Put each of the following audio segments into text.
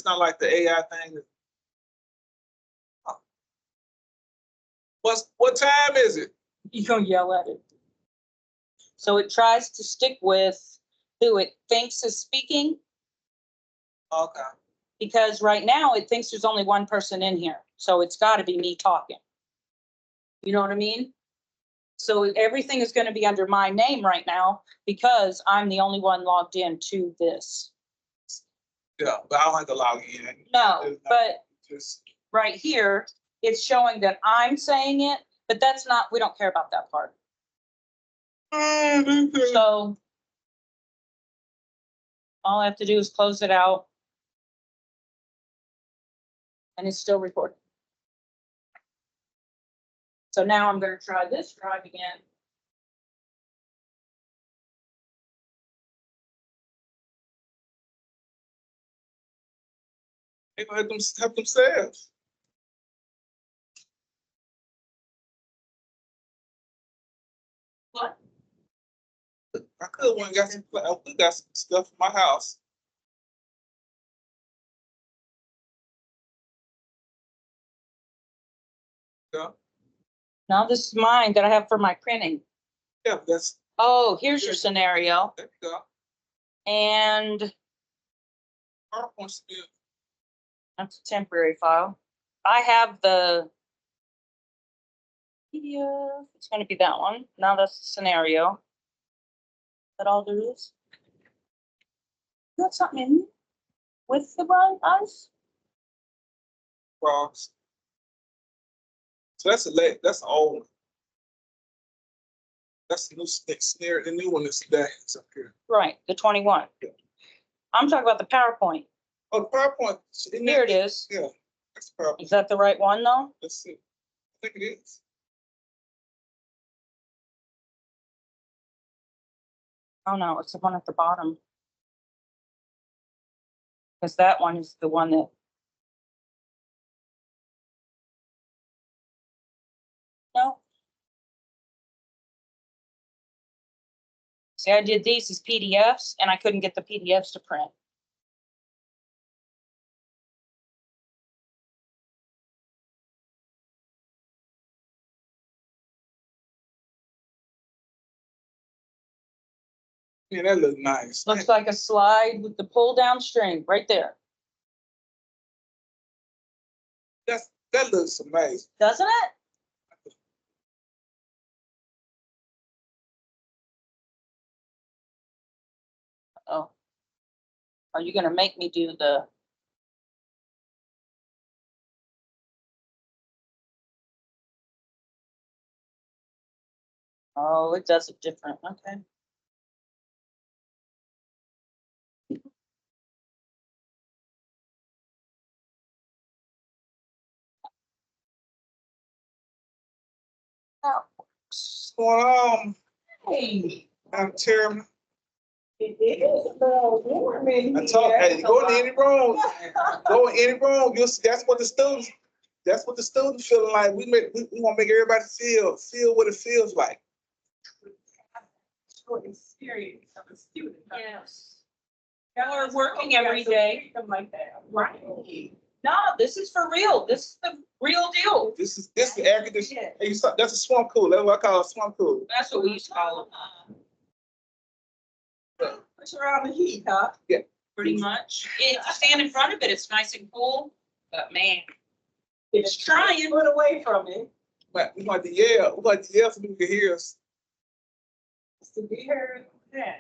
It's not like the AI thing. What time is it? You gonna yell at it. So it tries to stick with who it thinks is speaking, Okay. because right now it thinks there's only one person in here. So it's gotta be me talking. You know what I mean? So everything is gonna be under my name right now because I'm the only one logged in to this. Yeah, but I don't have to log in. No, but Just, right here, it's showing that I'm saying it, but that's not, we don't care about that part. So all I have to do is close it out. And it's still recording. So now I'm gonna try this drive again. they gonna help themselves. What? I could one got some stuff in my house. Yeah, Now this is mine that I have for my printing. yeah, that's Oh, here's your scenario. there you go. And PowerPoint still. that's a temporary file. I have the PDF. It's gonna be that one. Now that's the scenario. That all there is. You got something in with the brown eyes? Frogs. So that's that's an old one. That's the new snare. The new one is that is up here. Right, the 21. Yeah. I'm talking about the PowerPoint. Oh, the PowerPoint. Here it is. Yeah, that's the PowerPoint. Is that the right one though? Let's see. I think it is. Oh no, it's the one at the bottom. Because that one is the one that. No. See, I did these as PDFs and I couldn't get the PDFs to print. Yeah, that looks nice. Looks like a slide with the pull down string right there. That looks amazing. Doesn't it? Oh. Are you gonna make me do the? Oh, it does it different. Okay. Oh. What's going on? Hey. I'm Chairman. It is a little warm in I told, hey, go in any room. Go in any room. You'll see, that's what the students feeling like. We want to make everybody feel what it feels like. Short experience of a student. Yes. We're working every day. Something like that, right? No, this is for real. This is the real deal. This is air conditioning. Hey, that's a swamp cool. That's what I call a swamp cool. That's what we used to call it. Push around the heat, huh? Pretty much. If you stand in front of it, it's nice and cool, but man, it's trying. Put away from it. But we want to yell. We want to yell so people can hear us. It's to be heard. Yeah.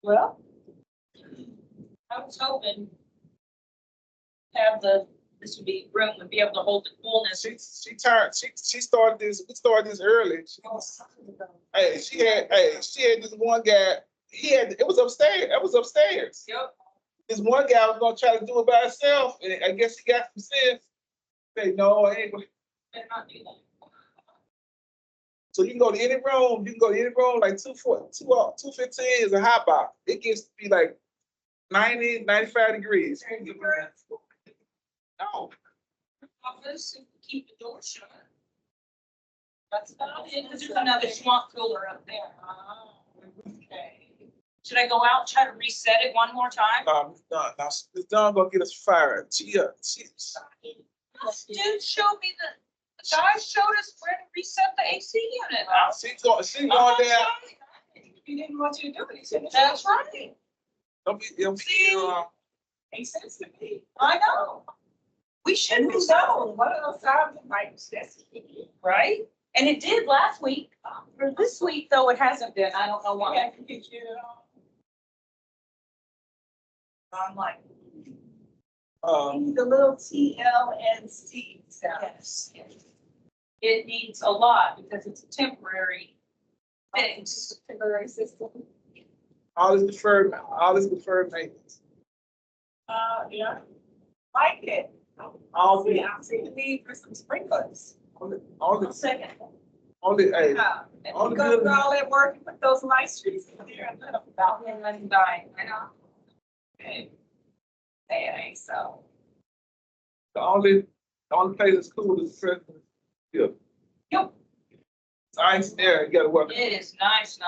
Well, I was hoping this would be room to be able to hold the coolness. She started this. We started this early. She had this one guy. It was upstairs. It was upstairs. Yep. This one guy was gonna try to do it by himself, and I guess he got some sense. Say no, I ain't gonna. Better not do that. So you can go to any room. You can go to any room like 215 is a hot box. It gets to be like 90, 95 degrees. No. Office and keep the door shut. That's about it. There's another swamp cooler up there. Oh, okay. Should I go out and try to reset it one more time? It's done. Now, it's done gonna get us fired. She Dude showed me the guy showed us where to reset the AC unit. she going there. He didn't want you to do it. He said, That's right. Don't be, makes sense to me. I know. We should And be we so, know, one of those times it might that's right? And it did last week. For this week, though, it hasn't been. I don't know why. why. I'm like, um, the little TLNC sound. Yes. It needs a lot because it's a temporary fix. Temporary system. all this deferred maintenance. Yeah. Like it. All the, I see the need for some sprinklers. all One the, second. hey, Yeah. And all you the go good- through all that work and put those light streets in there and let them About him letting die. I know. Hey, it ain't so. the only place that's cool is the president. Yeah. Yep. It's ice there, you gotta work. It is nice.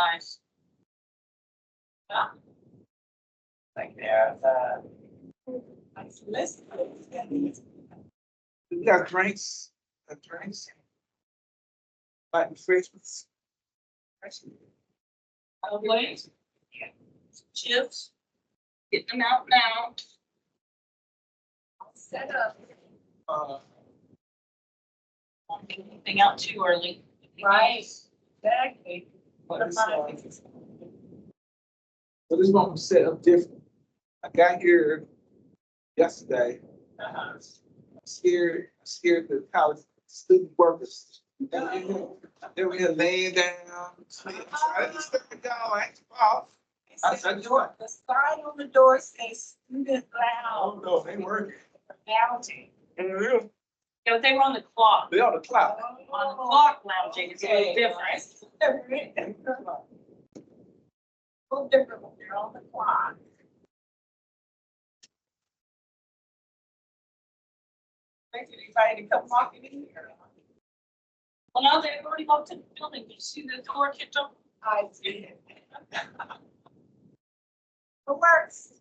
Like there's nice list. We got drinks, like refreshments. Lovely. Chips. Get them out now. Set up. Won't get anything out too early. Right. Exactly. But this one was set up different. I got here yesterday. I'm scared the college student workers. They were here laying down. I didn't expect to go, I ain't off. I said, do it. The sign on the door says student Oh, lounge. no, they working. Lounging. Yeah, but they were on the clock. They on the clock. On the clock lounging, it's a little different. Different. A little different when you're on the clock. Thank you, anybody to come walking in here. Well, now they've already walked in the building. You see the door kicked open? I did. It works.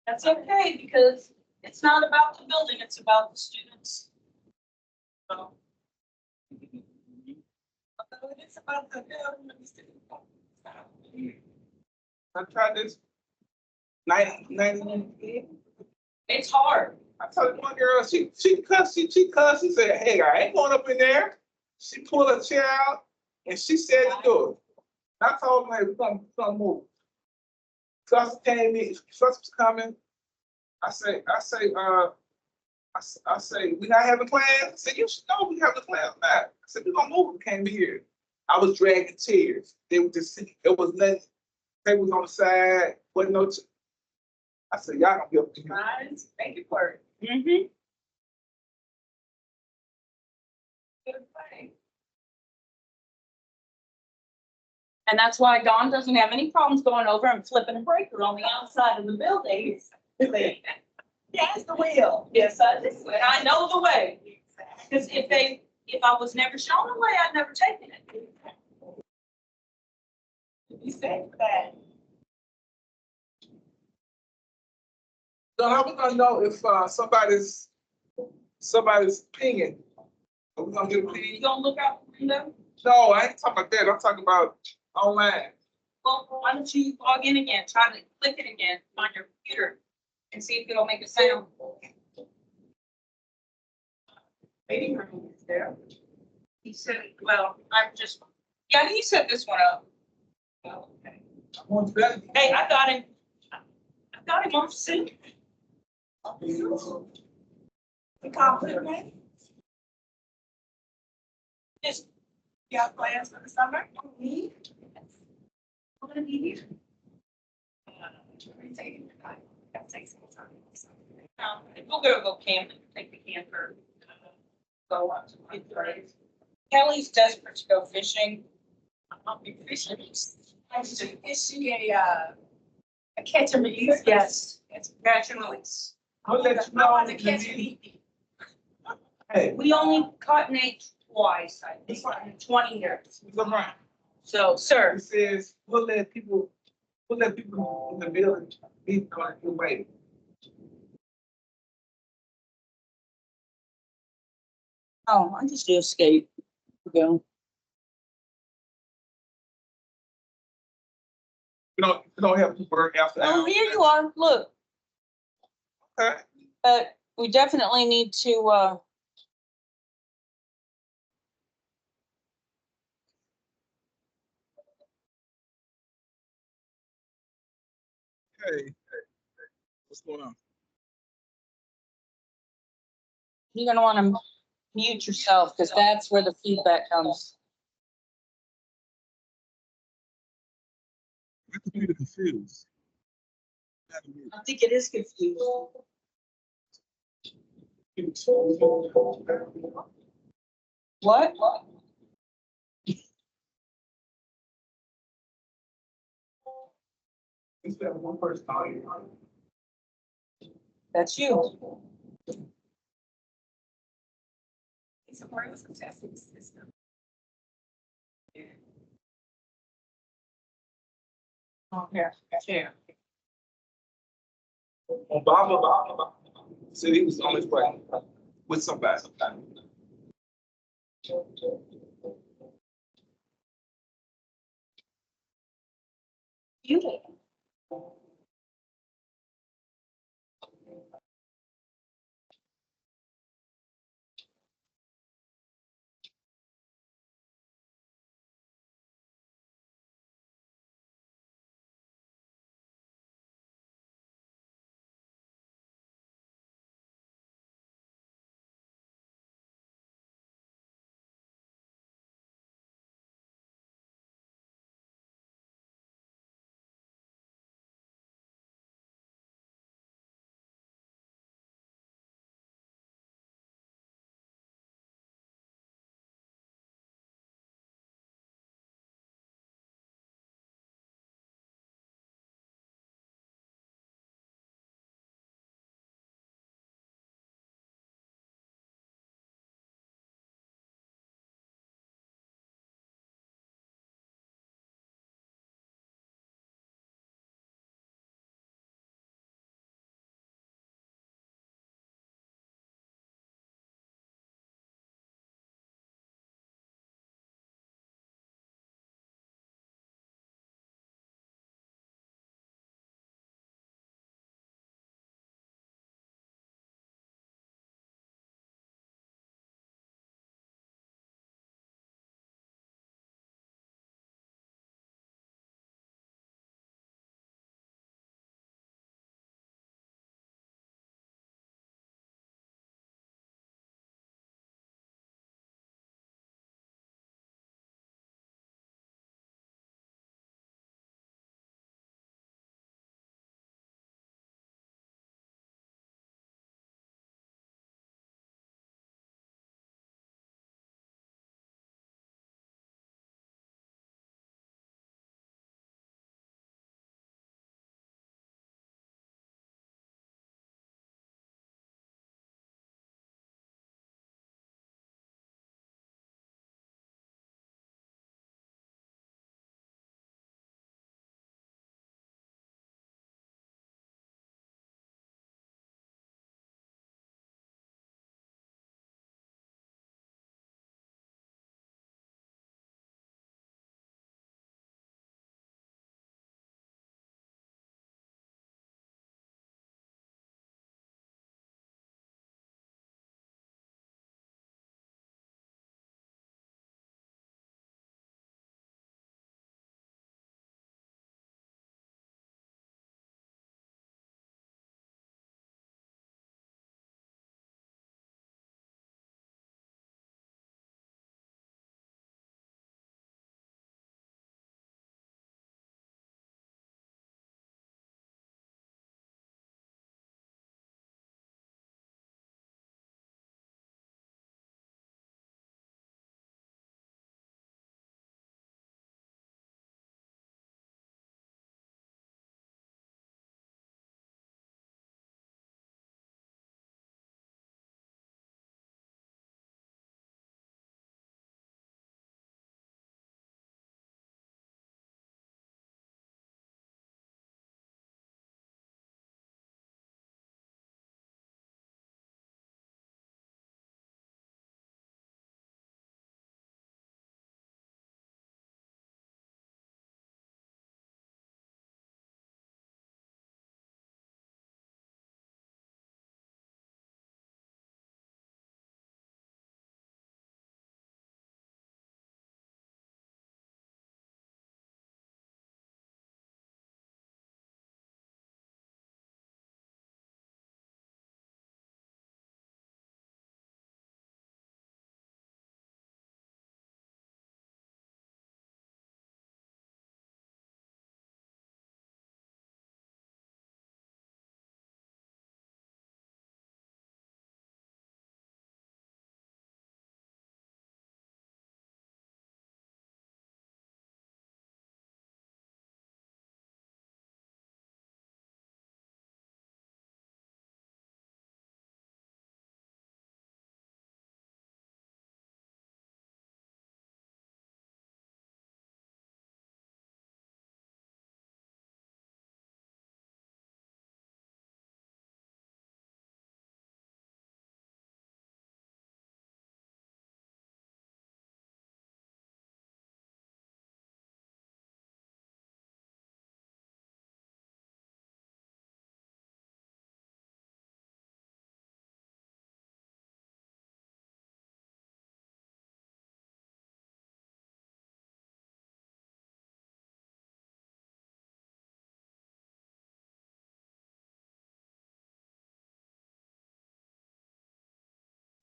That's okay, because it's not about the building, it's about the students. So, It's about the building. I tried this 90. it's hard. I told one girl, she cussed, she said, hey, I ain't going up in there. She pulled a chair out and she said to do it. I told her, hey, we're gonna move. Sus came in, Sus was coming. I say, we not having plans? I said, you should know we have the plans now. I said, we're gonna move. We came here. I was dragging chairs. They were just sitting, it was nothing. Tables on the side, wasn't no. I said, y'all don't get up to me. Right, make it work. Mm-hmm. Good thing. And that's why Dawn doesn't have any problems going over and flipping a breaker on the outside of the building. Yes, the wheel. Yes, I know the way. Because if I was never shown the way, I'd never taken it. You said that. So how we gonna know if somebody's pinging? Are we gonna get a You ping? gonna look out the window? No, I ain't talking about that. I'm talking about online. Well, why don't you log in again, try to click it again on your computer and see if it'll make a sound. Waiting room is there. He said, well, yeah, he set this one up. Oh, okay. I'm going to bed. Hey, I got him off sync. The compliment. Just, You got plans for the summer? Me? we're gonna be here. We're taking your time. Gotta take some time. We'll go camping, take the camper. Go on to my place. Kelly's desperate to go fishing. I'll be fishing. Is she a catch and release? Yes, it's catch and release. I'll let you I know. want to catch and eat. Hey, We only caught Nate twice, I think, in 20 years. look around. So, sir, It says, we'll let people Who let people in the building, be going your way? Oh, I just do escape. Go. You don't have to work after Oh, hours. here you are. Look, Okay. but we definitely need to, Hey, what's going on? you're gonna wanna mute yourself, because that's where the feedback comes. My computer confused. I think it is confusing. What? It's that one person calling. That's you. It's a part of the testing system. Oh, here, share. Obama said he was on his way with somebody. You did.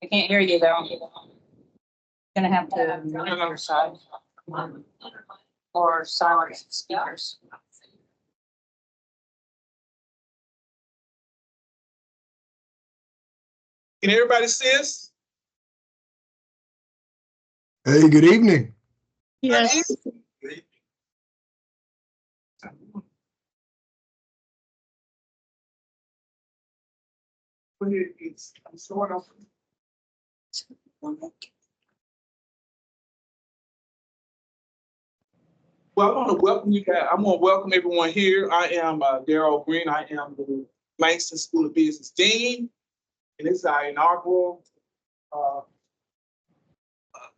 I can't hear you though. Gonna have to mute your side or silence the speakers. Can everybody see us? Hey, good evening. Yes. Go ahead, I'm showing up. Well, I want to welcome you guys. I want to welcome everyone here. I am Darrell Green. I am the Langston School of Business Dean, and this is our inaugural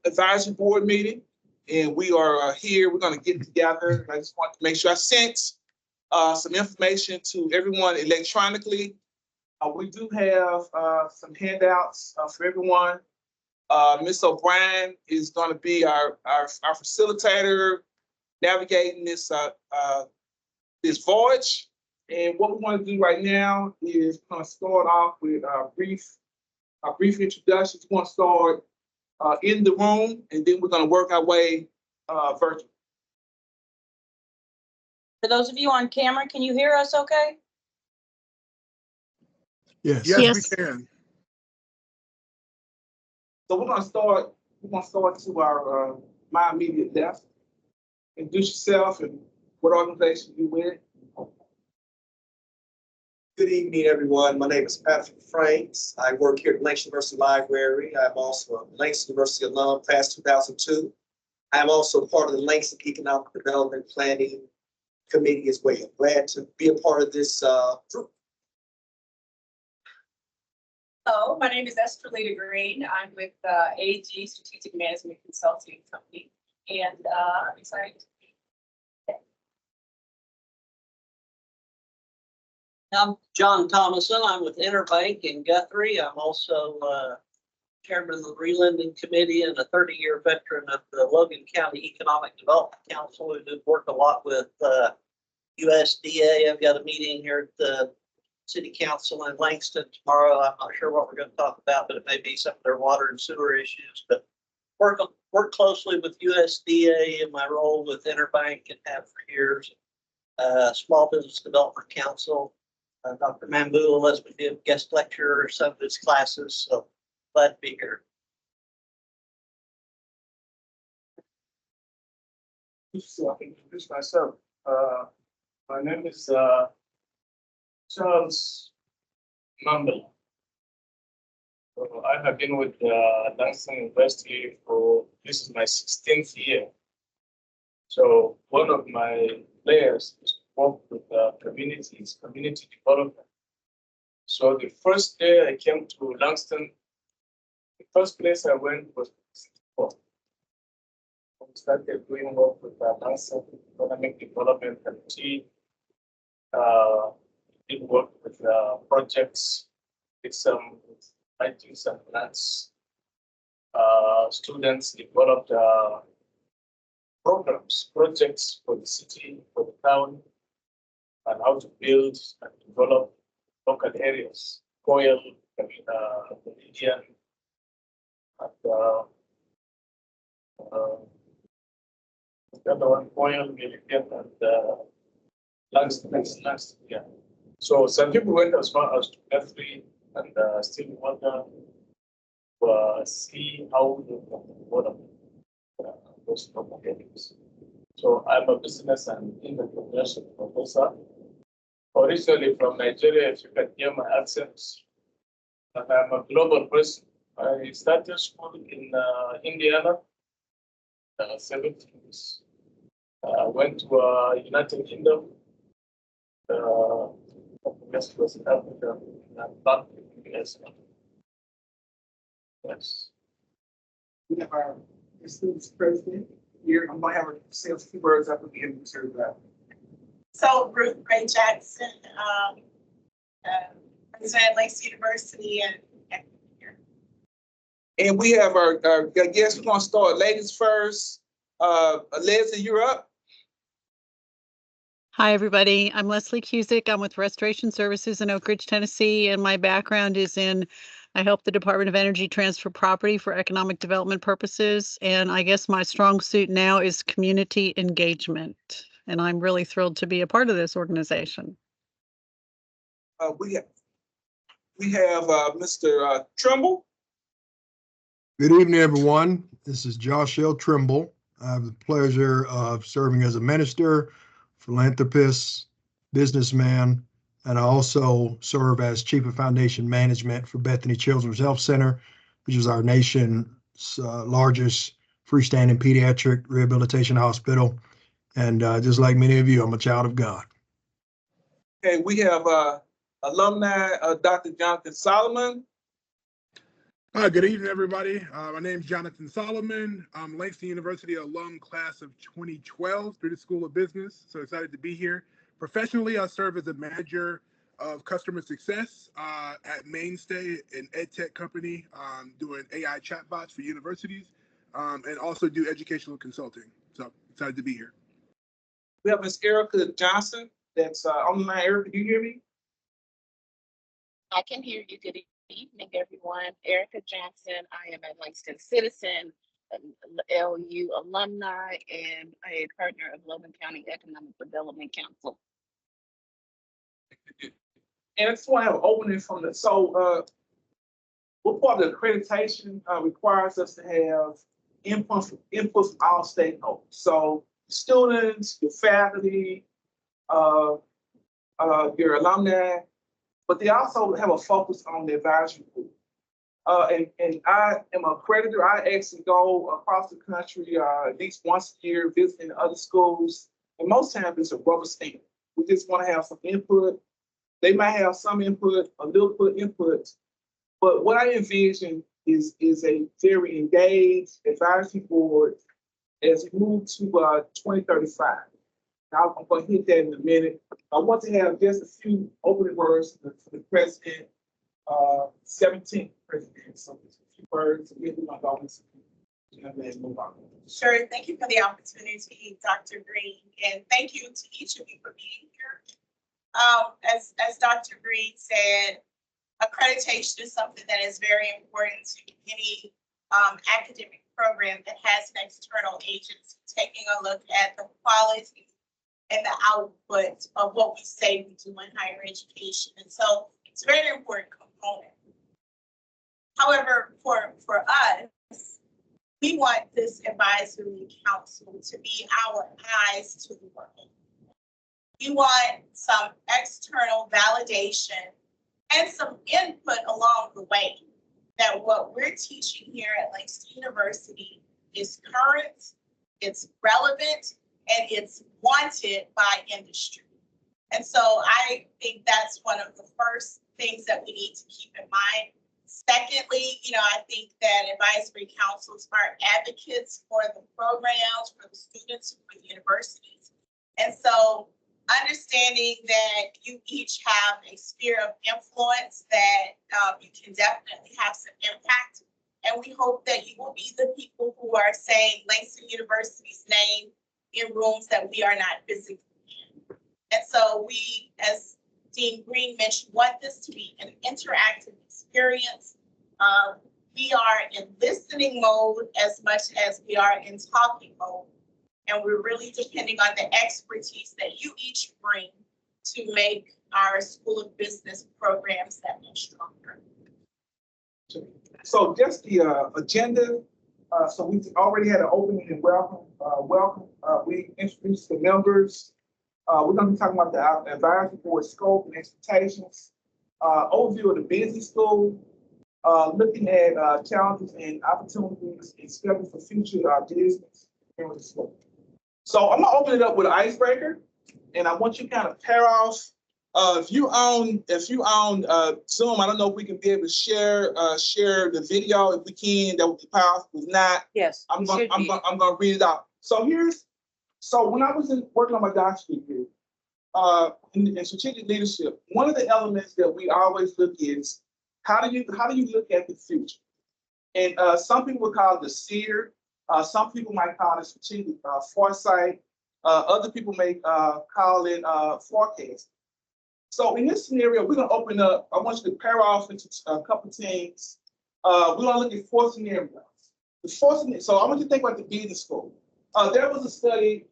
advisory board meeting. And we are here. We're going to get together. I just want to make sure I sent some information to everyone electronically. We do have some handouts for everyone. Ms. O'Brien is going to be our facilitator, navigating this voyage. And what we want to do right now is kind of start off with a brief introductions. We want to start in the room, and then we're going to work our way virtually. For those of you on camera, can you hear us okay? Yes. Yes. We can. So we're going to start to our my immediate left. Introduce yourself and what organization you with. Good evening, everyone. My name is Patrick Franks. I work here at Langston University Library. I'm also a Langston University alum, class 2002. I am also part of the Langston Economic Development Planning Committee as well. Glad to be a part of this group. Hello, my name is Esther Lita Green. I'm with AG Strategic Management Consulting Company, and I'm excited to be here. I'm John Thomason. I'm with Interbank in Guthrie. I'm also chairman of the Relending Committee and a 30-year veteran of the Logan County Economic Development Council, who did work a lot with USDA. I've got a meeting here at the City Council in Langston tomorrow. I'm not sure what we're going to talk about, but it may be some of their water and sewer issues. But work closely with USDA in my role with Interbank and have for years. Small Business Development Council. Dr. Mambu lets me give guest lecture or some of his classes, so glad to be here. So I can introduce myself. My name is Charles Mambel. So I have been with Langston University for this is my 16th year. So one of my players is to work with communities, community development. So the first day I came to Langston, the first place I went was Singapore. We started doing work with Langston Economic Development Committee. Did work with projects, did some writing some plans. Students developed programs, projects for the city, for the town, and how to build and develop local areas, Coil, Meridian, and the other one, Coil, Meridian, and Langston, yeah. So some people went as far as to Guthrie and still wonder to see how they can develop those local areas. So I'm a business and entrepreneurship professor, originally from Nigeria, if you can hear my accents. And I'm a global person. I started school in Indiana, 70s. Went to United Kingdom. Rest was in Africa, and back to the US. Yes. We have our students president here. I'm going to have her say a few words up at the end of that. So Ruth Ray Jackson, president at Langston University, and here. And we have our guests. We're going to start ladies first. Leslie, you're up. Hi, everybody. I'm Leslie Cusick. I'm with Restoration Services in Oak Ridge, Tennessee, and my background is in I help the Department of Energy transfer property for economic development purposes. And I guess my strong suit now is community engagement. And I'm really thrilled to be a part of this organization. We have Mr. Trimble. Good evening, everyone. This is Josh L. Trimble. I have the pleasure of serving as a minister, philanthropist, businessman, and I also serve as Chief of Foundation Management for Bethany Children's Health Center, which is our nation's largest freestanding pediatric rehabilitation hospital. And just like many of you, I'm a child of God. Okay, we have alumni Dr. Jonathan Solomon. Good evening, everybody. My name is Jonathan Solomon. I'm Langston University alum class of 2012 through the School of Business. So excited to be here. Professionally, I serve as a manager of customer success at Mainstay, an ed tech company doing AI chatbots for universities, and also do educational consulting. So excited to be here. We have Ms. Erica Johnson. That's on the line. Erica, do you hear me? I can hear you. Good evening, everyone. Erica Johnson. I am a Langston citizen, LU alumni, and a partner of Logan County Economic Development Council. And I just want to have an opening from the, what part of the accreditation requires us to have input from all stakeholders? So students, your faculty, your alumni, but they also have a focus on the advisory group. And I am a creditor. I actually go across the country at least once a year visiting other schools. And most times it's a rubber stamp. We just want to have some input. They might have some input, a little bit input. But what I envision is a very engaged advisory board as we move to 2035. Now, I'm going to hit that in a minute. I want to have just a few opening words for the president, 17th president. So just a few words, and we're going to go and move on. Sure. Thank you for the opportunity, Dr. Green, and thank you to each of you for being here. As Dr. Green said, accreditation is something that is very important to any academic program that has an external agency taking a look at the quality and the output of what we say we do in higher education. And so it's a very important component. However, for us, we want this advisory council to be our eyes to the world. We want some external validation and some input along the way that what we're teaching here at Langston University is current, it's relevant, and it's wanted by industry. And so I think that's one of the first things that we need to keep in mind. Secondly, I think that advisory councils are advocates for the programs, for the students, for the universities. And so understanding that you each have a sphere of influence that you can definitely have some impact. And we hope that you will be the people who are saying Langston University's name in rooms that we are not physically in. And so we, as Dean Green mentioned, want this to be an interactive experience. We are in listening mode as much as we are in talking mode. And we're really depending on the expertise that you each bring to make our School of Business programs that much stronger. So just the agenda. So we already had an opening and welcome. We introduced the members. We're going to be talking about the advisory board scope and expectations. Overview of the busy school. Looking at challenges and opportunities and scheduling for future business here with the school. So I'm gonna open it up with an icebreaker, and I want you to kind of pair off. If you own Zoom, I don't know if we can be able to share the video. If we can, that would be powerful. If not, Yes. I'm gonna read it out. So when I was working on my doctorate degree in strategic leadership, one of the elements that we always look is how do you look at the future? And some people would call it the seer. Some people might call it strategic foresight. Other people may call it forecast. So in this scenario, we're gonna open up, I want you to pair off into a couple teams. We're gonna look at 4 scenarios. So I want you to think about the business school. There was a study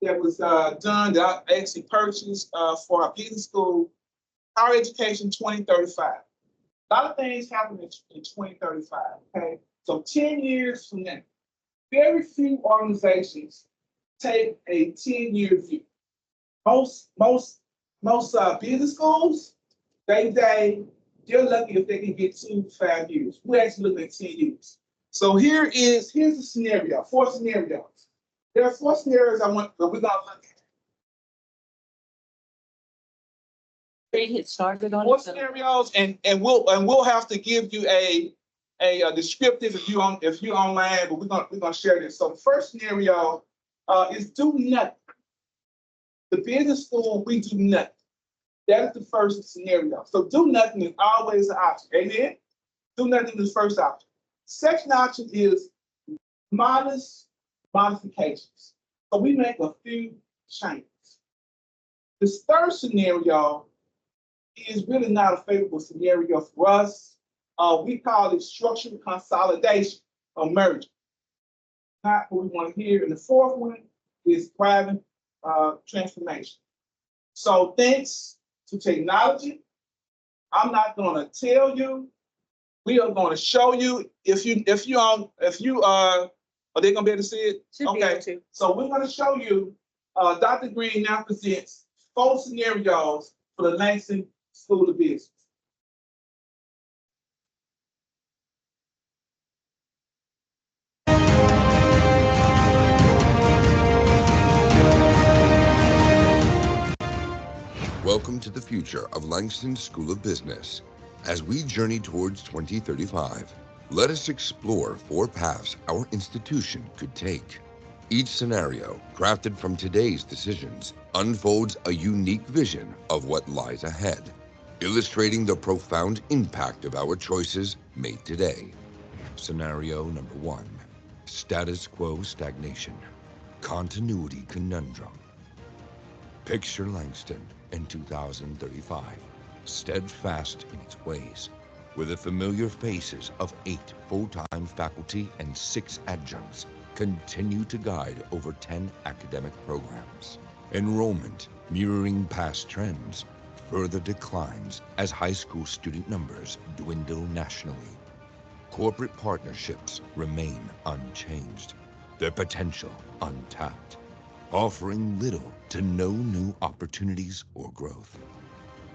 that was done that I actually purchased for our business school, Higher Education 2035. A lot of things happen in 2035, okay? So 10 years from now, very few organizations take a 10-year view. Most business schools, they're lucky if they can get 2 to 5 years. We're actually looking at 10 years. So here's the scenario, 4 scenarios. There are 4 scenarios that we're gonna look at. Get started on 4 it. scenarios, and we'll have to give you a descriptive if you're online, but we're gonna share this. So the first scenario is do nothing. The business school, we do nothing. That is the first scenario. So do nothing is always an option. Amen? Do nothing is the first option. Second option is modest modifications. So we make a few changes. This third scenario is really not a favorable scenario for us. We call it structural consolidation or merger. Not what we want to hear. And the fourth one is thriving transformation. So thanks to technology, I'm not going to tell you. We are going to show you are they going to be able to see it? Should be able to. So we're going to show you. Dr. Green now presents 4 scenarios for the Langston School of Business. Welcome to the future of Langston School of Business. As we journey towards 2035, let us explore 4 paths our institution could take. Each scenario, crafted from today's decisions, unfolds a unique vision of what lies ahead, illustrating the profound impact of our choices made today. Scenario number 1, status quo stagnation, continuity conundrum. Picture Langston in 2035, steadfast in its ways, with the familiar faces of 8 full-time faculty and 6 adjuncts continue to guide over 10 academic programs. Enrollment, mirroring past trends, further declines as high school student numbers dwindle nationally. Corporate partnerships remain unchanged, their potential untapped, offering little to no new opportunities or growth.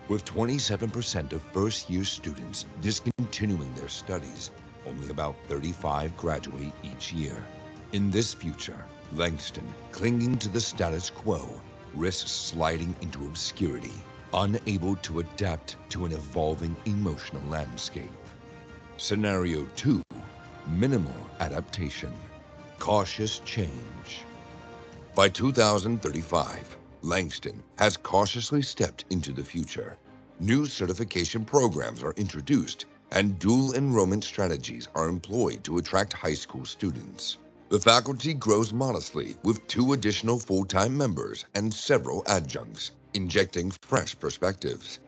With 27% of first-year students discontinuing their studies, only about 35 graduate each year. In this future, Langston, clinging to the status quo, risks sliding into obscurity, unable to adapt to an evolving emotional landscape. Scenario 2, minimal adaptation, cautious change. By 2035, Langston has cautiously stepped into the future. New certification programs are introduced, and dual enrollment strategies are employed to attract high school students. The faculty grows modestly with 2 additional full-time members and several adjuncts, injecting fresh perspectives.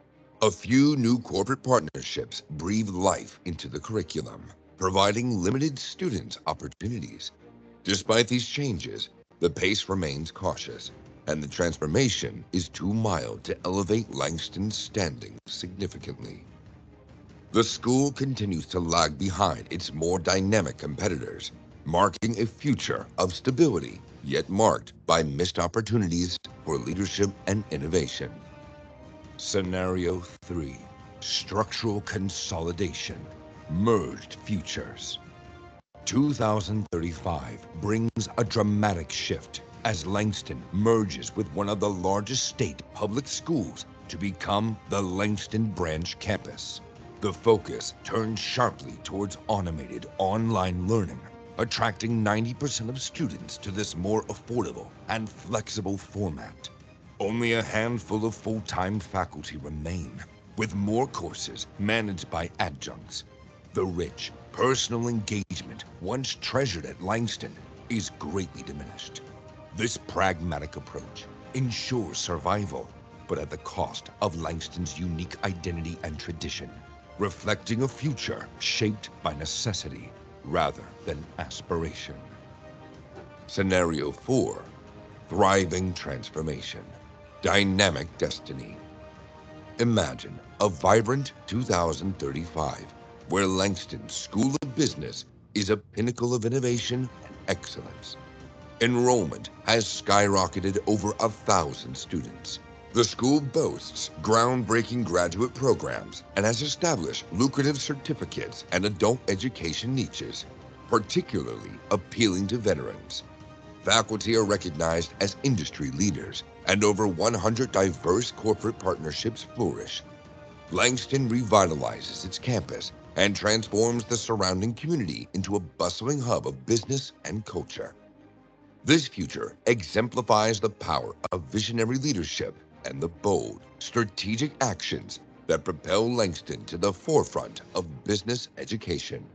A few new corporate partnerships breathe life into the curriculum, providing limited student opportunities. Despite these changes, the pace remains cautious, and the transformation is too mild to elevate Langston's standing significantly. The school continues to lag behind its more dynamic competitors, marking a future of stability, yet marked by missed opportunities for leadership and innovation. Scenario 3, structural consolidation, merged futures. 2035 brings a dramatic shift as Langston merges with one of the largest state public schools to become the Langston Branch campus. The focus turns sharply towards automated online learning, attracting 90% of students to this more affordable and flexible format. Only a handful of full-time faculty remain, with more courses managed by adjuncts. The rich, personal engagement once treasured at Langston is greatly diminished. This pragmatic approach ensures survival but at the cost of Langston's unique identity and tradition, reflecting a future shaped by necessity rather than aspiration. Scenario 4, thriving transformation, dynamic destiny. Imagine a vibrant 2035 where Langston School of Business is a pinnacle of innovation and excellence. Enrollment has skyrocketed over 1,000 students. The school boasts groundbreaking graduate programs and has established lucrative certificates and adult education niches, particularly appealing to veterans. Faculty are recognized as industry leaders, and over 100 diverse corporate partnerships flourish. Langston revitalizes its campus and transforms the surrounding community into a bustling hub of business and culture. This future exemplifies the power of visionary leadership and the bold, strategic actions that propel Langston to the forefront of business education.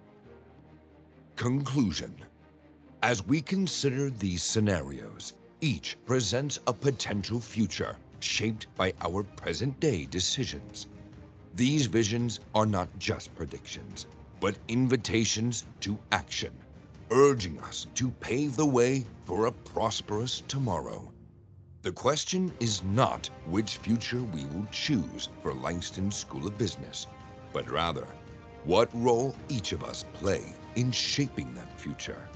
Conclusion. As we consider these scenarios, each presents a potential future shaped by our present-day decisions. These visions are not just predictions, but invitations to action, urging us to pave the way for a prosperous tomorrow. The question is not which future we will choose for Langston School of Business, but rather, what role each of us play in shaping that future.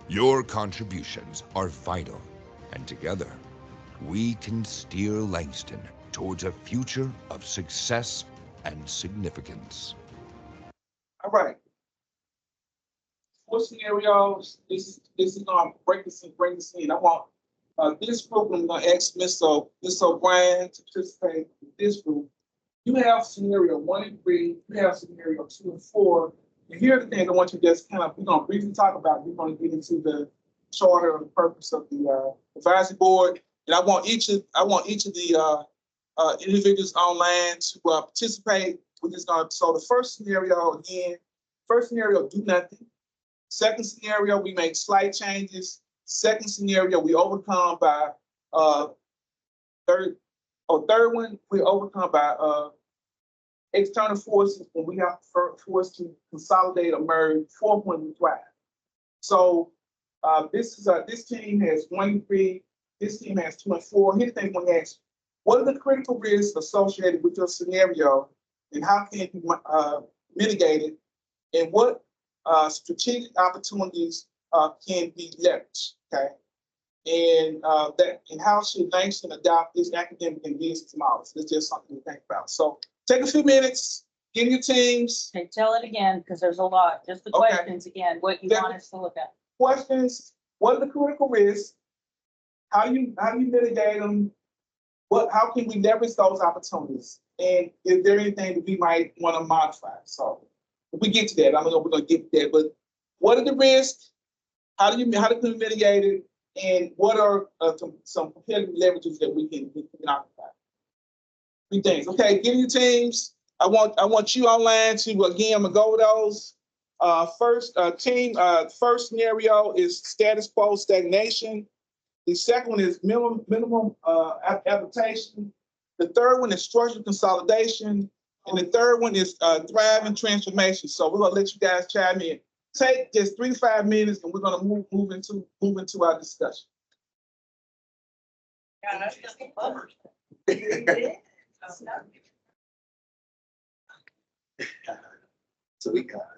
Your contributions are vital, and together, we can steer Langston towards a future of success and significance. All right. For scenarios, this is gonna bring this in. I want this group, I'm gonna ask Mr. O'Brien to participate in this group. You have scenario 1 and 3, you have scenario 2 and 4. And here are the things I want you to just we're gonna briefly talk about. We're gonna get into the charter and the purpose of the advisory board. And I want each of the individuals online to participate. We're just gonna, so the first scenario, do nothing. Second scenario, we make slight changes. Second scenario, we overcome by third one, we overcome by external forces when we have forced to consolidate or merge. Fourth one, we thrive. So this team has 1 and 3. This team has 2 and 4. Here's the thing when asked, what are the critical risks associated with your scenario, and how can you mitigate it? And what strategic opportunities can be leveraged? Okay, and how should Langston adopt this academic and business models? It's just something to think about. So take a few minutes, get in your teams. Okay, tell it again, because there's a lot. Just the Okay. questions again, what you want us to look at. Questions: what are the critical risks? How do you mitigate them? How can we leverage those opportunities? And is there anything that we might want to modify? So if we get to that, I don't know if we're gonna get to that, but what are the risks? How can we mitigate it? And what are some competitive leverages that we can occupy? 3 things. Okay, get in your teams. I want you online to again. I'm gonna go with those. First scenario is status quo stagnation. The second one is minimum adaptation. The third one is structural consolidation, and the third one is thriving transformation. So we're gonna let you guys chime in. Take just 3 to 5 minutes, and we're gonna move into our discussion. So we got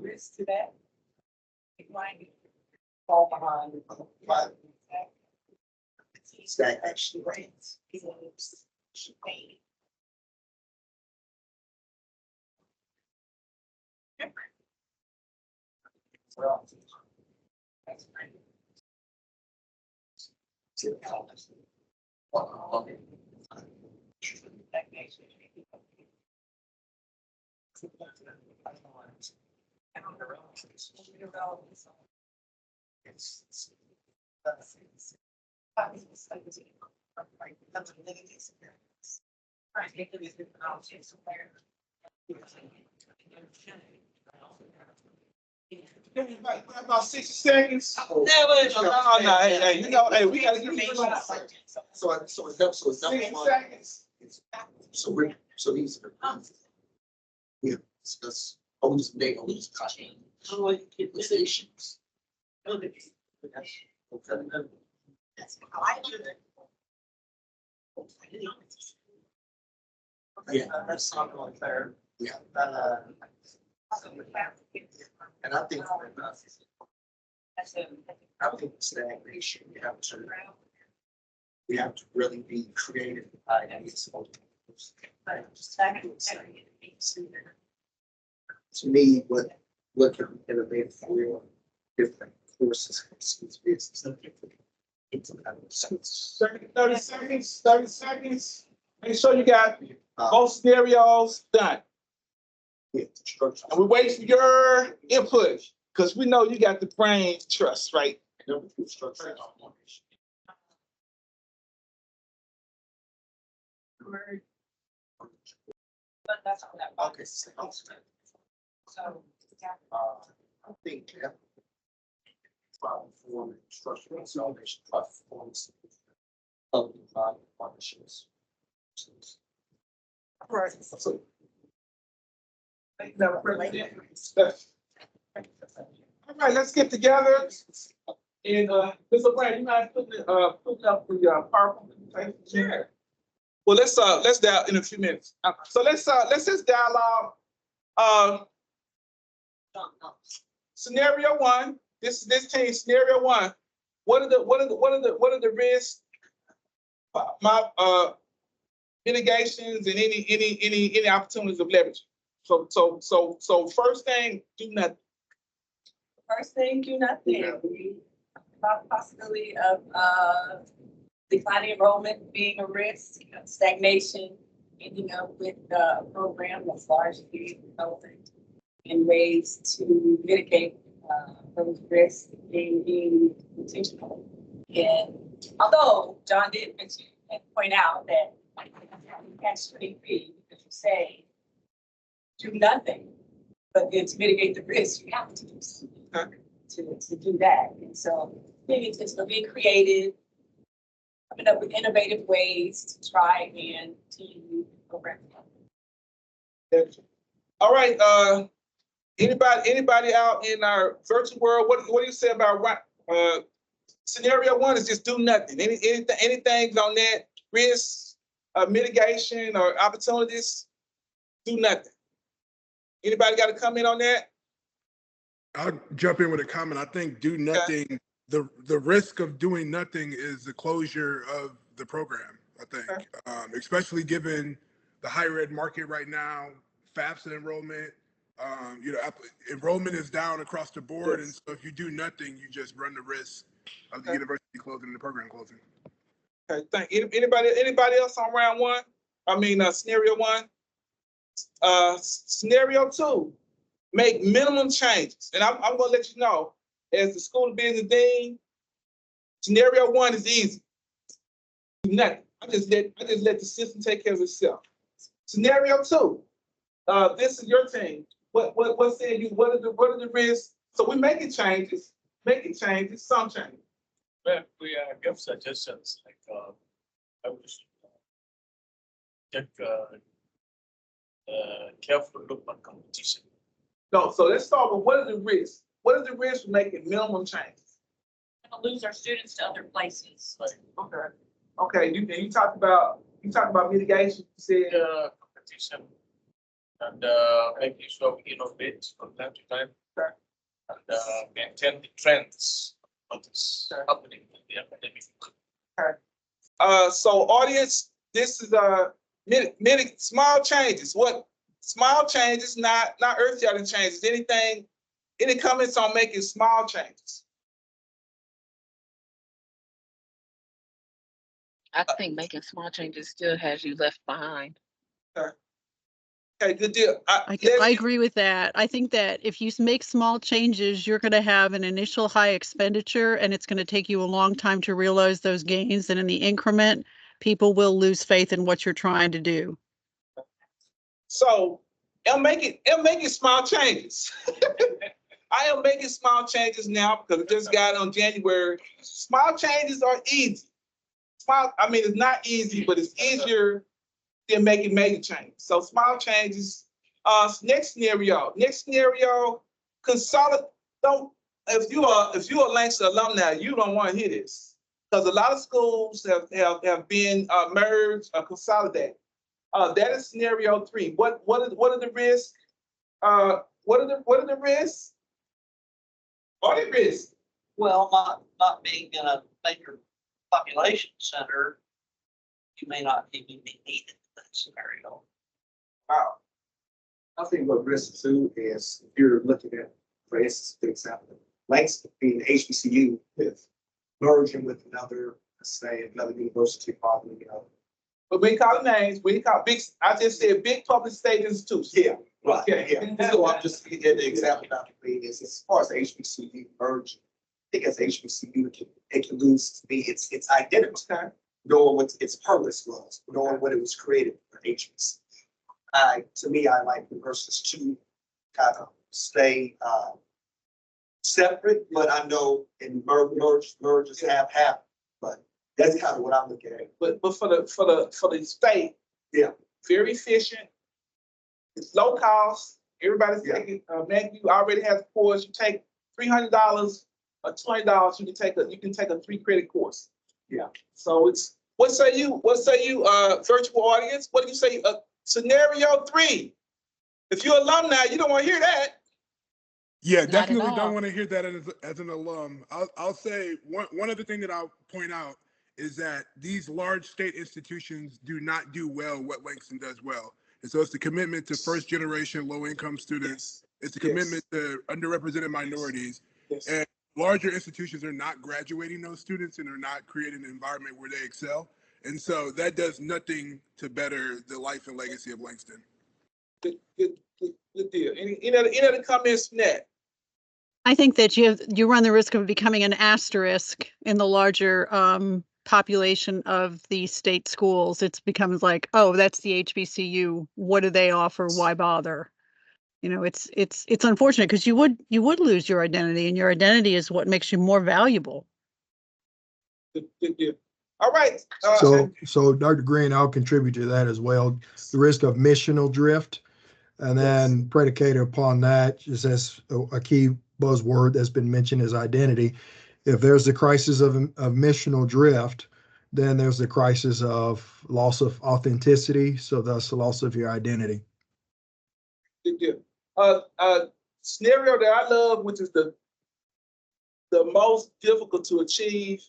Risk to that. Fall behind. that actually rains. About 60 seconds. No, hey, you know, hey, we gotta give you. So it's number 60 one. seconds. So these are. Yeah, discuss, always make, always caution. What's the issues? Okay. Yeah, that's something like there. Yeah. And I think. I think stagnation, we have to really be creative. To me, what can be innovative for different courses, schools, business. 30 seconds, 30 seconds. Make sure you got both scenarios done. And we wait for your input, because we know you got the brain trust, right? But that's all that. Okay. So, I think that form structural salvation platforms of partnerships. Right. So. All right, let's get together. And Mr. Brand, you mind putting up the PowerPoint? Sure. Well, let's dial in a few minutes. So let's just dialogue. Scenario one. This team scenario one. What are the risks? Mitigations and any opportunities of leverage. So first thing, do nothing. First thing, do nothing. About the possibility of declining enrollment being a risk, stagnation, ending up with a program that's largely relevant, and ways to mitigate those risks being intentional. And although John did mention and point out that catch 23, because you say do nothing, but then to mitigate the risk, you have to do something to do that. And so being intentional, being creative, coming up with innovative ways to try and to program. All right. Anybody out in our virtual world? What do you say about scenario one? Is just do nothing. Anything on that risk, mitigation, or opportunities? Do nothing. Anybody got a comment on that? I'll jump in with a comment. I think do nothing. The risk of doing nothing is the closure of the program. I think, especially given the higher ed market right now, FAFSA enrollment. Enrollment is down across the board, and so if you do nothing, you just run the risk of the university closing and the program closing. Okay, thank you. Anybody else on round one? I mean, scenario one. Scenario two, make minimum changes, and I'm going to let you know, as the school of business dean, scenario one is easy. Do nothing. I just let the system take care of itself. Scenario two, this is your team. What say you? What are the risks? So we're making changes, some changes. Well, we give suggestions like I would take careful look on competition. No, so let's start with what are the risks? What are the risks for making minimum changes? We're gonna lose our students to other places. Right. Okay. You talked about mitigation. You said Competition and making sure we innovate from time to time. Okay. And maintain the trends of what's happening in the academic. Okay. So audience, this is small changes. What small changes, not earth-shattering changes. Any comments on making small changes? I think making small changes still has you left behind. Okay, good deal. I agree with that. I think that if you make small changes, you're going to have an initial high expenditure, and it's going to take you a long time to realize those gains. And in the increment, people will lose faith in what you're trying to do. So I'm making small changes. I am making small changes now because we just got on January. Small changes are easy. I mean, it's not easy, but it's easier than making major changes. So small changes. Next scenario, consolidate. If you are Langston alumni, you don't want to hear this because a lot of schools have been merged or consolidated. That is scenario 3. What are the risks? What are the risks? Are they risks? Well, not being in a major population center, you may not even be needed in that scenario. Wow. I think what risk too is if you're looking at, for instance, for example, Langston being HBCU with merging with another, let's say another university, probably, you know. But we call names. We call big. I just said big public state institutions. Yeah, right. Okay. Yeah. So I'm just giving the example Dr. Green is as far as HBCU merging, I think as HBCU it can lose to me its identity. Okay. Knowing what its purpose was, knowing what it was created for HBCU. To me, I like the verses to kind of stay separate, but I know in mergers have happened. But that's kind of what I'm looking at. But for the state, Yeah. very efficient. It's low cost. Everybody's taking. Man, you already have a course. You take $300 or $20. You can take a 3-credit course. Yeah. So it's what say you virtual audience? What do you say? Scenario 3. If you're alumni, you don't want to hear that. Yeah, at definitely all. don't want to hear that as an alum. I'll say one other thing that I'll point out is that these large state institutions do not do well what Langston does well. And so it's the commitment to first generation low income students. It's a commitment to underrepresented minorities. Yes. And larger institutions are not graduating those students and are not creating an environment where they excel. And so that does nothing to better the life and legacy of Langston. Good deal. Any other comments from that? I think that you run the risk of becoming an asterisk in the larger population of the state schools. It becomes like, oh, that's the HBCU. What do they offer? Why bother? You know, it's unfortunate because you would lose your identity, and your identity is what makes you more valuable. Good deal. All right. So Dr. Green, I'll contribute to that as well. The risk of missional drift. And then predicated upon that, just as a key buzzword that's been mentioned is identity. If there's the crisis of missional drift, then there's the crisis of loss of authenticity. So thus the loss of your identity. Good deal. Scenario that I love, which is the most difficult to achieve,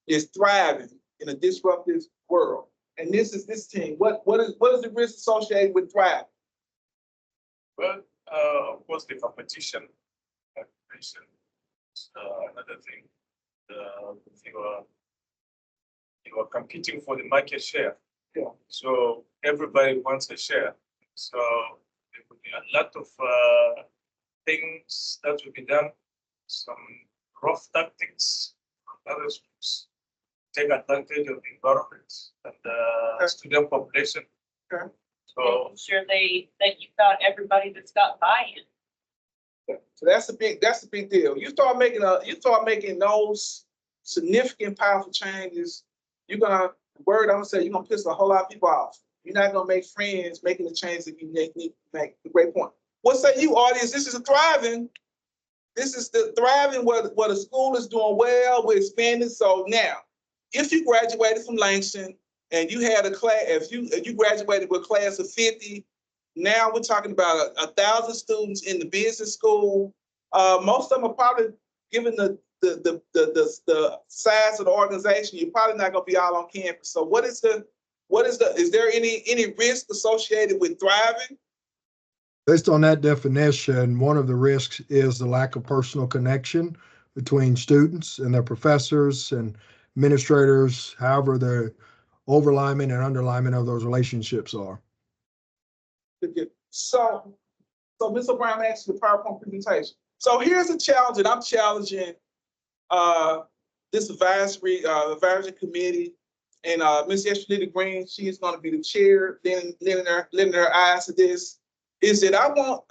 is thriving in a disruptive world. And this is this team. What is the risk associated with thriving? Well, of course, the competition is another thing. You are competing for the market share. Yeah. So everybody wants a share. So there will be a lot of things that will be done, some rough tactics from other schools, take advantage of the environment and the student population. Okay. So Making sure that you've got everybody that's got buy-in. So that's a big deal. You start making those significant, powerful changes, you're gonna piss a whole lot of people off. You're not gonna make friends making the change that you need to make. A great point. What say you, audience? This is the thriving where the school is doing well, we're expanding. So now, if you graduated from Langston and you had a class, if you graduated with a class of 50, now we're talking about 1,000 students in the business school. Most of them are probably, given the size of the organization, you're probably not going to be all on campus. So is there any risk associated with thriving? Based on that definition, one of the risks is the lack of personal connection between students and their professors and administrators, however the overalignment and underalignment of those relationships are. So Ms. O'Brien asked the PowerPoint presentation. So here's a challenge that I'm challenging this advisory committee, and Ms. Estelita Green, she is going to be the chair, lending her eyes to this. Is that I want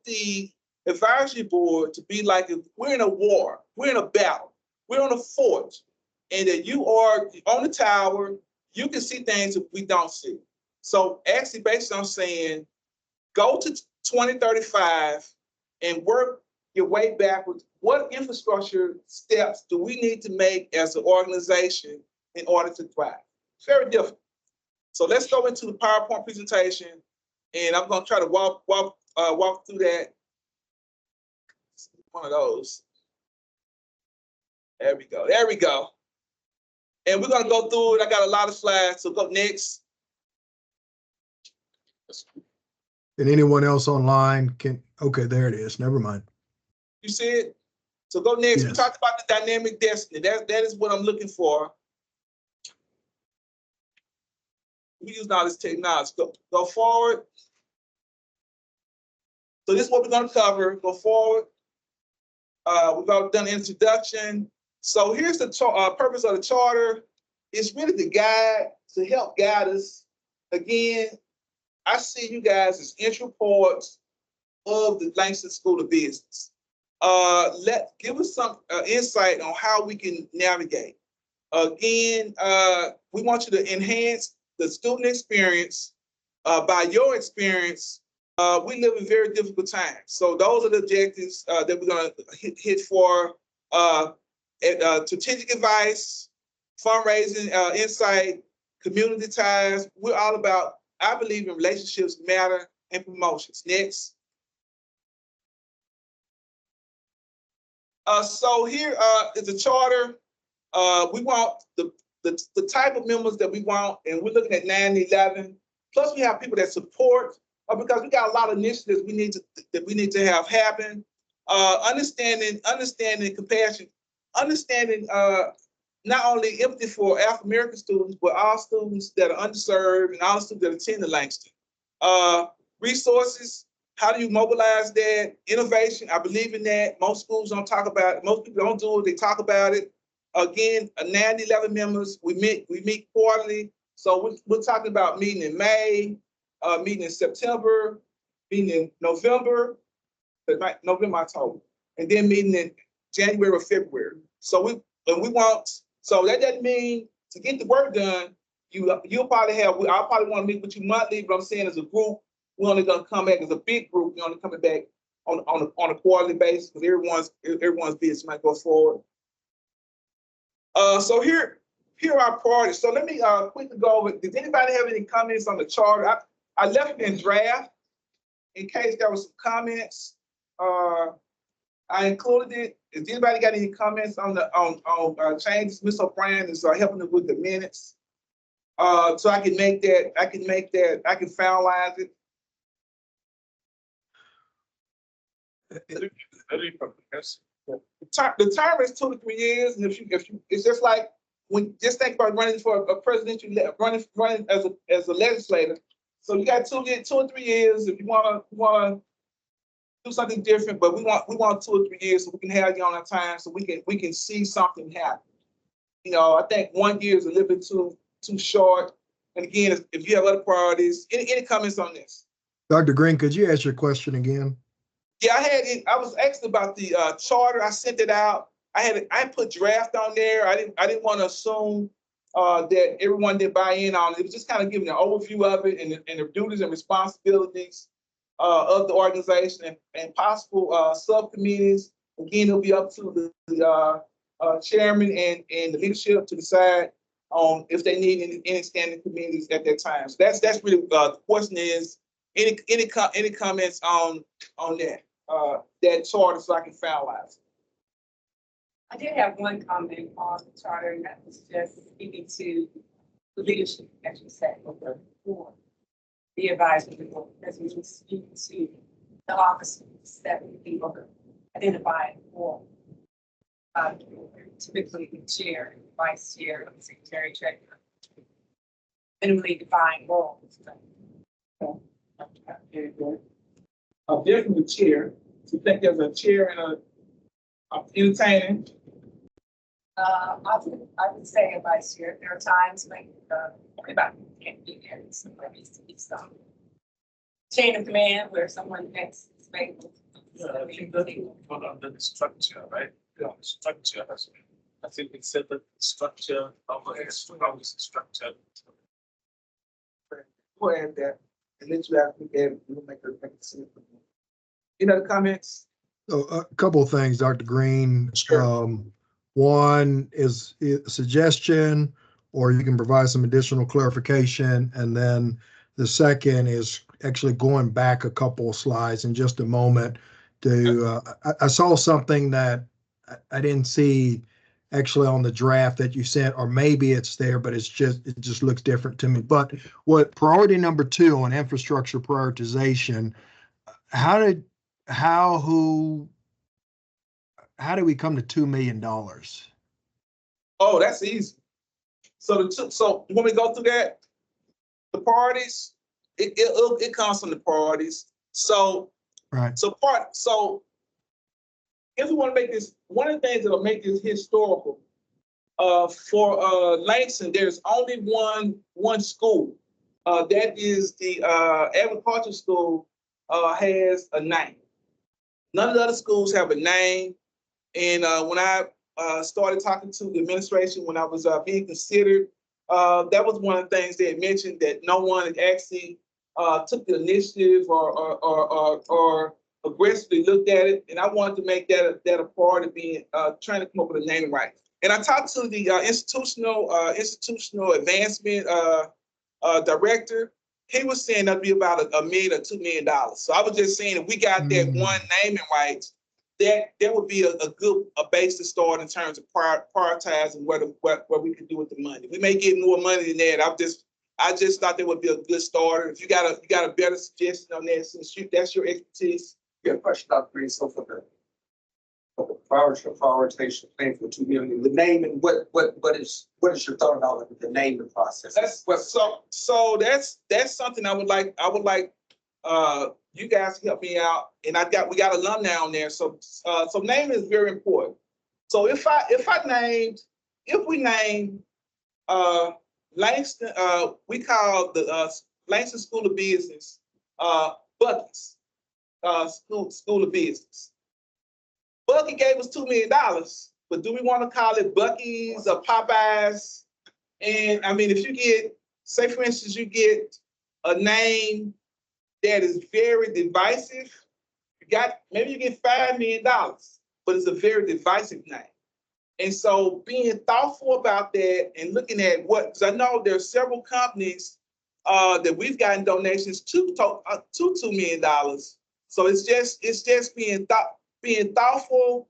the advisory board to be like, if we're in a war, we're in a battle, we're on a fort, and that you are on the tower, you can see things that we don't see. So actually, basically, I'm saying, go to 2035 and work your way backwards. What infrastructure steps do we need to make as an organization in order to thrive? It's very difficult. So let's go into the PowerPoint presentation, and I'm going to try to walk through that. One of those. There we go. There we go. And we're going to go through it. I got a lot of slides, so go next. And anyone else online can, okay, there it is. Never mind. You see it? So go next. We Yes. talked about the dynamic destiny. That is what I'm looking for. We use all this technology. Go forward. So this is what we're going to cover. Go forward. We've already done the introduction. So here's the purpose of the charter. It's really to help guide us. Again, I see you guys as integral parts of the Langston School of Business. Give us some insight on how we can navigate. Again, we want you to enhance the student experience. By your experience, we live in very difficult times. So those are the objectives that we're going to hit for. Strategic advice, fundraising, insight, community ties. We're all about, I believe in relationships matter and promotions. Next. So here is the charter. We want the type of members that we want, and we're looking at 9 and 11. Plus, we have people that support, because we got a lot of initiatives we need to have happen. Understanding compassion, understanding not only empathy for African American students, but all students that are underserved and all students that attend the Langston. Resources. How do you mobilize that? Innovation, I believe in that. Most schools don't talk about it. Most people don't do it, they talk about it. Again, 9 to 11 members, we meet quarterly. So we're talking about meeting in May, meeting in September, meeting in November, October, and then meeting in January or February. So that doesn't mean to get the work done, I'll probably want to meet with you monthly, but I'm saying as a group, we're only going to come back as a big group. We're only coming back on a quarterly basis because everyone's business might go forward. So here are our priorities. So let me quickly go over. Does anybody have any comments on the charter? I left it in draft in case there was some comments. I included it. Has anybody got any comments on changes? Ms. O'Brien is helping us with the minutes. So I can finalize it. Very comprehensive. The term is 2 to 3 years, and if you, it's just like just think about running for a presidential, running as a legislator. So you got 2 or 3 years if you want to do something different, but we want 2 or 3 years so we can have you on our time so we can see something happen. I think 1 year is a little bit too short. And again, if you have other priorities, any comments on this? Dr. Green, could you ask your question again? Yeah, I was asked about the charter. I sent it out. I put draft on there. I didn't want to assume that everyone did buy in on it. It was just kind of giving an overview of it and the duties and responsibilities of the organization and possible subcommittees. Again, it'll be up to the chairman and the leadership to decide on if they need any standing committees at that time. So that's really the question is any comments on that charter so I can finalize it. I did have one comment on the charter, and that was just speaking to the leadership, as you said, for the advisory board, as we speak to the officers that would be identified for typically the chair, vice chair, secretary, treasurer, minimally defined roles. Definitely chair. So you think there's a chair and a entertaining? I would say a vice chair. There are times when everybody can't be there. So there needs to be some chain of command where someone next is able to Yeah, I think that one under the structure, right? Yeah, structure. I think it said that the structure, how is it structured? Go ahead there, and let you have, we'll make a decision. Any other comments? So a couple of things, Dr. Green. Sure. One is a suggestion, or you can provide some additional clarification. And then the second is actually going back a couple of slides in just a moment to, I saw something that I didn't see actually on the draft that you sent, or maybe it's there, but it just looks different to me. But what priority number 2 on infrastructure prioritization, how did we come to $2 million? Oh, that's easy. So when we go through that, the priorities, it comes from the priorities. So Right. so if we want to make this, one of the things that'll make this historical, for Langston, there's only one school. That is the agriculture school, has a name. None of the other schools have a name. And when I started talking to the administration, when I was being considered, that was one of the things they had mentioned, that no one had actually took the initiative or aggressively looked at it. And I wanted to make that a part of being trying to come up with a naming right. And I talked to the institutional advancement director. He was saying that'd be about $1 million or $2 million. So I was just saying, if we got that one naming rights, that would be a good base to start in terms of prioritizing what we can do with the money. We may get more money than that. I just thought that would be a good starter. If you got a better suggestion on that, since that's your expertise. Yeah, question, Dr. Green, so for the prioritization plan for 2 million, the name, and what is your thought about the naming process? So that's something I would like you guys to help me out. And we got alumni on there. So naming is very important. So if we name Langston, we call the Langston School of Business Bucky's School of Business. Bucky gave us $2 million, but do we want to call it Bucky's or Popeyes? And I mean, if you get, say for instance, you get a name that is very divisive, maybe you get $5 million, but it's a very divisive name. And so being thoughtful about that and looking at because I know there's several companies that we've gotten donations to $2 million. So it's just being thoughtful,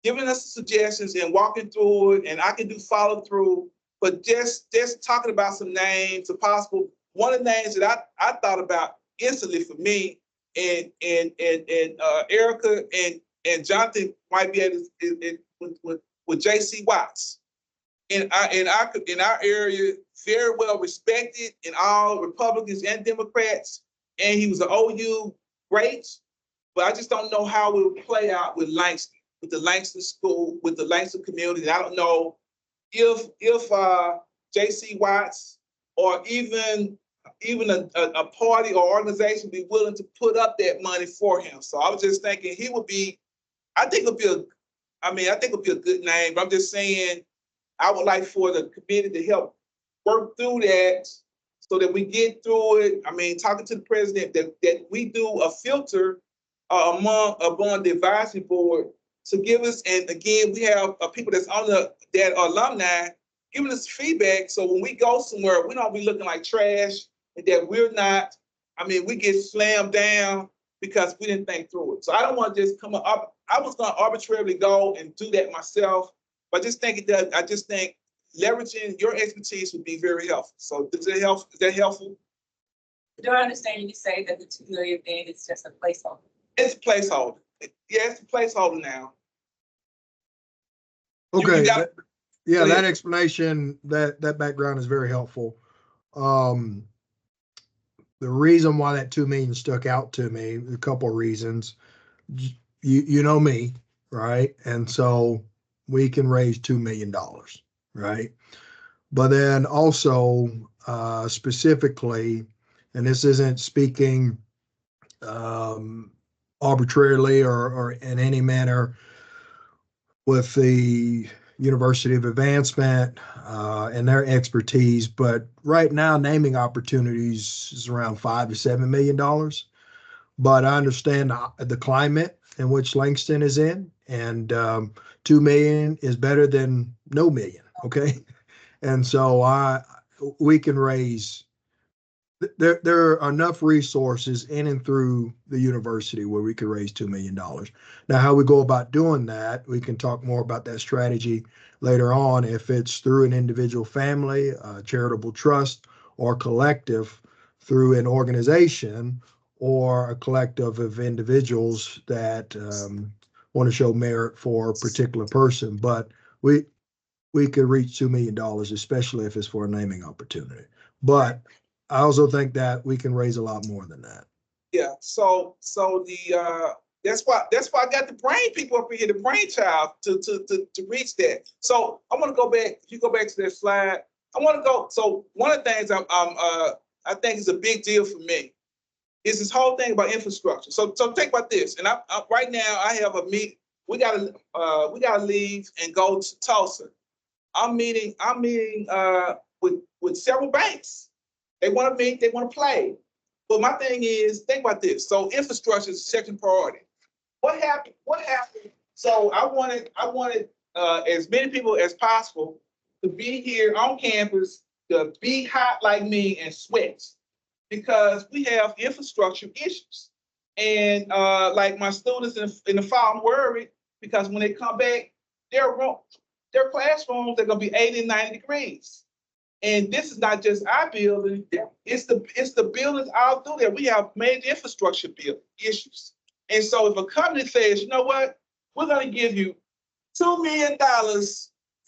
giving us suggestions and walking through it, and I can do follow through, but just talking about some names, if possible. One of the names that I thought about instantly for me, and Erica and Jonathan might be able to, with J.C. Watts. In our area, very well respected in all Republicans and Democrats, and he was an OU great, but I just don't know how it would play out with Langston, with the Langston school, with the Langston community. And I don't know if J.C. Watts or even a party or organization be willing to put up that money for him. So I was just thinking I think it'll be a good name. But I'm just saying, I would like for the committee to help work through that so that we get through it. I mean, talking to the president, that we do a filter among the advisory board to give us, and again, we have people that's on that are alumni giving us feedback. So when we go somewhere, we don't be looking like trash, and that we're not, we get slammed down because we didn't think through it. So I don't want to just come up. I was going to arbitrarily go and do that myself, but I just think leveraging your expertise would be very helpful. So is that helpful? Do I understand you say that the 2 million thing is just a placeholder? It's a placeholder. Yeah, it's a placeholder now. Okay. That explanation, that background is very helpful. The reason why that 2 million stuck out to me, a couple of reasons. You know me, right? And so we can raise $2 million, right? But then also specifically, and this isn't speaking on arbitrarily or in any manner with the University of Advancement and their expertise. But right now, naming opportunities is around $5 to $7 million. But I understand the climate in which Langston is in, and 2 million is better than no million. Okay, and so we can raise. There are enough resources in and through the university where we could raise $2 million. Now, how we go about doing that, we can talk more about that strategy later on. If it's through an individual family, a charitable trust, or collective through an organization, or a collective of individuals that want to show merit for a particular person. But we could reach $2 million, especially if it's for a naming opportunity. But I also think that we can raise a lot more than that. Yeah, so the that's why I got the brain people up here, the brainchild to reach that. So I want to go back. If you go back to that slide, I want to go. So one of the things I think is a big deal for me is this whole thing about infrastructure. So think about this. And I right now I have a meet. We gotta leave and go to Tulsa. I'm meeting with several banks. They want to meet. They want to play. But my thing is, think about this. So infrastructure is second priority. What happened? So I wanted as many people as possible to be here on campus, to be hot like me and sweat, because we have infrastructure issues. And like my students in the fall, I'm worried because when they come back, their classrooms are gonna be 80 and 90 degrees. And this is not just our building, it's the buildings all through there. We have major infrastructure issues. And so if a company says, you know what, we're gonna give you $2 million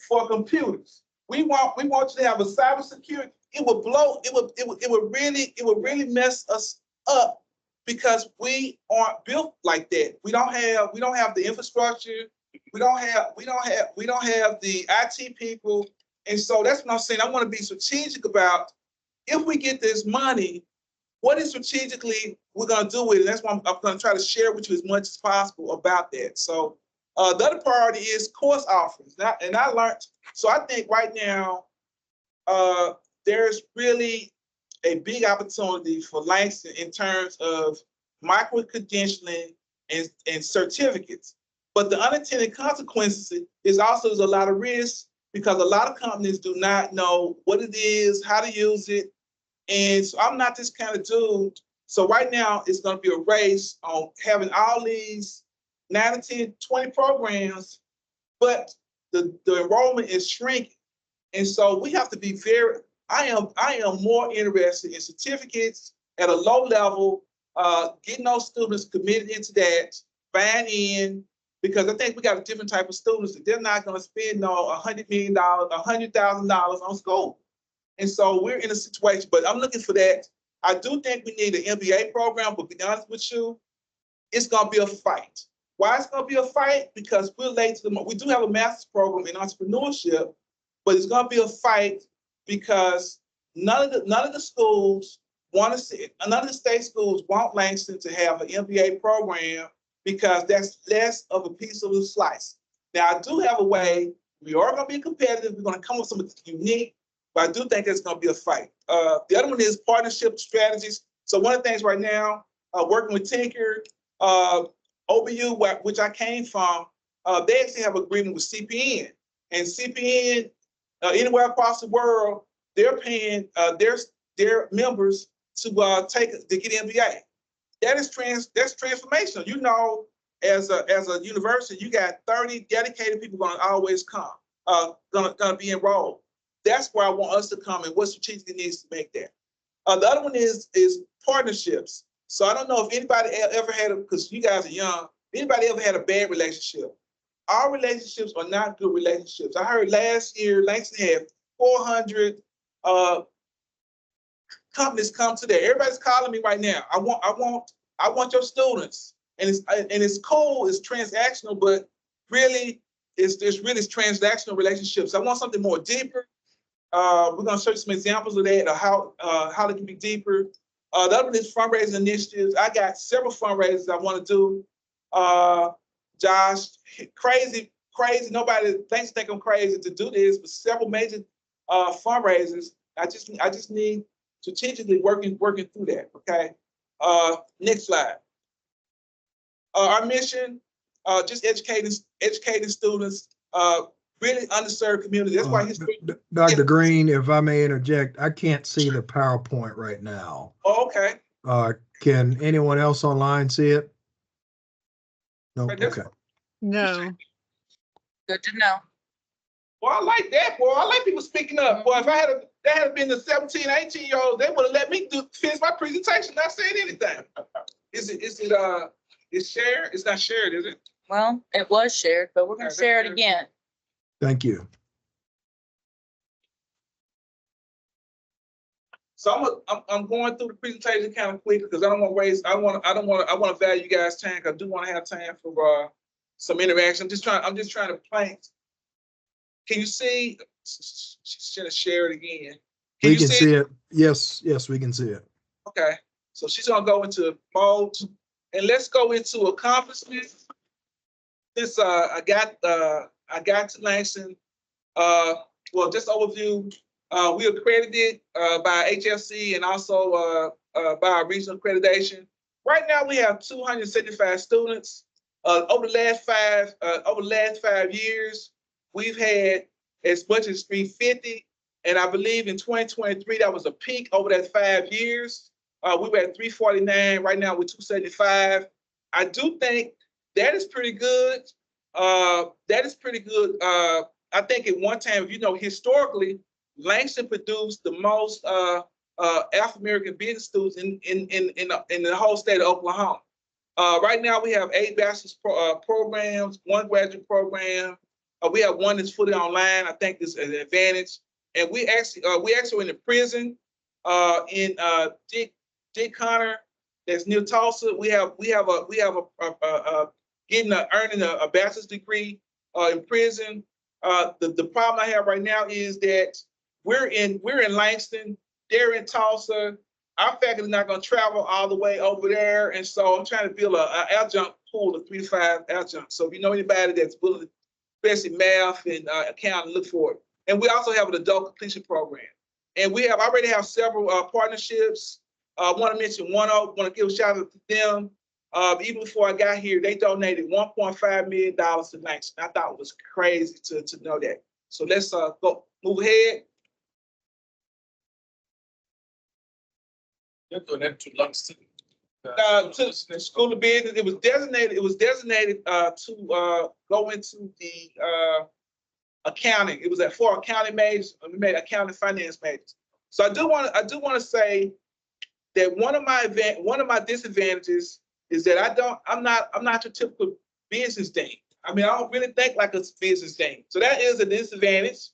for computers. We want you to have a cybersecurity, it would really mess us up because we aren't built like that. We don't have the infrastructure, we don't have the IT people. And so that's what I'm saying. I want to be strategic about if we get this money, what is strategically we're going to do with it. That's why I'm going to try to share with you as much as possible about that. So the other priority is course offerings. And I learned, so I think right now there's really a big opportunity for Langston in terms of micro-credentialing and certificates. But the unintended consequences is also there's a lot of risk, because a lot of companies do not know what it is, how to use it. And so I'm not this kind of dude. So right now it's going to be a race on having all these 9 to 10, 20 programs, but the enrollment is shrinking. And so we have to be I am more interested in certificates at a low level, getting those students committed into that, buying in, because I think we got a different type of students that they're not going to spend $100 million, $100,000 on school. And so we're in a situation, but I'm looking for that. I do think we need an MBA program, but to be honest with you, it's going to be a fight. Why it's going to be a fight? Because we're late to we do have a master's program in entrepreneurship, but it's going to be a fight because none of the schools want to see it. None of the state schools want Langston to have an MBA program, because that's less of a piece of the slice. Now, I do have a way. We are going to be competitive. We're going to come with something unique, but I do think there's going to be a fight. The other one is partnership strategies. So one of the things right now, working with Tinker, OBU, which I came from, they actually have an agreement with CPN. And CPN, anywhere across the world, they're paying their members to get MBA. That's transformational. You know, as a university, you got 30 dedicated people going to always come, gonna be enrolled. That's where I want us to come and what strategically needs to make that. The other one is partnerships. So I don't know if anybody ever had because you guys are young, anybody ever had a bad relationship? Our relationships are not good relationships. I heard last year Langston had 400 companies come to there. Everybody's calling me right now. I want your students, and it's cool. It's transactional, but really, it's transactional relationships. I want something more deeper. We're gonna show you some examples of that, or how they can be deeper. The other is fundraising initiatives. I got several fundraisers I want to do. Josh, crazy. Nobody thinks I'm crazy to do this, but several major fundraisers. I just need strategically working through that. Okay. Next slide. Our mission, just educating students, really underserved communities. That's why history. Dr. Green, if I may interject, I can't see the PowerPoint right now. Oh, okay. Can anyone else online see it? No, okay. No. Good to know. Well, I like that, boy. I like people speaking up. Boy, if that had been the 17, 18-year-olds, they would have let me finish my presentation, not saying anything. Is it shared? It's not shared, is it? Well, it was shared, but we're gonna share it again. Thank you. So I'm going through the presentation kind of quick because I don't want to waste. I want to value you guys' time. I do want to have time for some interaction. I'm just trying to plan. Can you see? She's gonna share it again. We can see it. Yes, we can see it. Okay. So she's gonna go into mode, and let's go into accomplishments. This I got to Langston. Well, just overview. We are accredited by HFC and also by our regional accreditation. Right now, we have 275 students. Over the last 5 years, we've had as much as 350, and I believe in 2023 that was a peak over that 5 years. We were at 349. Right now, we're 275. I do think that is pretty good. I think at one time, historically, Langston produced the most African American business students in the whole state of Oklahoma. Right now, we have 8 bachelor's programs, 1 graduate program. We have 1 that's fully online. I think this is an advantage. And we actually in the prison in Dick Connor, that's near Tulsa. Earning a bachelor's degree in prison. The problem I have right now is that we're in Langston, they're in Tulsa. Our faculty is not going to travel all the way over there, and so I'm trying to build an adjunct pool of 3 to 5 adjuncts. So if you know anybody that's willing, especially math and accounting, look for it. And we also have an adult completion program, and we already have several partnerships. I want to mention want to give a shout out to them. Even before I got here, they donated $1.5 million to Langston. I thought it was crazy to know that. So let's move ahead. You donate to Langston. To the School of Business, it was designated to go into the accounting. It was for accounting majors. We made accounting finance majors. So I do want to say that one of my disadvantages is that I'm not your typical business dean. I mean, I don't really think like a business dean. So that is a disadvantage,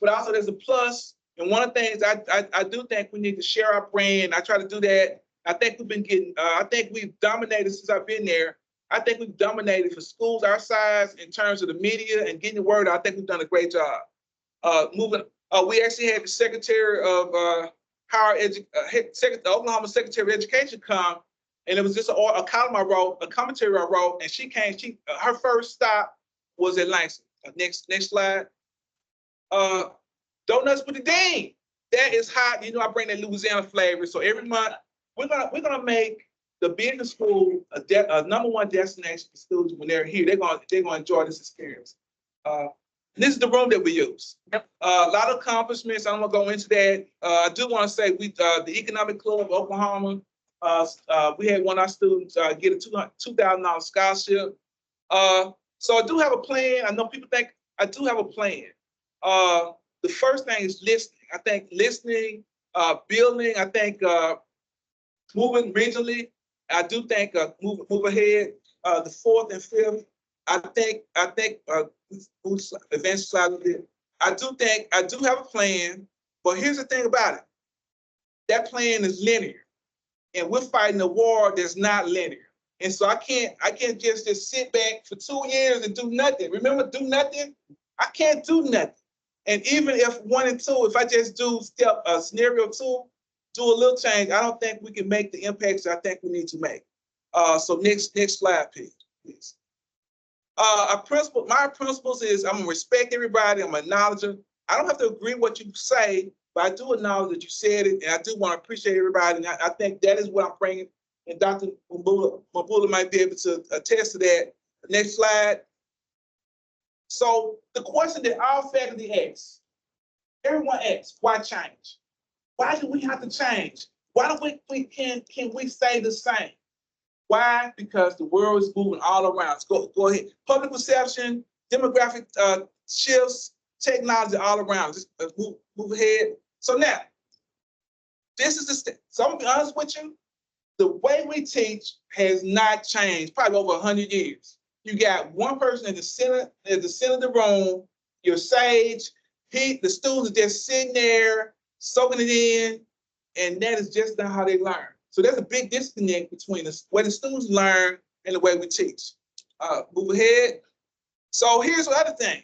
but also there's a plus. And one of the things I do think we need to share our brand. I try to do that. I think we've dominated since I've been there. I think we've dominated for schools our size in terms of the media and getting the word out. I think we've done a great job. We actually had the Secretary of Oklahoma Secretary of Education come, and it was just a column I wrote, a commentary I wrote, and she came. Her first stop was at Langston. Next slide. Donuts with the Dean. That is hot. I bring that Louisiana flavor. So every month we're gonna make the business school a #1 destination for students when they're here. They're gonna enjoy this experience. This is the room that we use. Yep. A lot of accomplishments. I'm gonna go into that. I do want to say the Economic Club of Oklahoma. We had one of our students get a $2,000 scholarship. So I do have a plan. I know people think I do have a plan. The first thing is listening. I think listening, building. I think moving regionally. I do think move ahead. The 4th and 5th. I think advanced slide a bit. I do have a plan, but here's the thing about it. That plan is linear, and we're fighting a war that's not linear. And so I can't just sit back for 2 years and do nothing. Remember, do nothing? I can't do nothing. And even if 1 and 2, if I just do scenario 2, do a little change, I don't think we can make the impacts I think we need to make. So next slide, please. My principles is I'm gonna respect everybody, I'm gonna acknowledge them. I don't have to agree with what you say, but I do acknowledge that you said it, and I do want to appreciate everybody. And I think that is what I'm bringing. And Dr. Mabula might be able to attest to that. Next slide. So the question that all faculty asks, everyone asks, why change? Why do we have to change? Why don't can we stay the same? Why? Because the world is moving all around. Go ahead. Public perception, demographic shifts, technology all around. Just move ahead. So now, this is the step. So I'm gonna be honest with you. The way we teach has not changed, probably over 100 years. You got one person at the center of the room, your sage, the students are just sitting there, soaking it in, and that is just not how they learn. So there's a big disconnect between the way the students learn and the way we teach. Move ahead. So here's the other thing.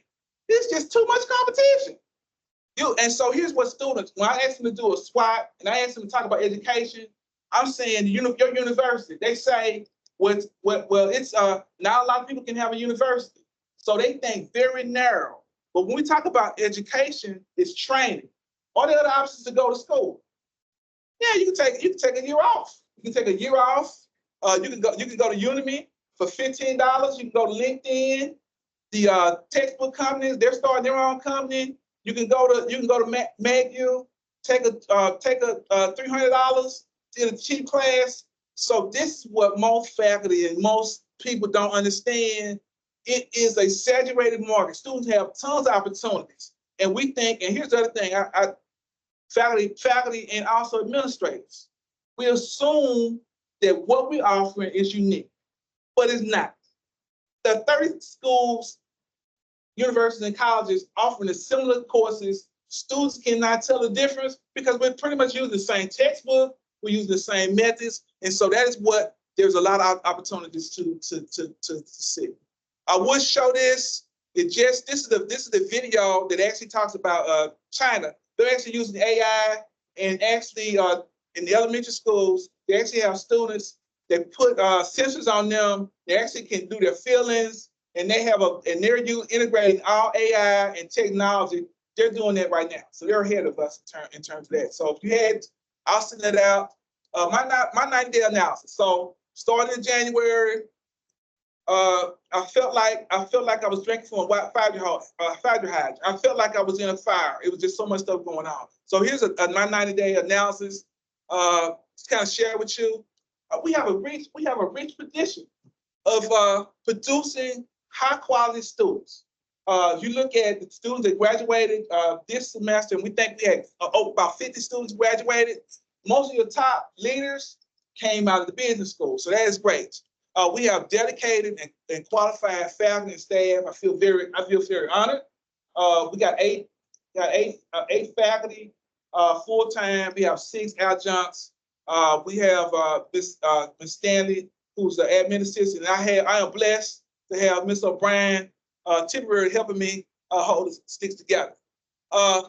There's just too much competition. And so here's what students, when I ask them to do a SWOT and I ask them to talk about education, I'm saying your university, they say, well, it's not a lot of people can have a university. So they think very narrow. But when we talk about education, it's training. All the other options to go to school. Yeah, you can take a year off. You can take a year off. You can go to Udemy for $15. You can go to LinkedIn. The textbook companies, they're starting their own company. You can go to MedU, take a $300 in a cheap class. So this is what most faculty and most people don't understand. It is a saturated market. Students have tons of opportunities, and we think. And here's the other thing: faculty, and also administrators, we assume that what we're offering is unique, but it's not. There are 30 schools, universities, and colleges offering the similar courses. Students cannot tell the difference because we're pretty much using the same textbook, we're using the same methods, and so that is what there's a lot of opportunities to see. I would show this. This is the video that actually talks about China. They're actually using AI, and actually in the elementary schools, they actually have students that put sensors on them. They actually can do their feelings, and they're integrating all AI and technology. They're doing that right now, so they're ahead of us in terms of that. So if you had, I'll send that out. My 90-day analysis. So starting in January, I felt like I was drinking from a fire hydrant. I felt like I was in a fire. It was just so much stuff going on. So here's my 90-day analysis. To kind of share with you. We have a rich tradition of producing high quality students. You look at the students that graduated this semester, and we think we had about 50 students graduated. Most of your top leaders came out of the business school, so that is great. We have dedicated and qualified faculty and staff. I feel very honored. We got eight faculty full time. We have 6 adjuncts. We have Ms. Stanley, who's the admin assistant. And I am blessed to have Ms. O'Brien temporarily helping me hold the sticks together. A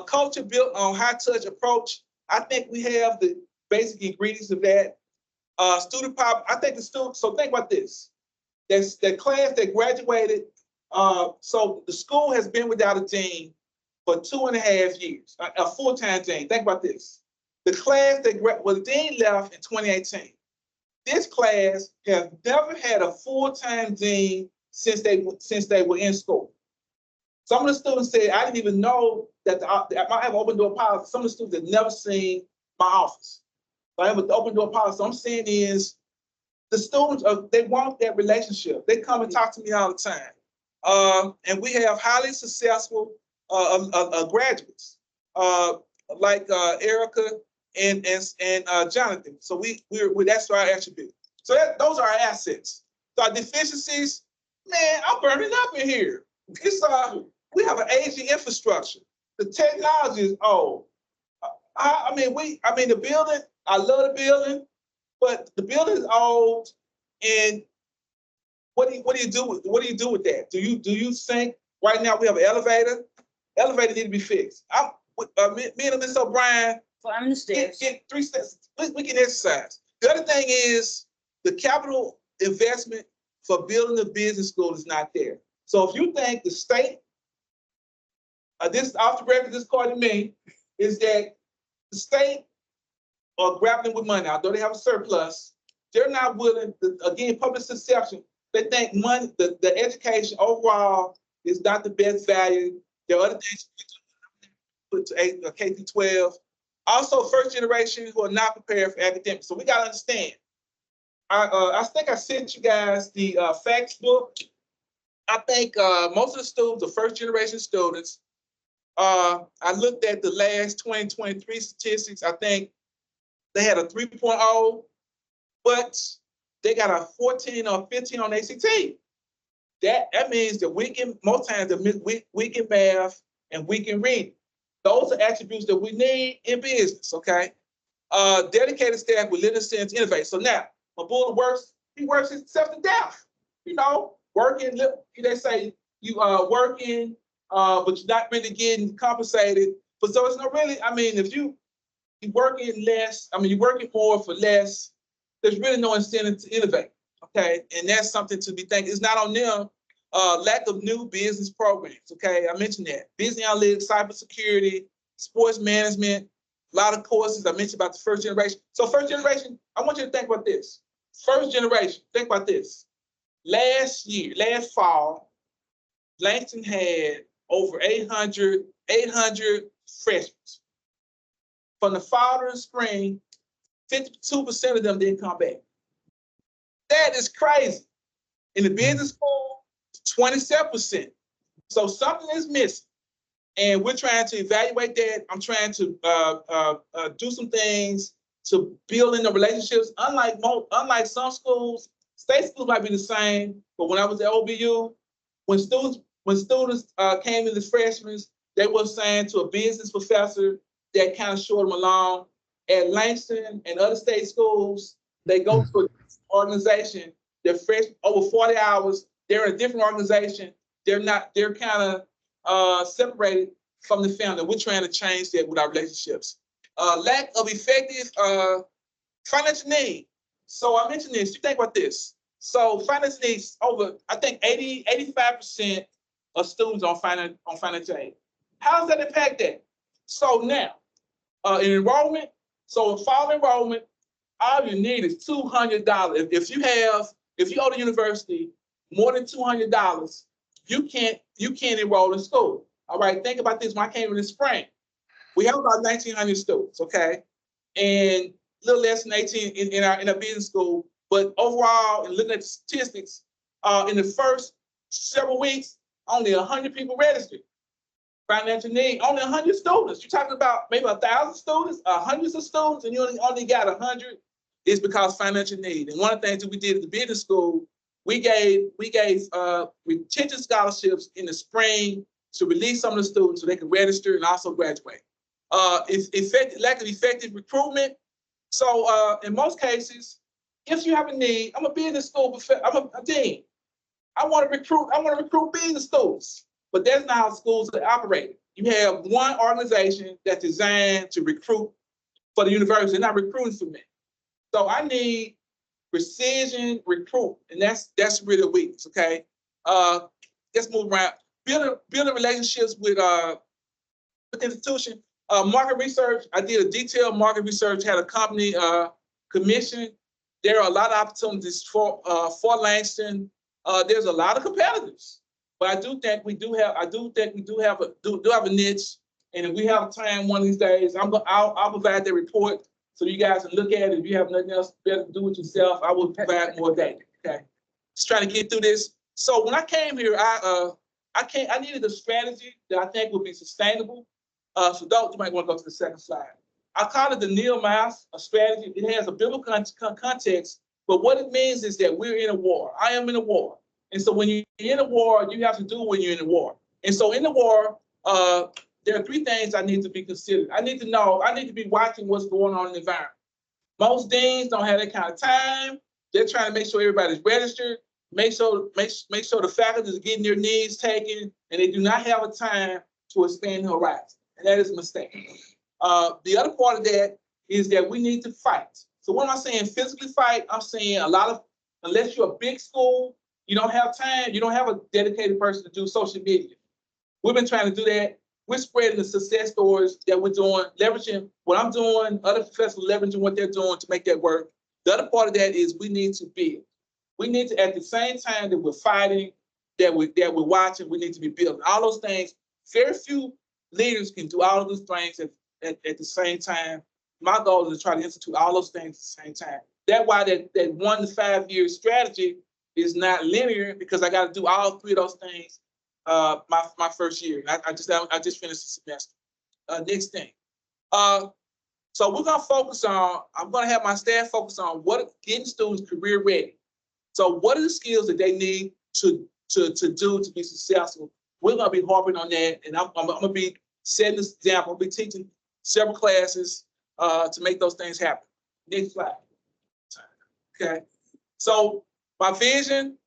culture built on high touch approach. I think we have the basic ingredients of that. Student pop, I think the students, so think about this. That's the class that graduated. So the school has been without a dean for 2.5 years, a full-time dean. Think about this. The class the dean left in 2018. This class has never had a full-time dean since they were in school. Some of the students said, I didn't even know that I have open door policy. Some of the students had never seen my office. So I have an open door policy. So I'm saying is the students, they want that relationship. They come and talk to me all the time. And we have highly successful graduates like Erica and Jonathan. So that's our attribute. So those are our assets. So our deficiencies, man, I'm burning up in here. We have an aging infrastructure. The technology is old. I mean the building. I love the building, but the building is old. And what do you do with that? Do you think right now we have an elevator? Elevator need to be fixed. Me and Ms. O'Brien, Climbing the stairs. Get 3 steps. We can exercise. The other thing is the capital investment for building a business school is not there. So if you think the state, this off the record, this according to me, is that the state are grappling with money, although they have a surplus, they're not willing to, again, public perception, they think money, the education overall is not the best value. There are other things put to K through 12. Also, first generation who are not prepared for academics. So we got to understand. I think I sent you guys the facts book. I think most of the students, the first generation students, I looked at the last 2023 statistics. I think they had a 3.0, but they got a 14 or 15 on ACT. That means that most times they're weak in math and weak in reading. Those are attributes that we need in business, okay? Dedicated staff with literacy and innovate. So now, my boy works, he works himself to death, you know, working, they say you are working, but you're not really getting compensated. But so it's not really, I mean, if you're working less, I mean, you're working more for less, there's really no incentive to innovate, okay? And that's something to be thinking. It's not on them. Lack of new business programs, okay? I mentioned that. Business analytics, cybersecurity, sports management, a lot of courses. I mentioned about the first generation. So first generation, I want you to think about this. First generation, think about this. Last fall, Langston had over 800 freshmen. From the fall to the spring, 52% of them didn't come back. That is crazy. In the business school, 27%. So something is missing. And we're trying to evaluate that. I'm trying to do some things to build in the relationships. Unlike some schools, state schools might be the same, but when I was at OBU, when students came in as freshmen, they were assigned to a business professor that kind of showed them along. At Langston and other state schools, they go to an organization. They're fresh over 40 hours. They're in a different organization. They're kind of separated from the family. We're trying to change that with our relationships. Lack of effective financial need. So I mentioned this. You think about this. So financial needs over, I think 85% of students on financial aid. How does that impact that? So now, in enrollment, so in fall enrollment, all you need is $200. If you owe the university more than $200, you can't enroll in school. All right, think about this. When I came in the spring, we have about 1,900 students, okay, and a little less than 18 in our business school. But overall, and looking at the statistics, in the first several weeks, only 100 people registered. Financial need, only 100 students. You're talking about maybe 1,000 students, hundreds of students, and you only got 100. It's because financial need. And one of the things that we did at the business school, we gave retention scholarships in the spring to release some of the students so they could register and also graduate. Lack of effective recruitment. So in most cases, if you have a need, I'm a business school, I'm a dean. I want to recruit business students. But that's not how schools are operating. You have one organization that's designed to recruit for the university. They're not recruiting for me. So I need precision recruit, and that's really a weakness. Okay, let's move around. Building relationships with institution. Market research. I did a detailed market research. Had a company commission. There are a lot of opportunities for Langston. There's a lot of competitors. But I do think we do have a niche, and if we have time one of these days, I'll provide that report so you guys can look at it. If you have nothing else better to do with yourself, I will provide more data. Okay, just trying to get through this. So when I came here, I needed a strategy that I think would be sustainable. So you might want to go to the second slide. I call it the Neil Mouse, a strategy. It has a biblical context, but what it means is that we're in a war. I am in a war. And so when you're in a war, you have to do when you're in a war. And so in the war, there are 3 things I need to be considered. I need to be watching what's going on in the environment. Most deans don't have that kind of time. They're trying to make sure everybody's registered, make sure the faculty is getting their needs taken, and they do not have a time to expand the horizon. And that is a mistake. The other part of that is that we need to fight. So what am I saying? Physically fight. I'm saying unless you're a big school, you don't have time. You don't have a dedicated person to do social media. We've been trying to do that. We're spreading the success stories that we're doing, leveraging what I'm doing, other professors leveraging what they're doing to make that work. The other part of that is we need to build. We need to, at the same time that we're fighting, that we're watching, we need to be building. All those things, very few leaders can do all of those things at the same time. My goal is to try to institute all those things at the same time. That's why that 1 to 5 year strategy is not linear, because I got to do all 3 of those things my first year. I just finished the semester. Next thing. So we're gonna focus on, I'm gonna have my staff focus on getting students career ready. So what are the skills that they need to do to be successful? We're gonna be harping on that, and I'm gonna be setting this example. I'll be teaching several classes to make those things happen. Next slide. Okay. So my vision,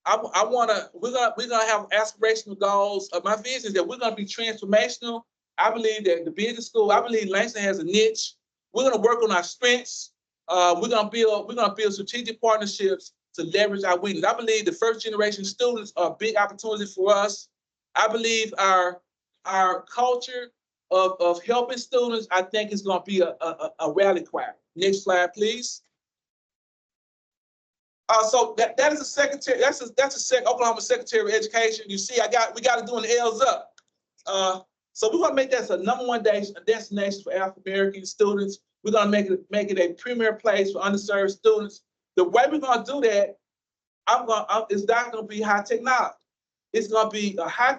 we're gonna have aspirational goals. My vision is that we're gonna be transformational. I believe that the business school, I believe Langston has a niche. We're gonna work on our strengths. We're gonna build strategic partnerships to leverage our weakness. I believe the first generation students are a big opportunity for us. I believe our culture of helping students, I think, is gonna be a rally cry. Next slide, please. So that is a secretary. That's a Oklahoma Secretary of Education. You see, we got to do an L's up. So we're gonna make that a #1 destination for African American students. We're gonna make it a premier place for underserved students. The way we're gonna do that, it's not gonna be high technology. It's gonna be a high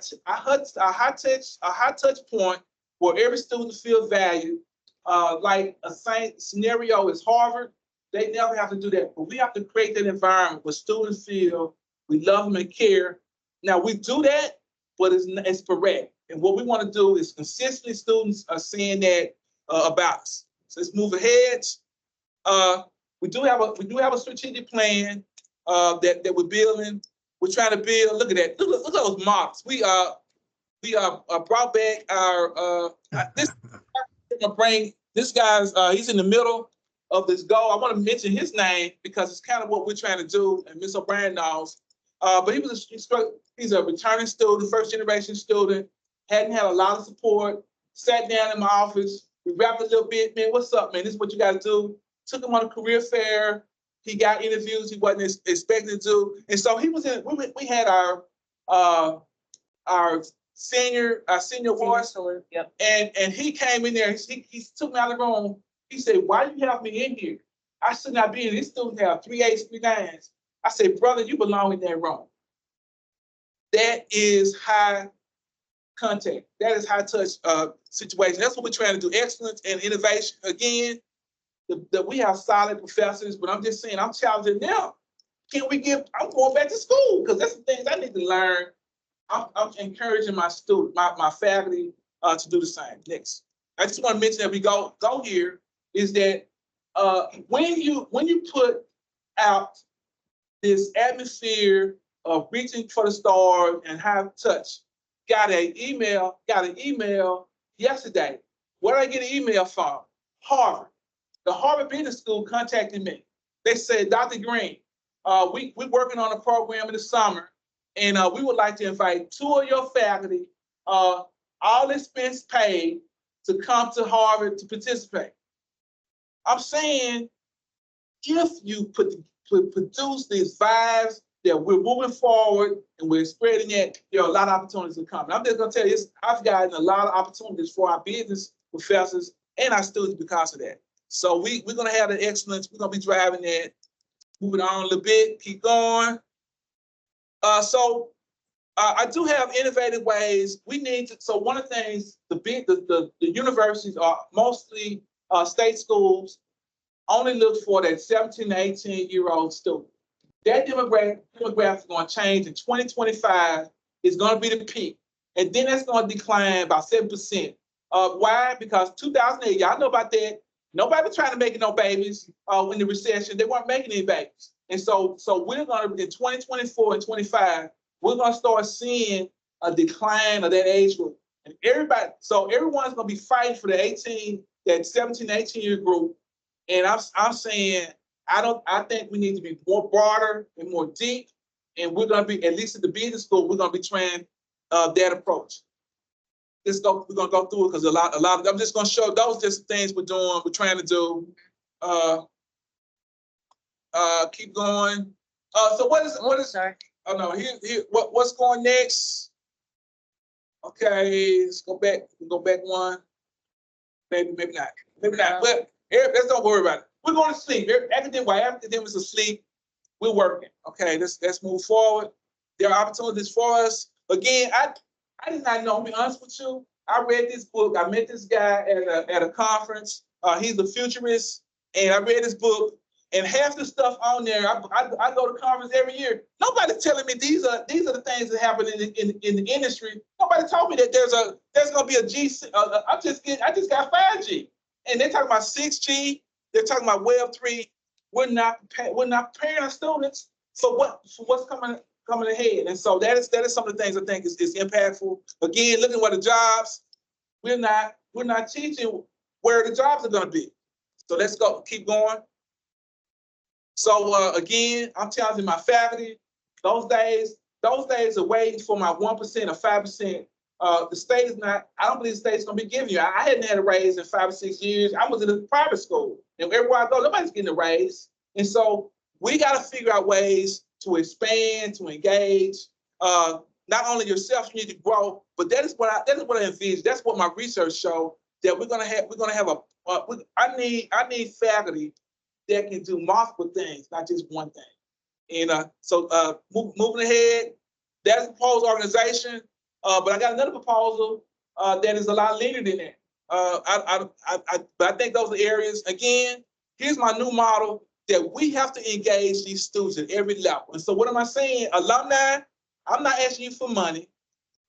touch point where every student feels valued. Like a same scenario is Harvard. They never have to do that, but we have to create that environment where students feel we love them and care. Now we do that, but it's sporadic. And what we want to do is consistently students are saying that about us. So let's move ahead. We do have a strategic plan that we're building. We're trying to build. Look at that. Look at those models. We brought back our this. Gonna bring this guy's. He's in the middle of this goal. I want to mention his name because it's kind of what we're trying to do, and Ms. O'Brien knows. But he's a returning student, first generation student, hadn't had a lot of support, sat down in my office, we rapped a little bit, man, what's up, man? This is what you got to do. Took him on a career fair. He got interviews he wasn't expecting to do. And so he was in, we had our senior voice. Yep. And he came in there, he took me out of the room. He said, why do you have me in here? I should not be in. These students have 3 8s, 3 9s. I said, brother, you belong in that room. That is high contact. That is high touch situation. That's what we're trying to do. Excellence and innovation. Again, we have solid professors, but I'm just saying, I'm challenging them. I'm going back to school because that's the things I need to learn. I'm encouraging my students, my faculty to do the same. Next. I just want to mention that we go here is that when you put out this atmosphere of reaching for the stars and high touch, got an email yesterday. Where did I get an email from? Harvard. The Harvard Business School contacted me. They said, Dr. Green, we're working on a program in the summer, and we would like to invite 2 of your faculty, all expense paid, to come to Harvard to participate. I'm saying, if you produce these vibes that we're moving forward and we're spreading that, there are a lot of opportunities to come. And I'm just gonna tell you, I've gotten a lot of opportunities for our business professors and our students because of that. So we're gonna have the excellence. We're gonna be driving that. Moving on a little bit, keep going. I do have innovative ways. We need to. So one of the things, the universities are mostly state schools. Only look for that 17 to 18-year-old student. That demographic is going to change in 2025. It's going to be the peak, and then it's going to decline about 7%. Why? Because 2008, y'all know about that. Nobody was trying to make no babies in the recession. They weren't making any babies, and so we're going to in 2024 and 25. We're going to start seeing a decline of that age group. And everybody, so everyone's gonna be fighting for that 17, 18-year group. And I'm saying, I think we need to be more broader and more deep. And we're gonna be, at least at the business school, we're gonna be trying that approach. We're gonna go through it because a lot of, I'm just gonna show those just things we're doing, we're trying to do. Keep going. So what is, Sorry. oh no, here, what's going next? Okay, let's go back one. Maybe not. But let's don't worry about it. We're going to sleep. While academics are asleep, we're working. Okay, let's move forward. There are opportunities for us. Again, I did not know, I'll be honest with you. I read this book. I met this guy at a conference. He's a futurist, and I read this book. And half the stuff on there, I go to conference every year. Nobody's telling me these are the things that happen in the industry. Nobody told me that there's gonna be a G. I just got 5G, and they're talking about 6G. They're talking about Web 3. We're not preparing our students for what's coming ahead. And so that is some of the things I think is impactful. Again, looking at the jobs, we're not teaching where the jobs are gonna be. So let's go, keep going. So again, I'm challenging my faculty. Those days are waiting for my 1% or 5%. The state is not, I don't believe the state's gonna be giving you. I hadn't had a raise in 5 or 6 years. I was in a private school. And everywhere I go, nobody's getting a raise. And so we gotta figure out ways to expand, to engage. Not only yourself, you need to grow, but that is what I envision. That's what my research showed, that we're gonna have I need faculty that can do multiple things, not just one thing. And so moving ahead, that's a proposed organization, but I got another proposal that is a lot leaner than that. But I think those are areas, again, here's my new model, that we have to engage these students at every level. And so what am I saying? Alumni, I'm not asking you for money,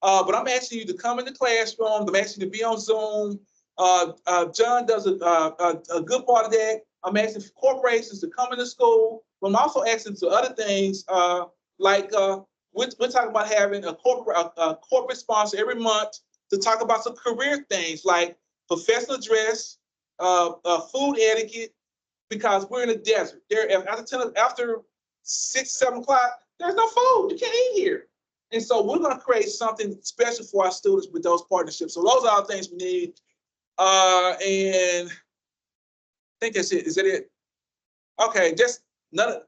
but I'm asking you to come in the classroom. I'm asking you to be on Zoom. John does a good part of that. I'm asking for corporations to come into school, but I'm also asking to other things, like we're talking about having a corporate sponsor every month to talk about some career things like professional dress, food etiquette, because we're in a desert. After 6, 7 o'clock, there's no food. You can't eat here. And so we're going to create something special for our students with those partnerships. So those are all things we need. And I think that's it. Is that it? Okay, just another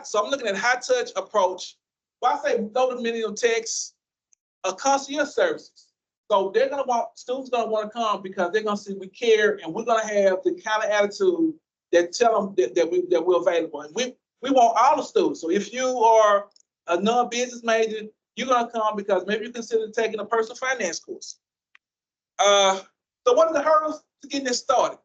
so I'm looking at high touch approach. Well, I say go to minimum text, concierge services. So students gonna want to come because they're gonna see we care, and we're gonna have the kind of attitude that tell them that we're available. And we want all the students. So if you are a non-business major, you're gonna come because maybe you consider taking a personal finance course. So what are the hurdles to getting this started?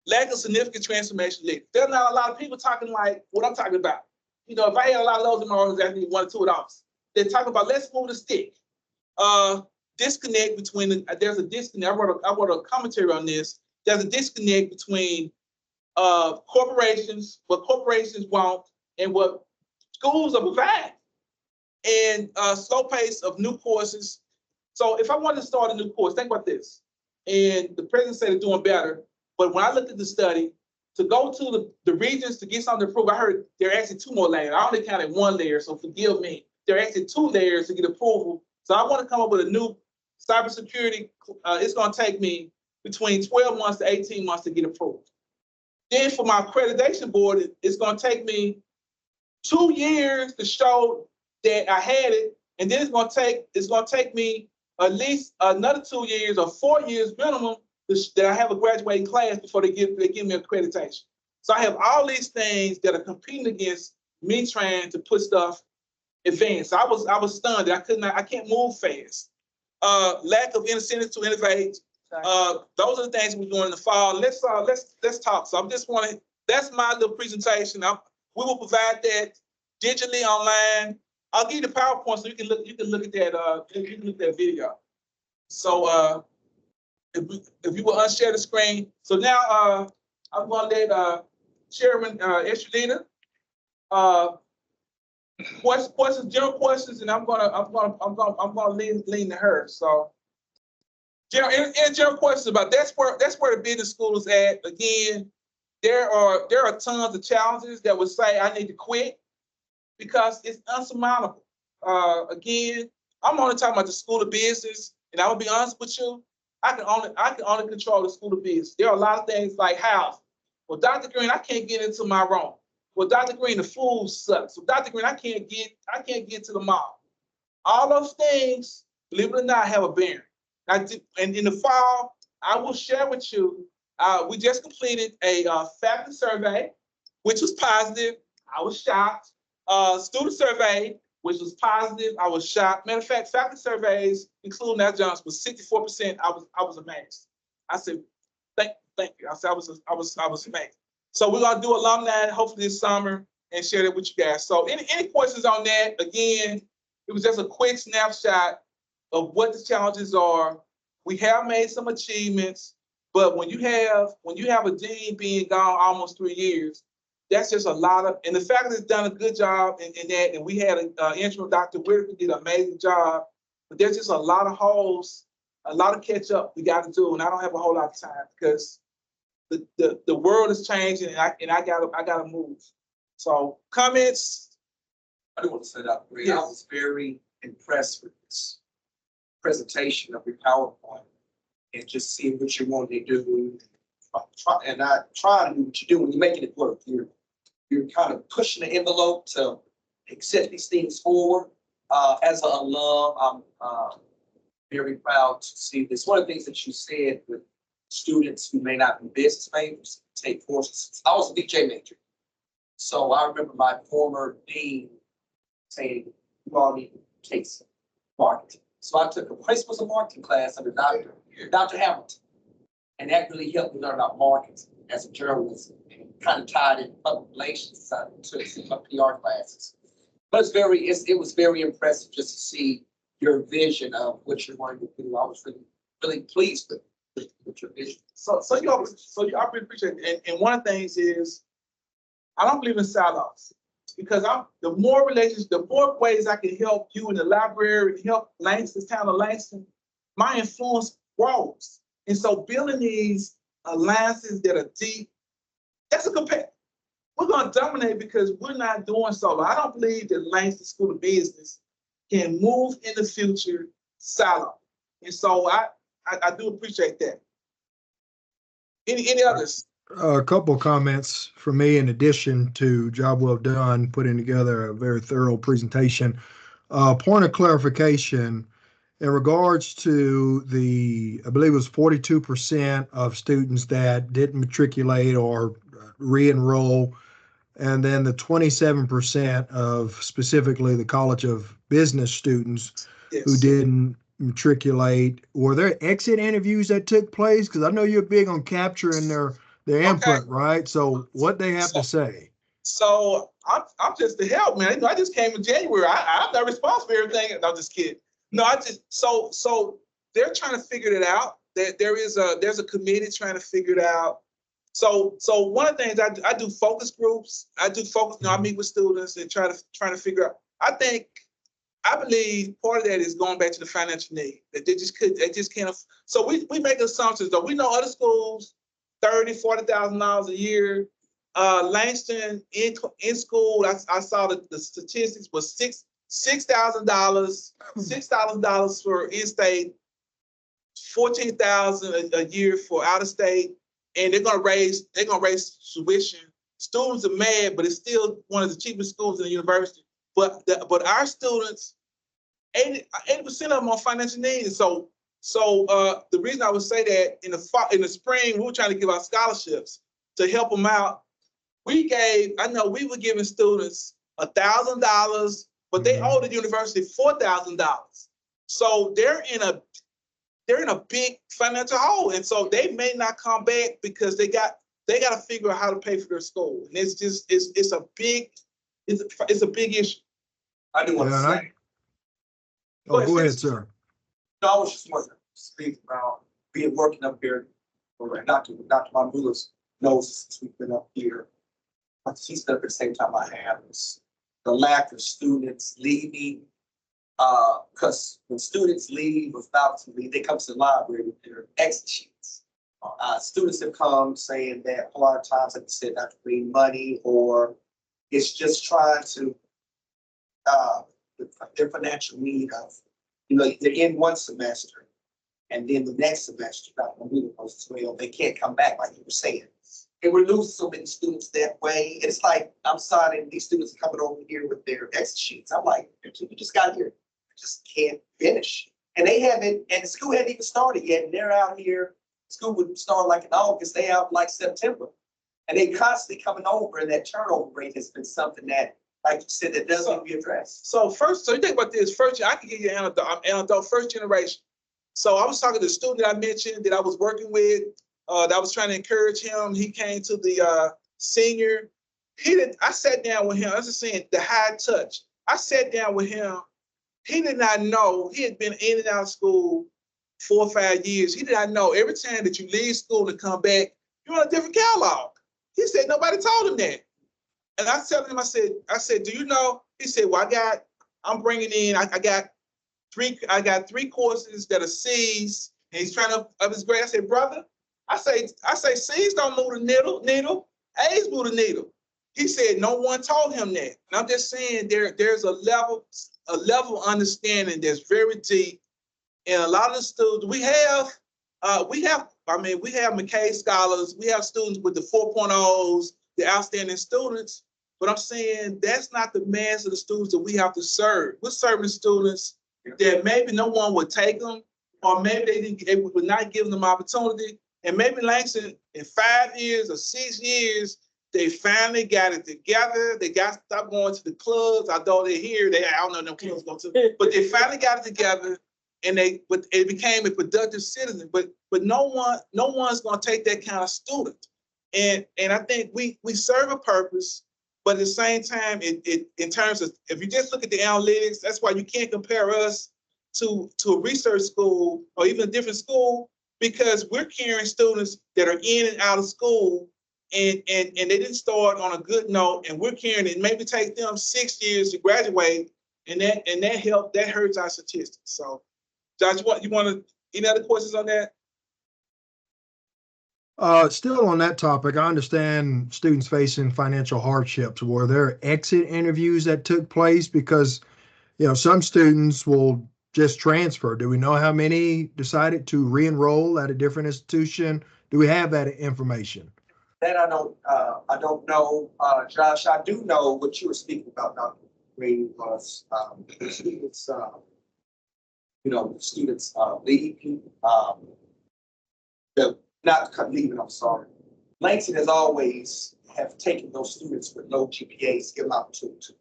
Lack of significant transformation leaders. There's not a lot of people talking like what I'm talking about. You know, if I had a lot of those in my organization, I need 1 or 2 of those. They're talking about let's move the stick. Disconnect between there's a disconnect. I wrote a commentary on this. There's a disconnect between corporations, what corporations want, and what schools are providing, and slow pace of new courses. So if I wanted to start a new course, think about this. And the president said they're doing better. But when I looked at the study, to go to the regions to get something approved, I heard there are actually 2 more layers. I only counted 1 layer, so forgive me. There are actually 2 layers to get approval. So I want to come up with a new cybersecurity. It's going to take me between 12 months to 18 months to get approved. Then for my accreditation board, it's going to take me 2 years to show that I had it, and then it's going to take me at least another 2 years or 4 years minimum that I have a graduating class before they give me accreditation. So I have all these things that are competing against me trying to put stuff advanced. So I was stunned that I can't move fast. Lack of incentives to innovate. Those are the things we're doing in the fall. Let's talk. So I'm just wanting, that's my little presentation. We will provide that digitally online. I'll give you the PowerPoint so you can look at that video. So if you will unshare the screen. So now I'm going to let Chairman Estrelita questions, general questions, and I'm gonna lean to her. So General questions about that's where the business school is at. Again, there are tons of challenges that would say I need to quit because it's unsurmountable. Again, I'm only talking about the school of business, and I'm gonna be honest with you. I can only control the school of business. There are a lot of things like house. Well, Dr. Green, I can't get into my room. Well, Dr. Green, the food sucks. Well, Dr. Green, I can't get to the mall. All those things, believe it or not, have a bearing. And in the fall, I will share with you, we just completed a faculty survey, which was positive. I was shocked. Student survey, which was positive. I was shocked. Matter of fact, faculty surveys, including that Johnson, was 64%. I was amazed. I said, thank you. I said, I was amazed. So we're gonna do alumni hopefully this summer and share that with you guys. So any questions on that? Again, it was just a quick snapshot of what the challenges are. We have made some achievements, but when you have a dean being gone almost 3 years, that's just a lot of, and the faculty has done a good job in that, and we had an interim Dr. Whitaker did an amazing job, but there's just a lot of holes, a lot of catch up we got to do, and I don't have a whole lot of time because the world is changing, and I gotta move. So comments? I do want to say that I Yes. was very impressed with this presentation of your PowerPoint and just seeing what you wanted to do. And I try to do what you do when you're making it work. You're kind of pushing the envelope to accept these things forward. As an alum, I'm very proud to see this. One of the things that you said with students who may not be business majors take courses. I was a DJ major. So I remember my former dean saying, you all need to take some marketing. So I took a principles of marketing class under Dr. Hamilton. And that really helped me learn about marketing as a journalist and kind of tied in public relations. I took some PR classes. But it was very impressive just to see your vision of what you're wanting to do. I was really pleased with your vision. So I really appreciate it. And one of the things is, I don't believe in silos because the more relations, the more ways I can help you in the library and help Langston, town of Langston, my influence grows. And so building these alliances that are deep, that's a compare. We're gonna dominate because we're not doing solo. I don't believe that Langston School of Business can move in the future silo. And so I do appreciate that. Any others? A couple of comments from me in addition to job well done, putting together a very thorough presentation. Point of clarification in regards to I believe it was 42% of students that didn't matriculate or re-enroll, and then the 27% of specifically the College of Business students who didn't matriculate. Were there exit interviews that took place? Because I know you're big on capturing their input, right? So what they have to say. So I'm just the help, man. I just came in January. I'm not responsible for everything. No, I'm just kidding. No, so they're trying to figure it out. There's a committee trying to figure it out. So one of the things I do focus groups. I meet with students and trying to figure out. I believe part of that is going back to the financial need that they just can't. So we make assumptions though. We know other schools, $30,000-$40,000 a year. Langston in school, I saw the statistics was $6,000 for in-state, $14,000 a year for out-of-state, and they're gonna raise tuition. Students are mad, but it's still one of the cheapest schools in the university. But our students, 80% of them are financial needs. So the reason I would say that in the spring we were trying to give out scholarships to help them out. We were giving students $1,000, but they owe the university $4,000. So they're in a big financial hole, and so they may not come back because they got to figure out how to pay for their school, and it's a big issue. I do want to say. Go ahead, sir. No, I was just wanting to speak about working up here, or Dr. Marmulis knows since we've been up here. She's done at the same time I have. Is the lack of students leaving Because when students leave or about to leave, they come to the library with their exit sheets. Students have come saying that a lot of times, like I said, not to bring money, or it's just trying to, their financial need of, they're in one semester and then the next semester, not going to be as well. They can't come back like you were saying. And we're losing so many students that way. It's like, I'm sorry, these students are coming over here with their exit sheets. I'm like, you just got here, just can't finish. And they haven't, and the school hadn't even started yet. And they're out here, school would start like in August, they out like September. And they constantly coming over, and that turnover rate has been something that, like you said, that doesn't be addressed. So you think about this, I can give you an anecdote. I'm anecdote, first generation. So I was talking to the student that I mentioned that I was working with, that I was trying to encourage him. He came to the senior. I sat down with him. I was just saying the high touch. I sat down with him. He did not know. He had been in and out of school 4 or 5 years. He did not know every time that you leave school and come back, you're on a different catalog. He said nobody told him that. And I told him, I said, do you know? He said, well, I'm bringing in, I got three courses that are C's, and he's trying to up his grade. I said, brother, I say C's don't move the needle, A's move the needle. He said no one told him that. And I'm just saying there's a level of understanding that's very deep. And a lot of the students we have McKay scholars, we have students with the 4.0s, the outstanding students, but I'm saying that's not the mass of the students that we have to serve. We're serving students that maybe no one would take them, or maybe they would not give them opportunity. And maybe Langston, in 5 years or 6 years, they finally got it together. They got to stop going to the clubs. Although they're here, I don't know them clubs go to, but they finally got it together, and it became a productive citizen. But no one's going to take that kind of student. And I think we serve a purpose, but at the same time, in terms of, if you just look at the analytics, that's why you can't compare us to a research school or even a different school, because we're carrying students that are in and out of school, and they didn't start on a good note, and we're carrying it. Maybe take them 6 years to graduate, and that hurts our statistics. So, Josh, any other questions on that? Still on that topic, I understand students facing financial hardships. Were there exit interviews that took place? Because, some students will just transfer. Do we know how many decided to re-enroll at a different institution? Do we have that information? That I don't know, Josh. I do know what you were speaking about, Dr. Green, was students, students leaving, not leaving, I'm sorry. Langston has always have taken those students with low GPAs, give them opportunity.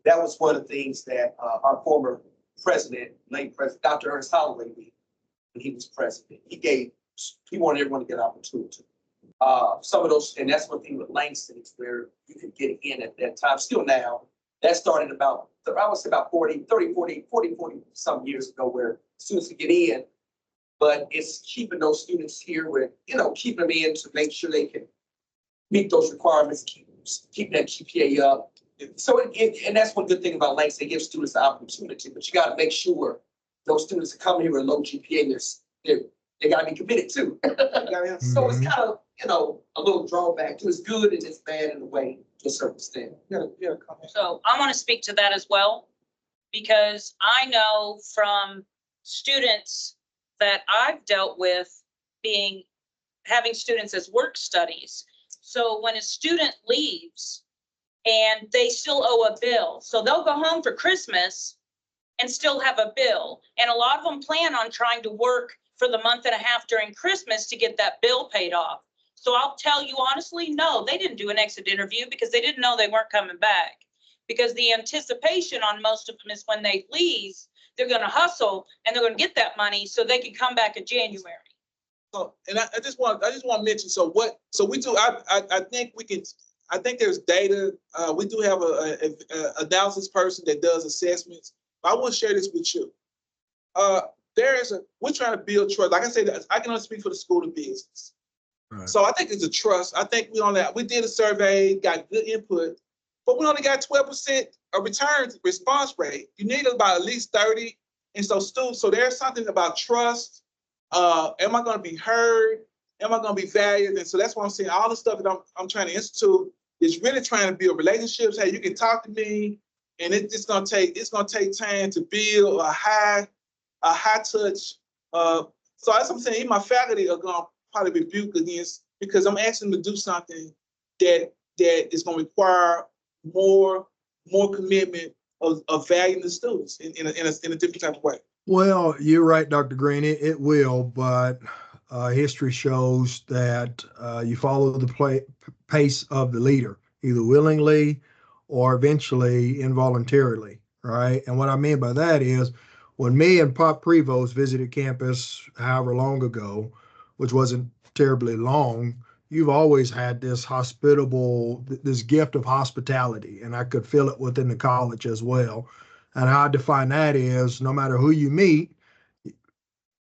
That was one of the things that our former president, late President, Dr. Ernest Holloway, did when he was president. He wanted everyone to get opportunity. Some of those, and that's one thing with Langston, is where you could get in at that time. Still now, that started about 40 some years ago, where students could get in, but it's keeping those students here with, keeping them in to make sure they can meet those requirements, keep that GPA up. So, and that's one good thing about Langston, they give students the opportunity, but you got to make sure those students that come here with low GPA, they got to be committed too. So it's kind of, a little drawback to it's good and it's bad in a way to a certain extent. So I want to speak to that as well, because I know from students that I've dealt with having students as work studies. So when a student leaves and they still owe a bill, so they'll go home for Christmas and still have a bill. And a lot of them plan on trying to work for the month and a half during Christmas to get that bill paid off. So I'll tell you honestly, no, they didn't do an exit interview because they didn't know they weren't coming back. Because the anticipation on most of them is when they leave, they're going to hustle and they're going to get that money so they can come back in January. So, and I just want to mention, so we do, I think there's data. We do have a analysis person that does assessments. But I want to share this with you. We're trying to build trust. Like I said, I can only speak for the School of Business. Right. So I think it's a trust. I think we did a survey, got good input, but we only got 12% a return response rate. You need about at least 30. And so students, so there's something about trust. Am I going to be heard? Am I going to be valued? And so that's why I'm saying all the stuff that I'm trying to institute is really trying to build relationships. Hey, you can talk to me, and it's going to take time to build a high touch. So that's what I'm saying. Even my faculty are going to probably rebuke against, because I'm asking them to do something that is going to require more commitment of valuing the students in a different type of way. Well, you're right, Dr. Green. It will, but history shows that you follow the pace of the leader, either willingly or eventually involuntarily, right? And what I mean by that is when me and Pop Prevost visited campus however long ago, which wasn't terribly long, you've always had this this gift of hospitality, and I could feel it within the college as well. And how I define that is no matter who you meet,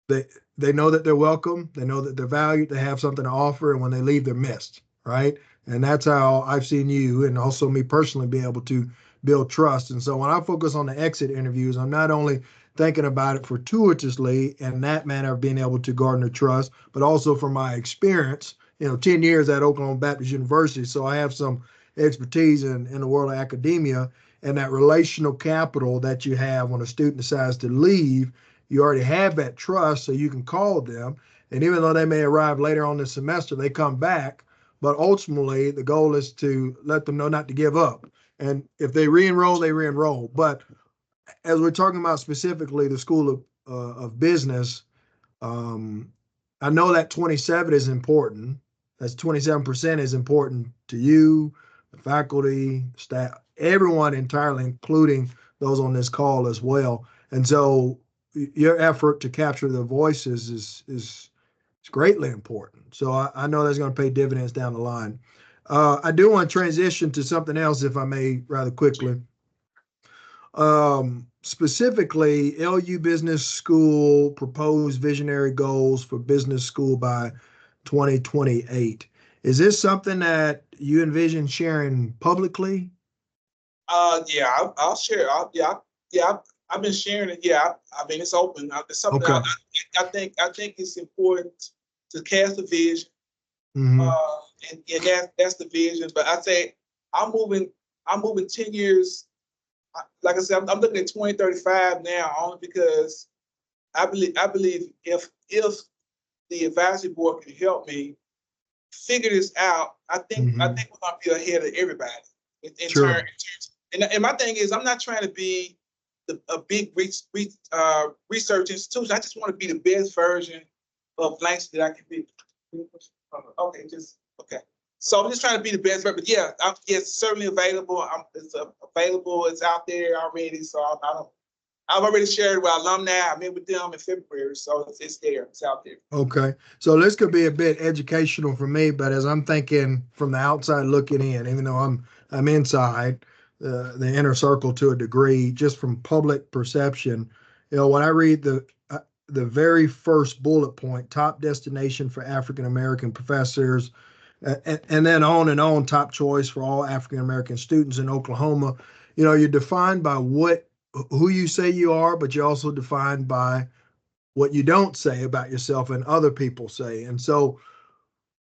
they know that they're welcome, they know that they're valued, they have something to offer, and when they leave, they're missed, right? And that's how I've seen you and also me personally be able to build trust. And so when I focus on the exit interviews, I'm not only thinking about it fortuitously in that manner of being able to garner trust, but also from my experience, 10 years at Oklahoma Baptist University. So I have some expertise in the world of academia, and that relational capital that you have when a student decides to leave, you already have that trust, so you can call them. And even though they may arrive later on this semester, they come back. But ultimately, the goal is to let them know not to give up. And if they re-enroll, they re-enroll. But as we're talking about specifically the School of Business, I know that 27 is important. That's 27% is important to you, the faculty, staff, everyone entirely, including those on this call as well. And so your effort to capture the voices is greatly important. So I know that's going to pay dividends down the line. I do want to transition to something else, if I may, rather quickly. Specifically, LU Business School proposed visionary goals for business school by 2028. Is this something that you envision sharing publicly? Yeah, I'll share. I've been sharing it. Yeah, I mean, it's open. It's something Okay. I think it's important to cast a vision. Mhm. And that's the vision. But I say I'm moving 10 years. Like I said, I'm looking at 2035 now, only because I believe if the advisory board can help me figure this out, I think we're gonna be ahead of everybody in Sure. terms. And my thing is, I'm not trying to be a big research institution. I just want to be the best version of Langston that I can be. Okay, okay. So I'm just trying to be the best, but yeah, it's certainly available. It's available. It's out there already. So I've already shared it with alumni. I met with them in February, so it's there. It's out there. Okay. So this could be a bit educational for me, but as I'm thinking from the outside looking in, even though I'm inside the inner circle to a degree, just from public perception, when I read the very first bullet point, top destination for African American professors, and then on, top choice for all African American students in Oklahoma, you're defined by who you say you are, but you're also defined by what you don't say about yourself and other people say. And so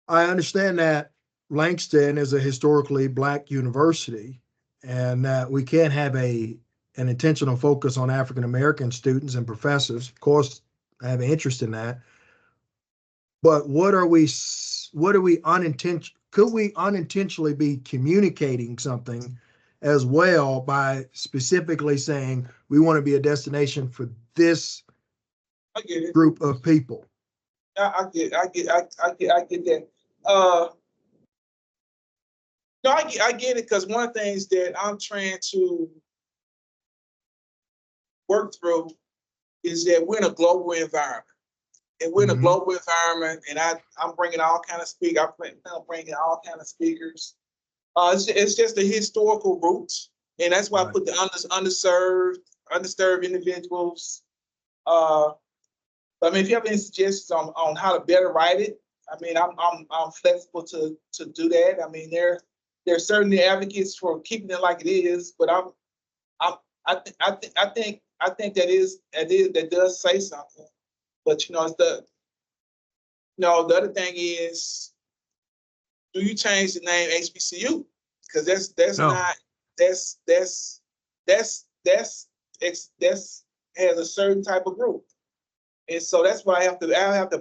I understand that Langston is a historically Black university and that we can't have an intentional focus on African American students and professors. Of course, I have an interest in that. But could we unintentionally be communicating something as well by specifically saying we want to be a destination for this I get it. group of people? I get that. No, I get it, because one of the things that I'm trying to work through is that we're in a global environment. And we're in a global environment, and I'm bringing all kind of speakers. I'm bringing all kind of speakers. It's just the historical roots, and that's why I put the underserved individuals. But I mean, if you have any suggestions on how to better write it, I mean, I'm flexible to do that. I mean, there are certainly advocates for keeping it like it is, but I think that does say something. But you know, the other thing is, do you change the name HBCU? Because that's No. not that's has a certain type of group, and so that's why I have to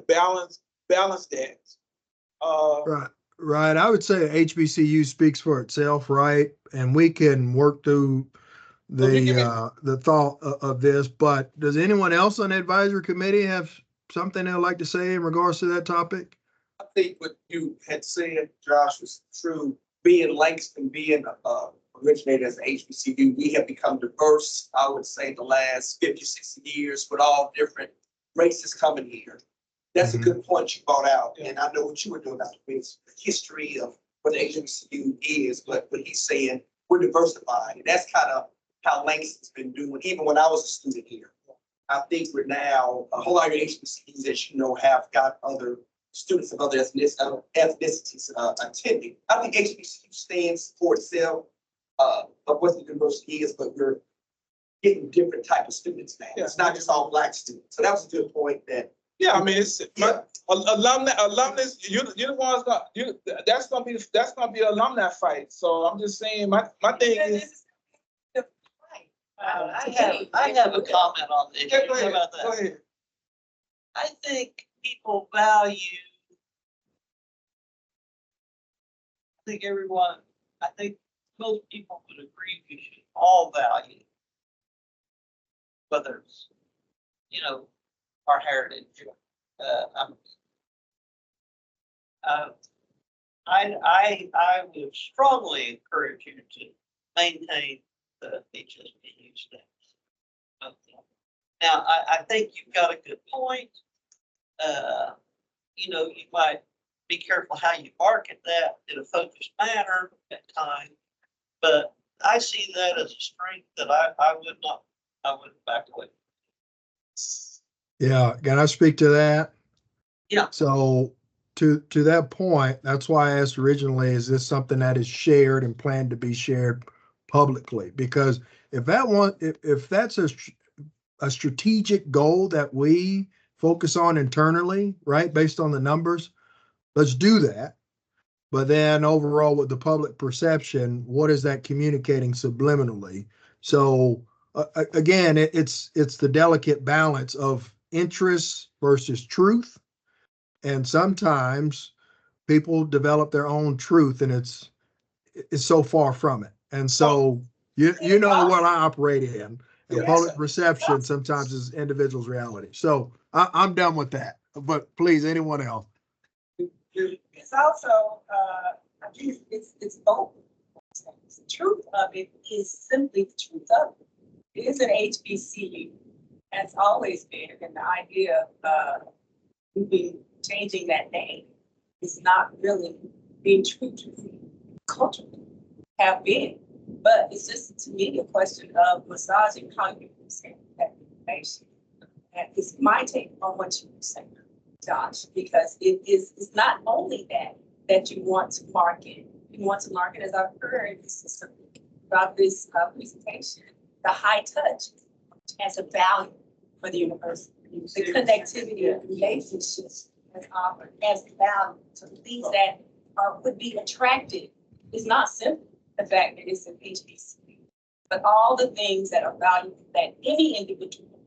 balance that. Right, right. I would say HBCU speaks for itself, right? And we can work through So we can- the thought of this, but does anyone else on the advisory committee have something they'd like to say in regards to that topic? I think what you had said, Josh, was true. Being Langston, being originated as an HBCU, we have become diverse, I would say, the last 50, 60 years with all different races coming here. That's a good point you brought out. And I know what you were doing, Dr. Green, the history of what the HBCU is, but what he's saying, we're diversified. And that's kind of how Langston's been doing, even when I was a student here. I think we're now, a whole lot of HBCUs, as you know, have got other students of other ethnicities attending. I think HBCU stands for itself of what the diversity is, but we're getting different type of students now. It's not just all Black students. So that was a good point that. Yeah, I mean, it's alumnus. You're the ones that's gonna be an alumni fight. So I'm just saying, my thing is. I have a comment on this. Yeah, go How ahead. about that? Go ahead. I think people value. I think most people would agree we should all value. Whether it's, our heritage. I would strongly encourage you to maintain the HSBU status. Now, I think you've got a good point. You might be careful how you market that in a focused manner at times, but I see that as a strength that I wouldn't back away. Yeah, can I speak to that? Yeah. So to that point, that's why I asked originally, is this something that is shared and planned to be shared publicly? Because if that's a strategic goal that we focus on internally, right, based on the numbers, let's do that. But then overall with the public perception, what is that communicating subliminally? So again, it's the delicate balance of interest versus truth. And sometimes people develop their own truth and it's so far from it. And so you know what I operate in. And public perception sometimes is individual's reality. So I'm done with that. But please, anyone else? It's also, I think it's both. The truth of it is simply the truth of it. It is an HBCU, has always been, and the idea of changing that name is not really being true to the culture have been. But it's just, to me, a question of massaging how you present that information. And it's my take on what you say, Josh, because it's not only that you want to market. You want to market, as I've heard about this presentation, the high touch as a value for the university. The connectivity of relationships as offered as value. So the things that would be attractive is not simply the fact that it's an HBCU, but all the things that are valuable that any individual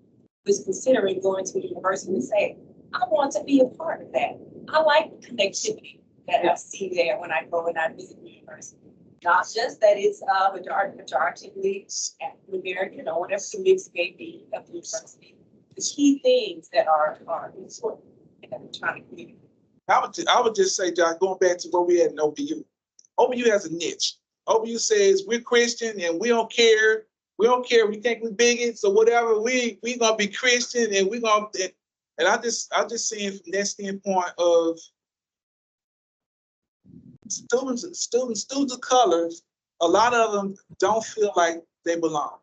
who is considering going to a university would say, I want to be a part of that. I like the connectivity that I see there when I go and I visit the university. Not just that it's majority African American or whatever the mix may be of the university. The key things that are important that we're trying to communicate. I would just say, Josh, going back to what we had in OBU. OBU has a niche. OBU says we're Christian and we don't care. We don't care. We think we're bigots or whatever. We gonna be Christian and we gonna. And I just see it from that standpoint of students of colors. A lot of them don't feel like they belong.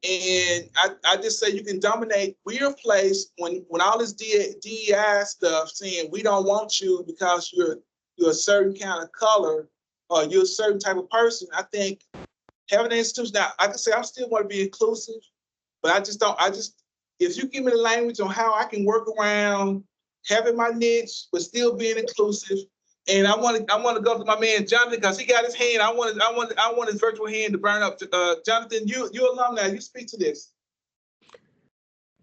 And I just say you can dominate. We're a place when all this DEI stuff saying we don't want you because you're a certain kind of color or you're a certain type of person. I think having an institution. Now, I can say I still want to be inclusive, but if you give me the language on how I can work around having my niche, but still being inclusive. And I want to go to my man Jonathan because he got his hand. I want his virtual hand to burn up. Jonathan, you alumni, you speak to this.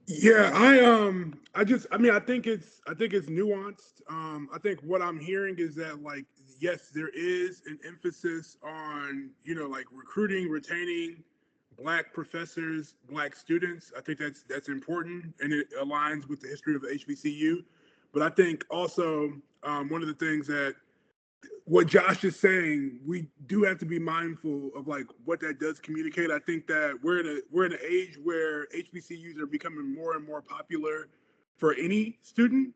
Yeah, I think it's nuanced. I think what I'm hearing is that, like, yes, there is an emphasis on, like, recruiting, retaining Black professors, Black students. I think that's important, and it aligns with the history of the HBCU. But I think also one of the things that what Josh is saying, we do have to be mindful of, like, what that does communicate. I think that we're in an age where HBCUs are becoming more and more popular for any student,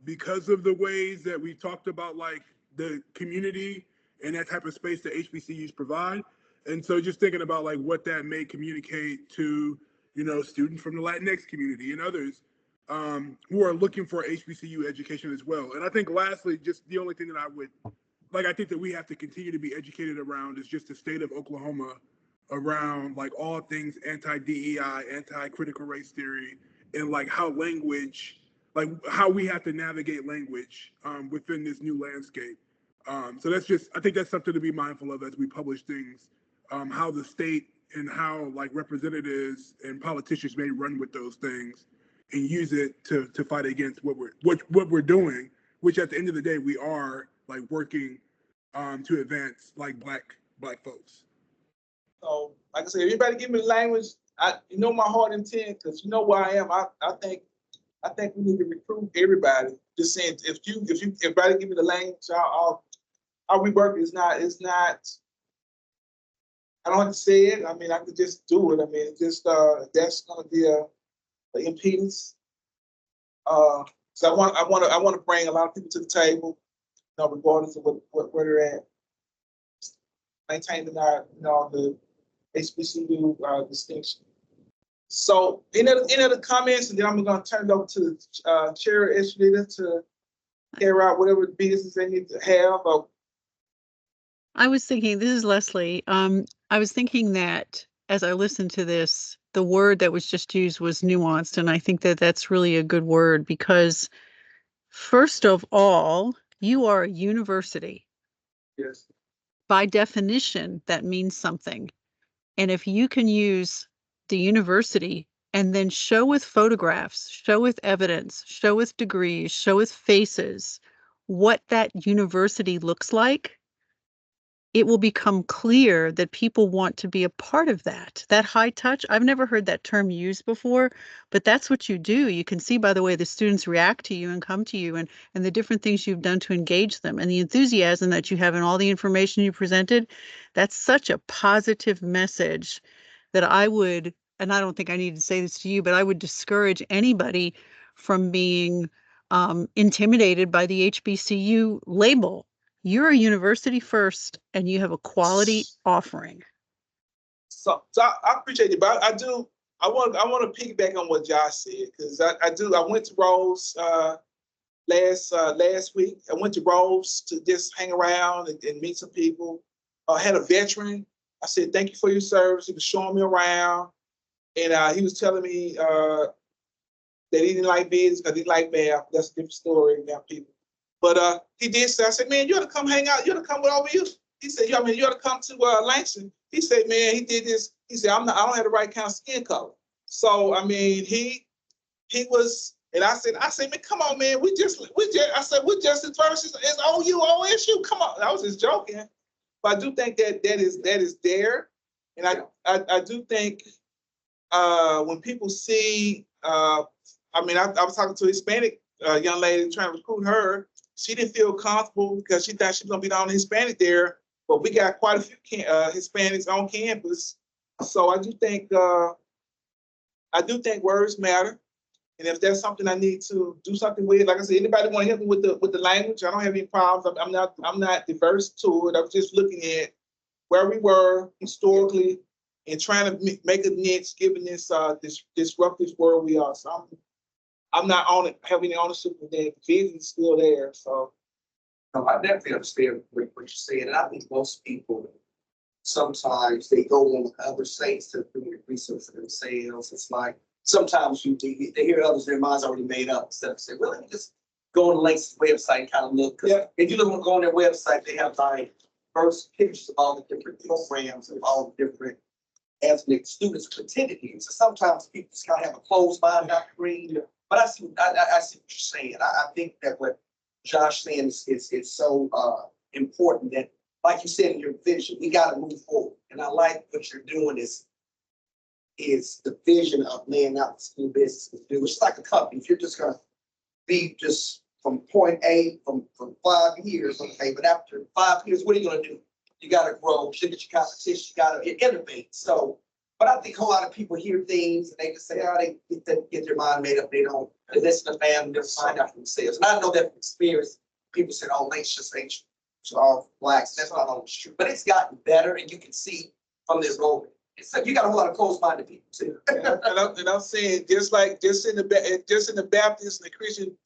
because of the ways that we talked about, like, the community and that type of space that HBCUs provide. And so just thinking about, like, what that may communicate to, students from the Latinx community and others who are looking for HBCU education as well. And I think lastly, just the only thing that I think that we have to continue to be educated around is just the state of Oklahoma around, like, all things anti-DEI, anti-critical race theory, and, like, how language, like, how we have to navigate language within this new landscape. So I think that's something to be mindful of as we publish things, how the state and how, like, representatives and politicians may run with those things and use it to fight against what we're doing, which at the end of the day, we are, like, working to advance, like, black folks. So, like I said, everybody give me the language. My heart intent, because you know where I am. I think we need to recruit everybody. Just saying, if everybody give me the language, I'll rework it. It's not. I don't have to say it. I mean, I could just do it. I mean, that's going to be an impedance. So I want to bring a lot of people to the table, regardless of where they're at, maintaining the HBCU distinction. So, any other comments, and then I'm going to turn it over to the chair, Eshlita, to carry out whatever business they need to have. I was thinking, this is Leslie. I was thinking that as I listened to this, the word that was just used was nuanced. And I think that that's really a good word because, first of all, you are a university. Yes. By definition, that means something. And if you can use the university and then show with photographs, show with evidence, show with degrees, show with faces, what that university looks like, it will become clear that people want to be a part of that high touch. I've never heard that term used before, but that's what you do. You can see by the way the students react to you and come to you and the different things you've done to engage them and the enthusiasm that you have and all the information you presented. That's such a positive message that I would, and I don't think I need to say this to you, but I would discourage anybody from being intimidated by the HBCU label. You're a university first and you have a quality offering. So I appreciate it, but I want to piggyback on what Josh said, because I went to Rose last week. I went to Rose to just hang around and meet some people. I had a veteran. I said, thank you for your service. He was showing me around, and he was telling me that he didn't like business because he liked math. That's a different story about people. But he did say, I said, man, you ought to come hang out. You ought to come with all of you. He said, you ought to come to Langston. He said, man, he did this. He said, I don't have the right kind of skin color. So, I mean, he was, and I said, man, come on, man. We're just as versus as OU, OSU. Come on. I was just joking. But I do think that is there. And I do think when people see, I was talking to a Hispanic young lady trying to recruit her. She didn't feel comfortable because she thought she was going to be the only Hispanic there. But we got quite a few Hispanics on campus. So I do think words matter. And if that's something I need to do something with, like I said, anybody want to help me with the language? I don't have any problems. I'm not diverse to it. I'm just looking at where we were historically and trying to make a niche given this disruptive world we are. So I'm not on it, have any ownership with that. The vision is still there. So No, I definitely understand what you're saying, and I think most people sometimes they go on other sites to do the research for themselves. It's like, sometimes they hear others, their minds already made up, instead of saying, well, let me just go on the Langston's website and kind of look. 'Cause if you look go on their website, they have like first pictures of all the different programs and all the different ethnic students who attended here. So sometimes people just kind of have a closed mind, not read. But I see what you're saying. I think that what Josh saying is so important that, like you said in your vision, we got to move forward. And I like what you're doing is the vision of laying out the school business to do. It's like a company. If you're just gonna be just from point A from 5 years, okay, but after 5 years, what are you gonna do? You gotta grow, look at your competition, you gotta innovate. So, but I think a whole lot of people hear things and they just say, oh, they get their mind made up. They don't listen to family, they'll find out for themselves. And I know that from experience, people say, oh, Langston just ain't all blacks. That's not always true, but it's gotten better, and you can see from this enrollment. So you got a whole lot of closed-minded people too. And I'm saying, just in the Baptist and the Christian,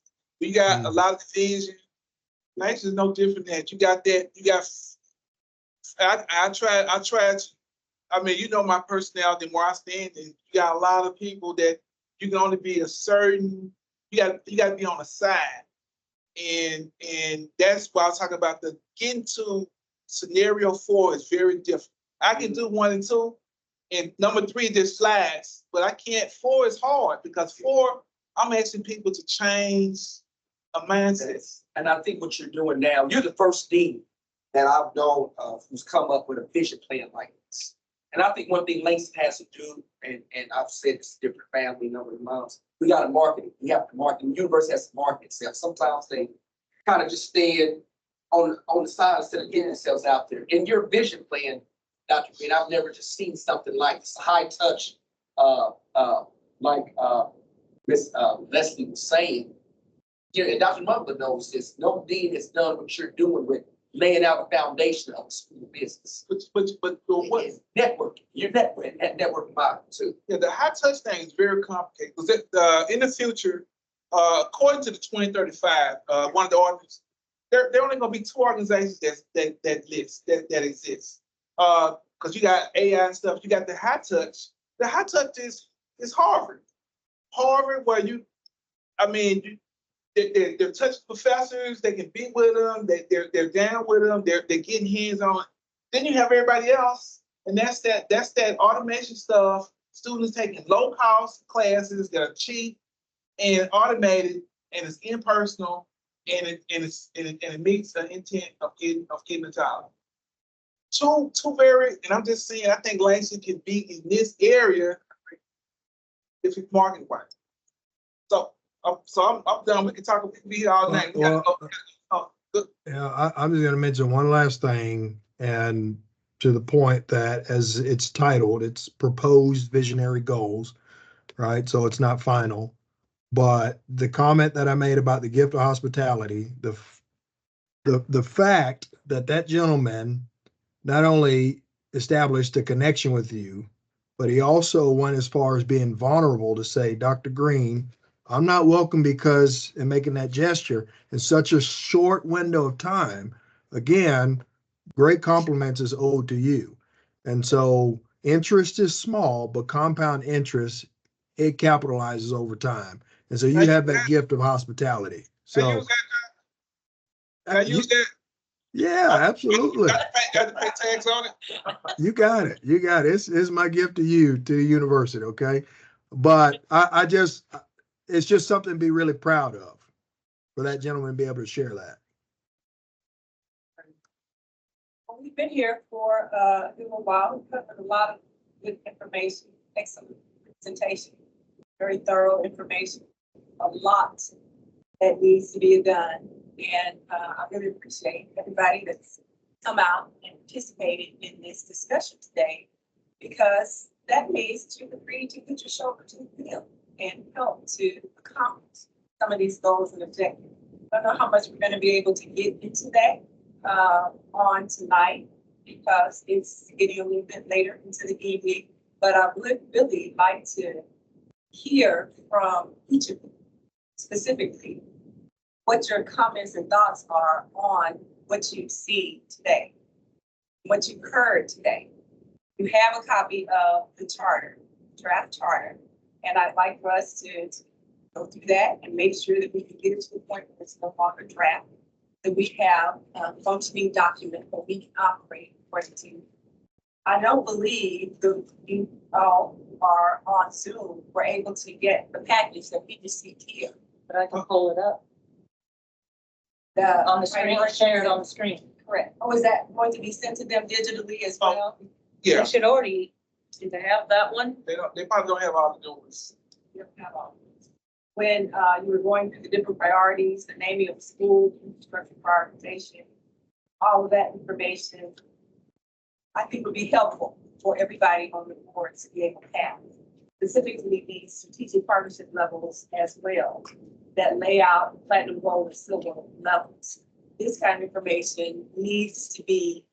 we got a lot of division. Langston is no different than that. You got that. You got. I tried. I mean, you know my personality and where I stand, and you got a lot of people that you can only be a certain. You got to be on the side, and that's why I was talking about the getting to scenario 4 is very different. I can do 1 and 2. And number 3, there's slides, but I can't. 4 is hard because 4, I'm asking people to change a mindset. And I think what you're doing now, you're the first dean that I've known who's come up with a vision plan like this. And I think one thing Langston has to do, and I've said this to different family number of months, we got to market it. We have to market. The university has to market itself. Sometimes they kind of just stand on the side instead of getting themselves out there. In your vision plan, Dr. Green, I've never just seen something like this, high touch, like Miss Leslie was saying. You know, and Dr. Mugler knows this. No dean has done what you're doing with laying out a foundation of the school business. But what? Networking. You're networking model too. Yeah, the high touch thing is very complicated because in the future, according to the 2035, one of the ordinance, there only going to be 2 organizations that exist. Because you got AI and stuff, you got the high touch. The high touch is Harvard. Harvard, where they're touching professors, they can be with them, they're down with them, they're getting hands on. Then you have everybody else, and that's that automation stuff. Students taking low cost classes that are cheap and automated, and it's impersonal, and it meets the intent of getting a job. Two very, and I'm just saying, I think Langston can be in this area if it's marketed right. So I'm done. We can be here all night. I'm just going to mention one last thing, and to the point that, as it's titled, it's proposed visionary goals, right? So it's not final. But the comment that I made about the gift of hospitality, the fact that gentleman not only established a connection with you, but he also went as far as being vulnerable to say, Dr. Green, I'm not welcome because, in making that gesture in such a short window of time, again, great compliments is owed to you. And so interest is small, but compound interest, it capitalizes over time. And so you have that gift of hospitality. So I use that. Yeah, absolutely. Got to pay tax on it. You got it. It's my gift to you, to the university. Okay. But it's just something to be really proud of for that gentleman to be able to share that. We've been here for a little while. We covered a lot of good information, excellent presentation, very thorough information, a lot that needs to be done. And I really appreciate everybody that's come out and participated in this discussion today, because that means that you can read to put your shoulder to the wheel and help to accomplish some of these goals and objectives. I don't know how much we're going to be able to get into that on tonight, because it's getting a little bit later into the evening, but I would really like to hear from each of you specifically what your comments and thoughts are on what you see today. what you heard today. You have a copy of the charter, draft charter, and I'd like for us to go through that and make sure that we can get it to the point where it's no longer draft, that we have a functioning document that we can operate according to. I don't believe that you all are on Zoom, were able to get the package that we received here. But I can pull it up The on the screen, share it on the screen. Correct. Oh, is that going to be sent to them digitally as well? Yeah, They should already, do they have that one? they probably don't have all the numbers. You don't have all of those. When you were going through the different priorities, the naming of the school, infrastructure prioritization, all of that information, I think would be helpful for everybody on the board to be able to have. Specifically, the strategic partnership levels as well, that lay out platinum, gold, and silver levels. This kind of information needs to be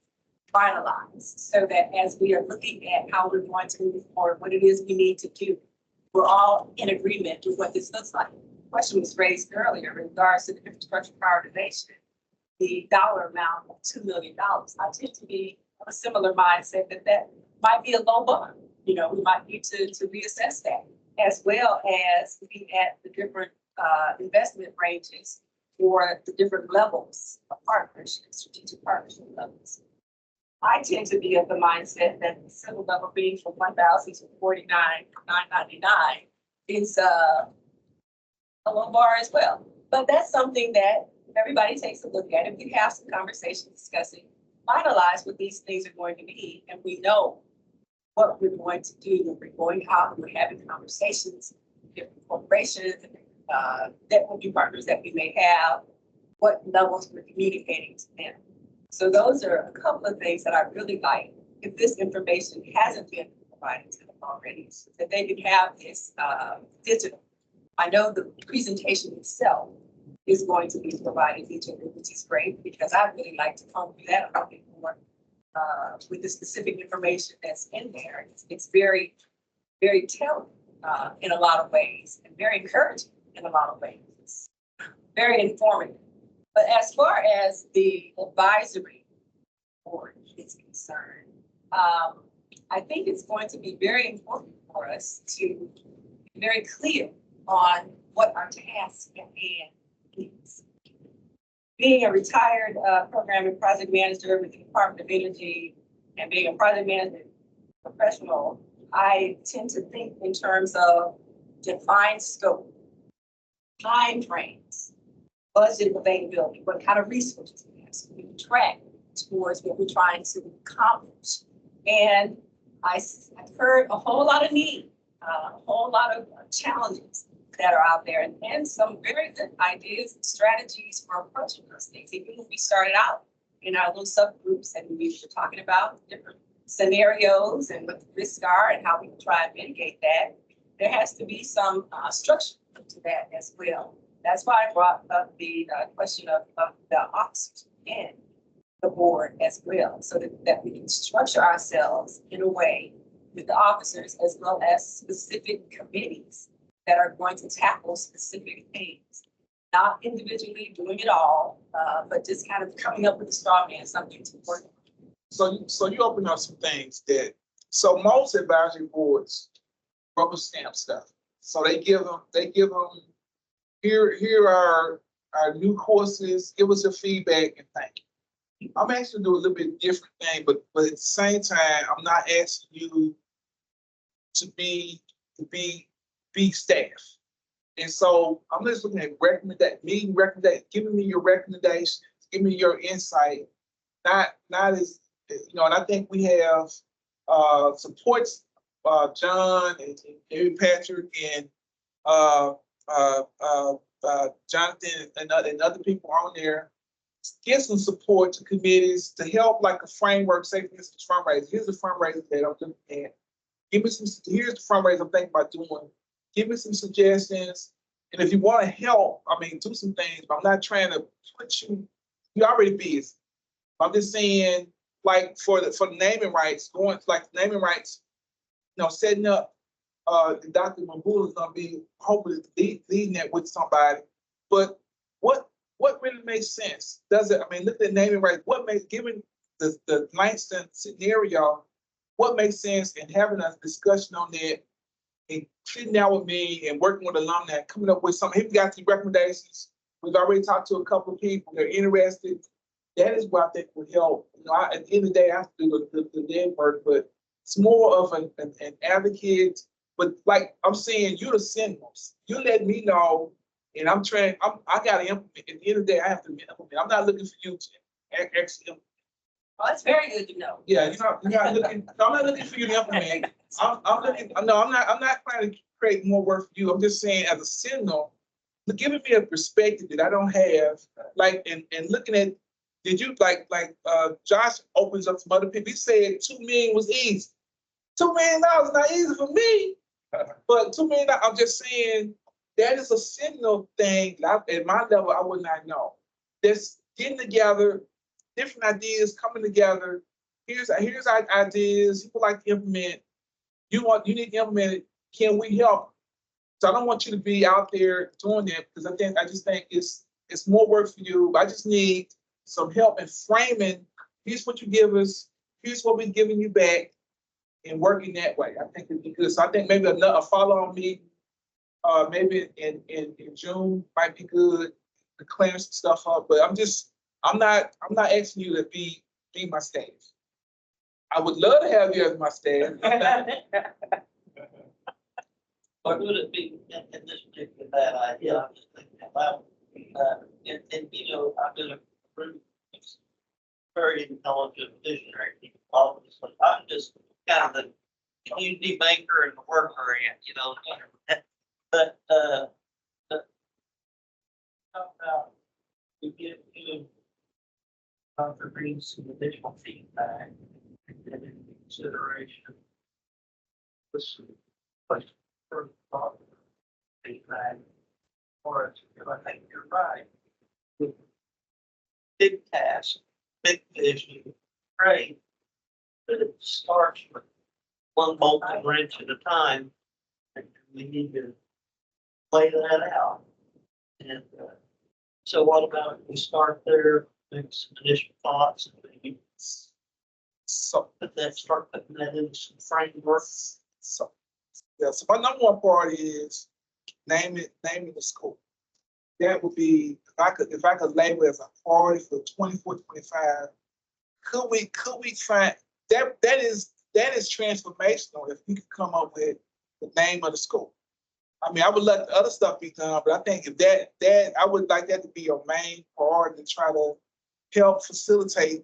finalized so that as we are looking at how we're going to move forward, what it is we need to do, we're all in agreement with what this looks like. The question was raised earlier in regards to the infrastructure prioritization, the dollar amount of $2 million. I tend to be of a similar mindset that might be a low bar. You know, we might need to reassess that, as well as looking at the different investment ranges for the different levels of partnerships, strategic partnership levels. I tend to be of the mindset that the civil level being from 1,000 to 49,999 is a low bar as well. But that's something that everybody takes a look at, and we have some conversation discussing, finalize what these things are going to be, and we know what we're going to do when we're going out and we're having conversations with different corporations and debt review partners that we may have, what levels we're communicating to them. So those are a couple of things that I really like. If this information hasn't been provided to them already, so that they can have this digital. I know the presentation itself is going to be provided digitally, which is great, because I really like to come through that a bit more with the specific information that's in there. It's very, very telling in a lot of ways, and very encouraging in a lot of ways. It's very informative. But as far as the advisory board is concerned, I think it's going to be very important for us to be very clear on what our task at hand is. Being a retired program and project manager with the Department of Energy and being a project management professional, I tend to think in terms of defined scope, time frames, budget availability, what kind of resources we have, so we can track towards what we're trying to accomplish. And I've heard a whole lot of need, a whole lot of challenges that are out there, and some very good ideas and strategies for approaching those things. Even when we started out in our little subgroups and we were talking about different scenarios and what the risks are and how we can try and mitigate that, there has to be some structure to that as well. That's why I brought up the question of the officers and the board as well, so that we can structure ourselves in a way with the officers as well as specific committees that are going to tackle specific things, not individually doing it all, but just kind of coming up with a straw man, something to work on. So you open up some things that, so most advisory boards rubber stamp stuff. So they give them, here are our new courses, give us your feedback and thank you. I'm actually doing a little bit different thing, but at the same time, I'm not asking you to be staff. And so I'm just looking at giving me your recommendations, give me your insight, not as, and I think we have supports John and David Patrick and Jonathan and other people on there. Give some support to committees to help, like a framework, say for instance, fundraising. Here's the fundraiser that I'm looking at. Here's the fundraiser I'm thinking about doing. Give me some suggestions. And if you want to help, do some things, but I'm not trying to put you're already busy. I'm just saying, like for the naming rights, setting up, Dr. Mabula is going to be hopefully leading that with somebody. But what really makes sense? Does it, look at the naming rights, the Langston scenario, what makes sense in having a discussion on that and sitting down with me and working with alumni, coming up with something. He got some recommendations. We've already talked to a couple of people. They're interested. That is what I think would help. You know, at the end of the day, I have to do the dead work, but it's more of an advocate. But like I'm saying, you're the sentinels. You let me know, and I gotta implement. At the end of the day, I have to implement. I'm not looking for you to actually implement. Oh, that's very good to know. Yeah, you're not looking. No, I'm not looking for you to implement. I'm looking. No, I'm not trying to create more work for you. I'm just saying, as a sentinel, giving me a perspective that I don't have. Like, and looking at, did you like Josh opens up some other people. He said $2 million was easy. $2 million is not easy for me, but $2 million. I'm just saying that is a sentinel thing. At my level, I would not know. Just getting together, different ideas coming together. Here's our ideas. People like to implement. You need to implement it. Can we help? So I don't want you to be out there doing that because I just think it's more work for you. I just need some help in framing. Here's what you give us. Here's what we're giving you back, and working that way. I think it'd be good. So I think maybe a follow-on meeting, maybe in June might be good to clear some stuff up. But I'm not asking you to be my staff. I would love to have you as my staff. But would it be in this particular bad idea? I'm just thinking about, and you know, I've been a group of very intelligent visionary people, obviously. I'm just kind of the community maker and the worker ant, you know. But how about we give you Dr. Green some additional feedback and then in consideration this question. Feedback, or I think you're right. Big task, big vision, great, but it starts with one bolt and wrench at a time, and we need to lay that out. And so, what about we start there, maybe some initial thoughts, and maybe start putting that into some framework. Yeah, so my number one priority is naming the school. That would be if I could label it as a priority for 24-25. Could we find that is transformational if we could come up with the name of the school. I mean, I would let the other stuff be done, but I think if that I would like that to be your main priority to try to help facilitate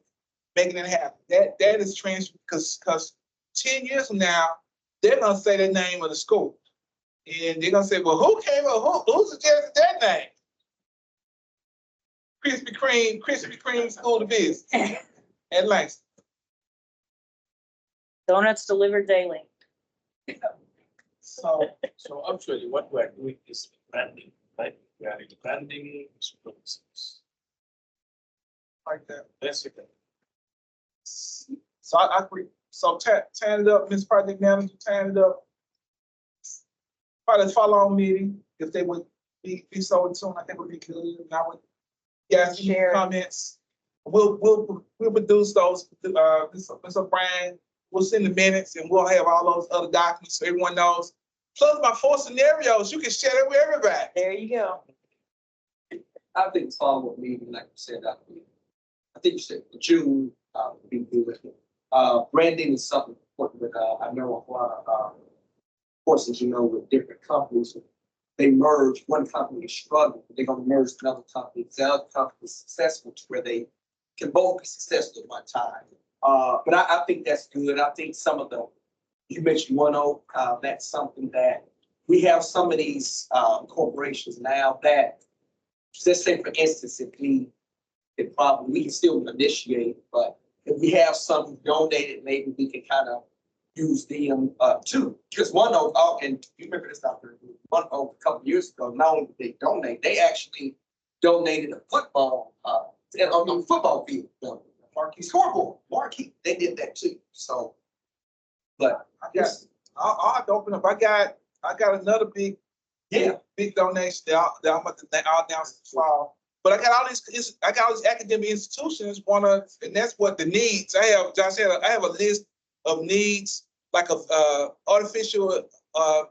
making it happen. That is because 10 years from now, they're gonna say the name of the school. And they're gonna say, well, who came up, who suggested that name? Krispy Kreme School of Business at Langston. Donuts delivered daily. So actually what we're doing is branding, right? We are branding schools. like that. Basically. So I agree. So tan it up, Ms. Project Manager, tan it up. Probably follow-on meeting, if they would be so in tune, I think would be good. And I would, yes, Share. comments. We'll produce those, Mr. Brian, we'll send the minutes and we'll have all those other documents so everyone knows. Plus my 4 scenarios, you can share it with everybody. There you go. I think follow-up meeting, like you said, I think you said June would be good. Branding is something important with, I know a lot of courses, you know, with different companies, they merge, one company is struggling, they're gonna merge another company, the other company is successful to where they can both be successful at one time. But I think that's good. I think some of you mentioned One Oak, that's something that we have some of these corporations now that, let's say for instance, if we can still initiate, but if we have some donated, maybe we can kind of use them too. Because One Oak, and you remember this out there, One Oak a couple of years ago, not only did they donate, they actually donated a football on the football field, marquee scoreboard, marquee. They did that too. So, but I'll have to open up. I got another big donation that I'm about to announce in the fall. But I got all these academic institutions and that's what the needs. I have a list of needs, like a artificial, a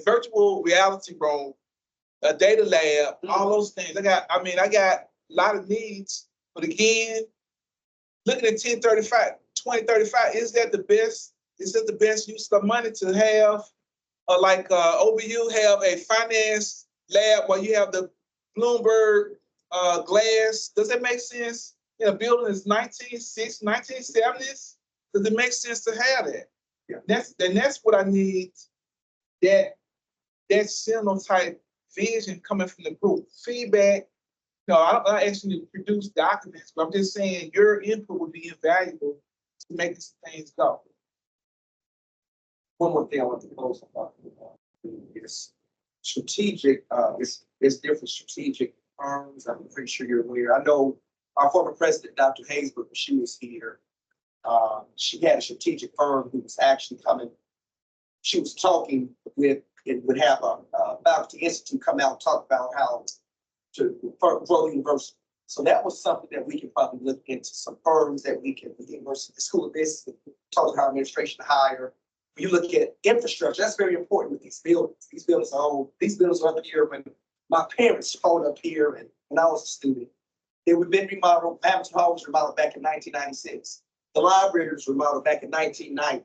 virtual reality room, a data lab, all those things. I got a lot of needs, but again, looking at 2035, is that the best use of money to have, like OBU have a finance lab where you have the Bloomberg glass? Does that make sense? In a building is 1970s. Does it make sense to have that? Yeah. That's what I need. That seminal type vision coming from the group. Feedback. No, I'm not asking you to produce documents, but I'm just saying your input would be invaluable to make these things go. One more thing I want to close about is strategic, it's different strategic firms. I'm pretty sure you're aware. I know our former president, Dr. Haysbrook, when she was here, she had a strategic firm who was actually coming. She was talking with, and would have a faculty institute come out and talk about how to grow the university. So that was something that we can probably look into, some firms that we can, the University, the School of Business, talk about administration to hire. When you look at infrastructure, that's very important with these buildings. These buildings are old. These buildings were up here when my parents showed up here and when I was a student. They were been remodeled. Hamilton Hall was remodeled back in 1996. The library was remodeled back in 1990.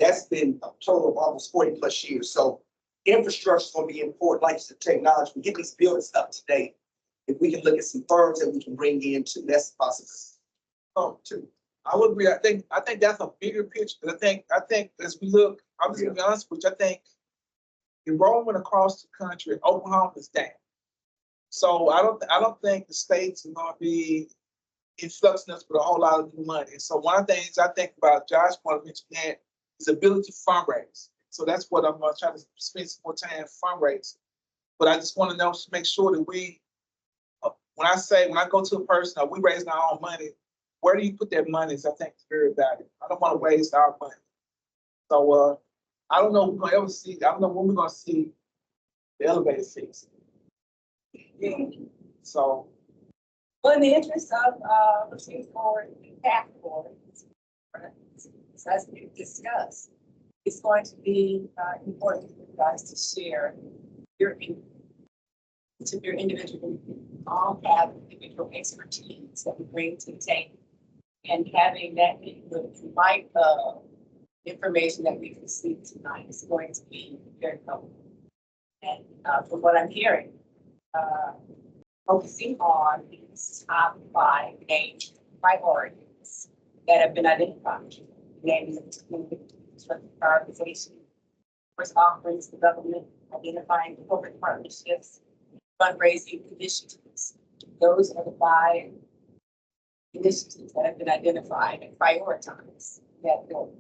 That's been a total of almost 40 plus years. So infrastructure is going to be important, like the technology. We get these buildings up to date. If we can look at some firms that we can bring into, that's possible. Oh, too. I would agree. I think that's a bigger picture. But I think as we look, I'm just gonna be honest with you, I think enrollment across the country, Oklahoma is down. So I don't think the states are gonna be influxing us with a whole lot of new money. So one of the things I think about, Josh wanted to mention that, is ability to fundraise. So that's what I'm gonna try to spend some more time fundraising. But I just want to know, make sure that we, when I go to a person, are we raising our own money? Where do you put that money? I think it's very valuable. I don't want to waste our money. So I don't know if we're gonna ever see. I don't know when we're gonna see the elevator fees. So, Well, in the interest of looking forward to the path forward, as we discussed, it's going to be important for you guys to share your individual, all have individual expertise that we bring to the table. And having that light information that we received tonight is going to be very helpful. And from what I'm hearing, focusing on these top 5 main priorities that have been identified, namely prioritization, first offerings, development, identifying corporate partnerships, fundraising initiatives. Those are the 5 initiatives that have been identified and prioritized that goal.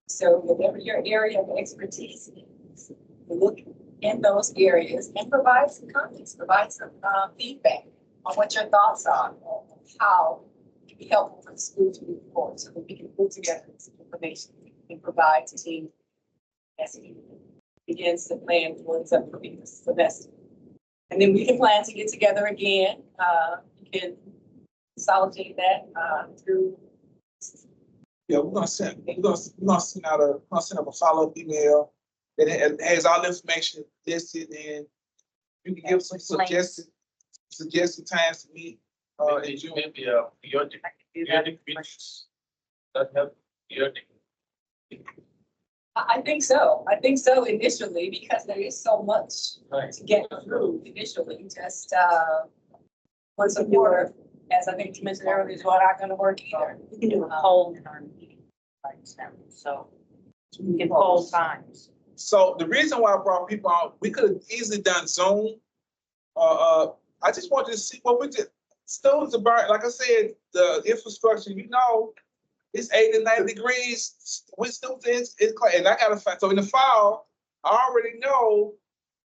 So whatever your area of expertise is, look in those areas and provide some comments, provide some feedback on what your thoughts are on how it can be helpful for the school to move forward so that we can put together some information and provide to team as it begins to plan towards upcoming semester. And then we can plan to get together again. You can consolidate that through. yeah, we're gonna send out a follow-up email that has all the information listed, and you can give some suggested times to meet. In June. Maybe a periodic meetings that help periodic. I think so. I think so initially, because there is so much Right. to get through initially. Just once a quarter, as I think you mentioned earlier, is not going to work either. We can do a poll in our meeting, so we can poll times. So the reason why I brought people out, we could have easily done Zoom. I just wanted to see what we did. Students about, like I said, the infrastructure, it's 80 to 90 degrees. We students in class, and I got to find. So in the fall, I already know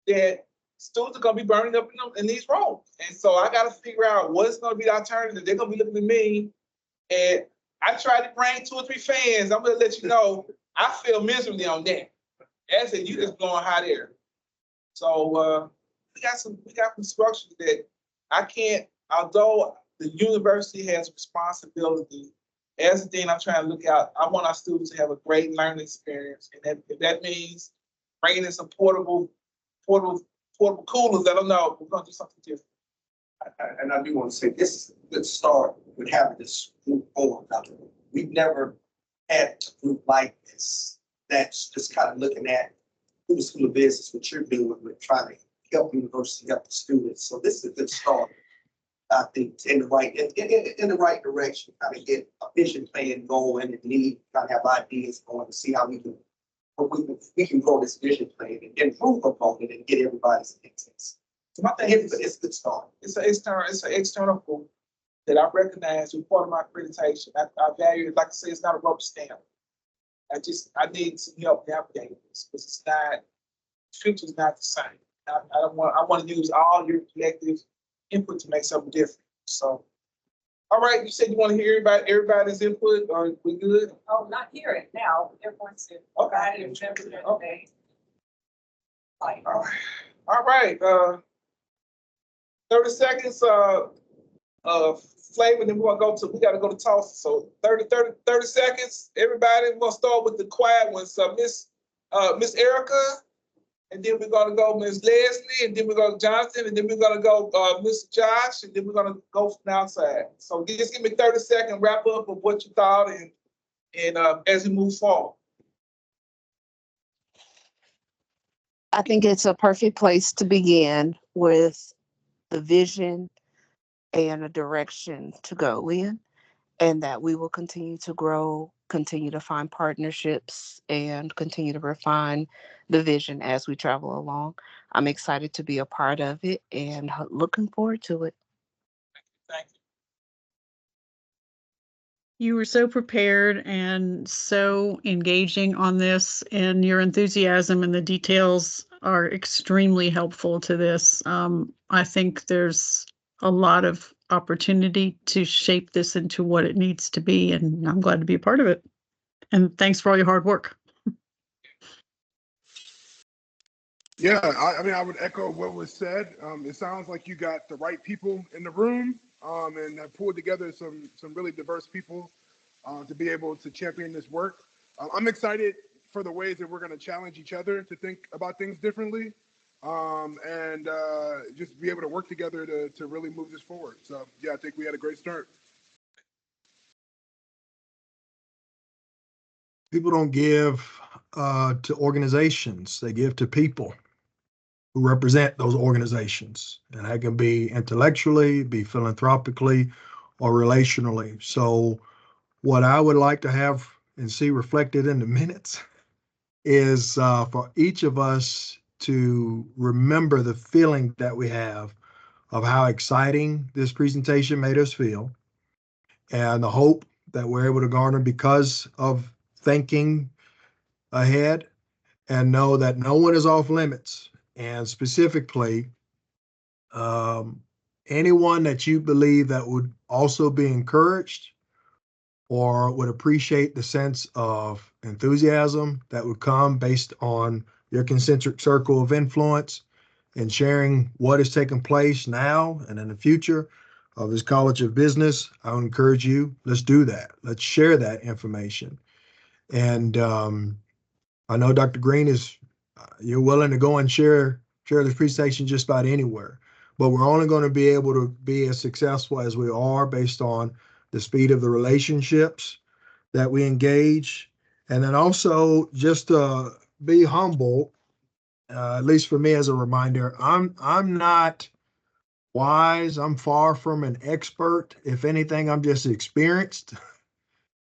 that students are going to be burning up in these rooms. And so I got to figure out what's going to be the alternative. They're going to be looking at me. And I tried to bring 2 or 3 fans. I'm going to let you know, I feel miserably on that. As I said, you just blowing hot air. So we got some structure that I can't, although the university has responsibility, as a dean, I'm trying to look out, I want our students to have a great learning experience. And if that means bringing in some portable coolers, let them know we're gonna do something different. And I do want to say, this is a good start with having this group on. We've never had a group like this that's just kind of looking at through the School of Business, what you're doing with trying to help the university, help the students. So this is a good start, I think, in the right direction, kind of get a vision plan going and need kind of have ideas going to see how we can grow this vision plan and improve upon it and get everybody's intent. So my thing is, it's a good start. It's an external group that I recognize as part of my accreditation. I value it. Like I say, it's not a rubber stamp. I need some help navigating this because it's not, the future's not the same. I want to use all your collective input to make something different. So, all right, you said you want to hear everybody's input, or we good? Oh, not hear it now. Everyone's in. Okay. Okay. Like, All right, 30 seconds, flavor, then we gotta go to toss. So 30 seconds, everybody. We're gonna start with the quiet ones. Miss Erica, and then we're gonna go Miss Leslie, and then we're gonna Jonathan, and then we're gonna go Mr. Josh, and then we're gonna go from outside. So just give me 30-second wrap up of what you thought and as we move forward. I think it's a perfect place to begin with the vision and a direction to go in, and that we will continue to grow, continue to find partnerships, and continue to refine the vision as we travel along. I'm excited to be a part of it and looking forward to it. Thank you. You were so prepared and so engaging on this, and your enthusiasm and the details are extremely helpful to this. I think there's a lot of opportunity to shape this into what it needs to be, and I'm glad to be a part of it. And thanks for all your hard work. Yeah, I mean, I would echo what was said. It sounds like you got the right people in the room, and have pulled together some really diverse people to be able to champion this work. I'm excited for the ways that we're going to challenge each other to think about things differently, and just be able to work together to really move this forward. So yeah, I think we had a great start. People don't give to organizations, they give to people who represent those organizations. And that can be intellectually, be philanthropically, or relationally. So what I would like to have and see reflected in the minutes is for each of us to remember the feeling that we have of how exciting this presentation made us feel, and the hope that we're able to garner because of thinking ahead, and know that no one is off limits. And specifically, anyone that you believe that would also be encouraged or would appreciate the sense of enthusiasm that would come based on your concentric circle of influence and sharing what is taking place now and in the future of this College of Business, I would encourage you, let's do that. Let's share that information. And I know Dr. Green you're willing to go and share this presentation just about anywhere, but we're only going to be able to be as successful as we are based on the speed of the relationships that we engage. And then also just be humble, at least for me as a reminder, I'm not wise. I'm far from an expert. If anything, I'm just experienced.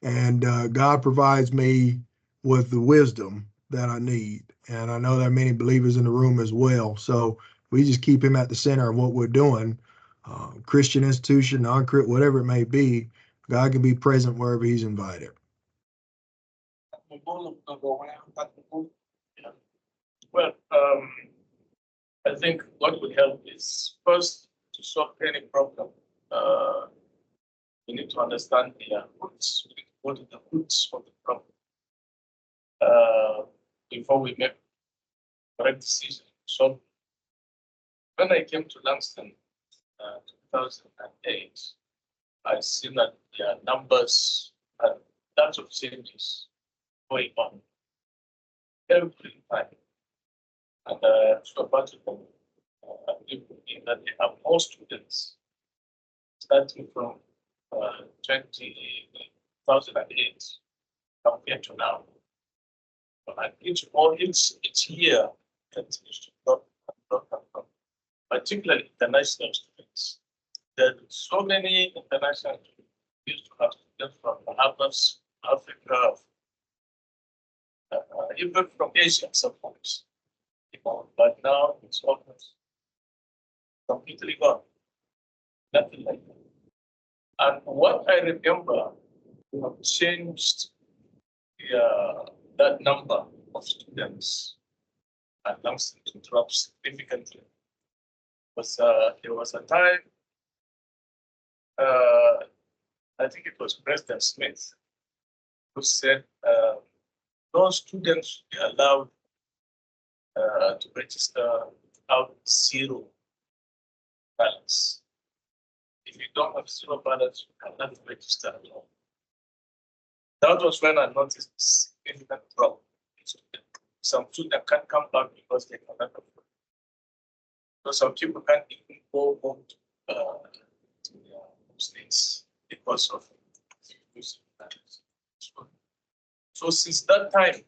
And God provides me with the wisdom that I need. And I know there are many believers in the room as well. So we just keep him at the center of what we're doing, Christian institution, non-crit, whatever it may be. God can be present wherever he's invited. Well, I think what would help is first to solve any problem. We need to understand the roots. We need to go to the roots of the problem before we make correct decisions. So when I came to Langston, 2008, I see that their numbers and lots of changes going on every time. And so much of them, in that they have more students starting from 2008 compared to now. And each year continues to grow, particularly international students. There are so many international students used to have students from Bahamas, Africa, even from Asia sometimes. But now it's almost completely gone. Nothing like that. And what I remember, we have changed that number of students at Langston to drop significantly. There was a time, I think it was President Smith, who said no students should be allowed to register out zero balance. If you don't have zero balance, you cannot register at all. That was when I noticed significant drop. Some students can't come back because they cannot afford. So some people can't even go home to their states because of balance. So since that time,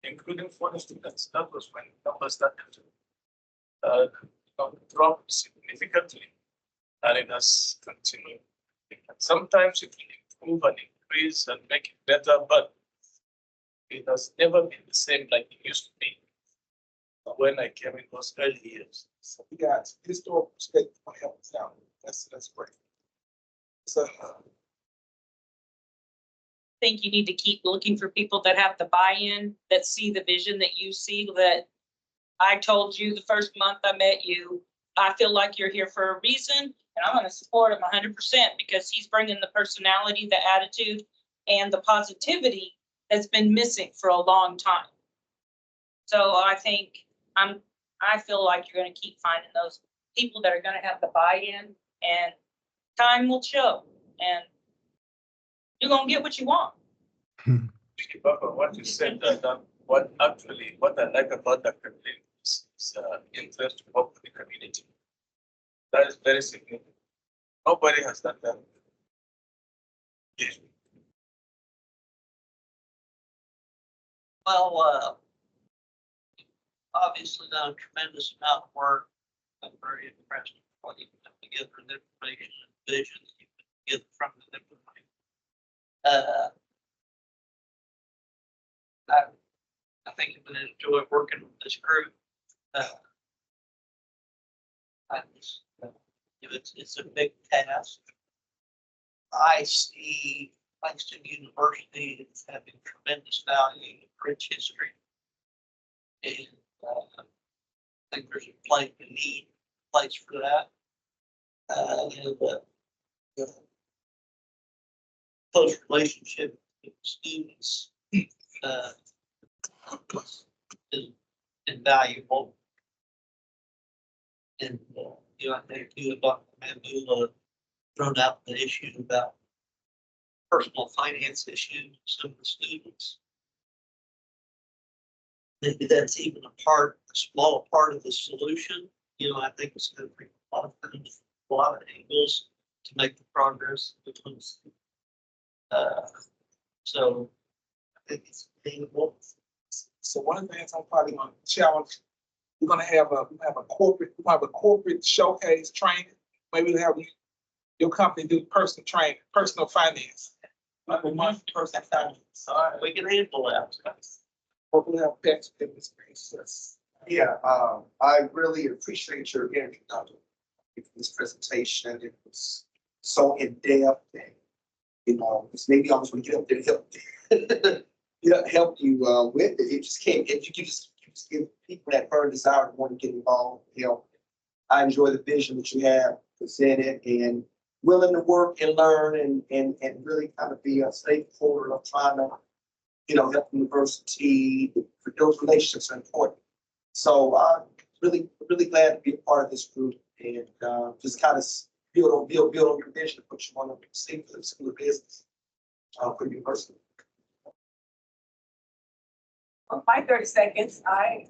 including foreign students, that was when numbers started to drop significantly, and it has continued. And sometimes it will improve and increase and make it better, but it has never been the same like it used to be when I came in those early years. So we got historical perspective to help us out. That's great. So Think you need to keep looking for people that have the buy-in, that see the vision that you see, that I told you the first month I met you, I feel like you're here for a reason, and I'm gonna support him 100% because he's bringing the personality, the attitude, and the positivity that's been missing for a long time. So I think I feel like you're gonna keep finding those people that are gonna have the buy-in, and time will show, and you're gonna get what you want. What you said, what I like about Dr. Green is interest to work with the community. That is very significant. Nobody has done that. Yes. Well, obviously done a tremendous amount of work. I'm very impressed with what you put together, the information and vision that you put together from the information. I think I'm gonna enjoy working with this group. It's a big task. I see Langston University as having tremendous value, rich history. And I think there's a place for that. Close relationship with students is invaluable. And I think you and Dr. Mandula thrown out the issue about personal finance issues with some of the students. Maybe that's even a small part of the solution. I think it's going to bring a lot of things, a lot of angles to make the progress between. So I think it's attainable. So one of the things I'm probably gonna challenge, we're gonna have a corporate showcase training. Maybe we'll have your company do personal training, personal finance. Like a month personal finance. All right, we can handle that. Hopefully have pets in this space. Yeah, I really appreciate your introduction for this presentation. It was so in-depth and, it's maybe almost when you get up there to help you with it. It just can't, if you just give people that burn desire to want to get involved, help. I enjoy the vision that you have presented and willing to work and learn and really kind of be a stakeholder of trying to, help the university. For those relationships are important. So really, really glad to be a part of this group and just kind of build on your vision, what you want to see for the school of business, for you personally. For my 30 seconds, I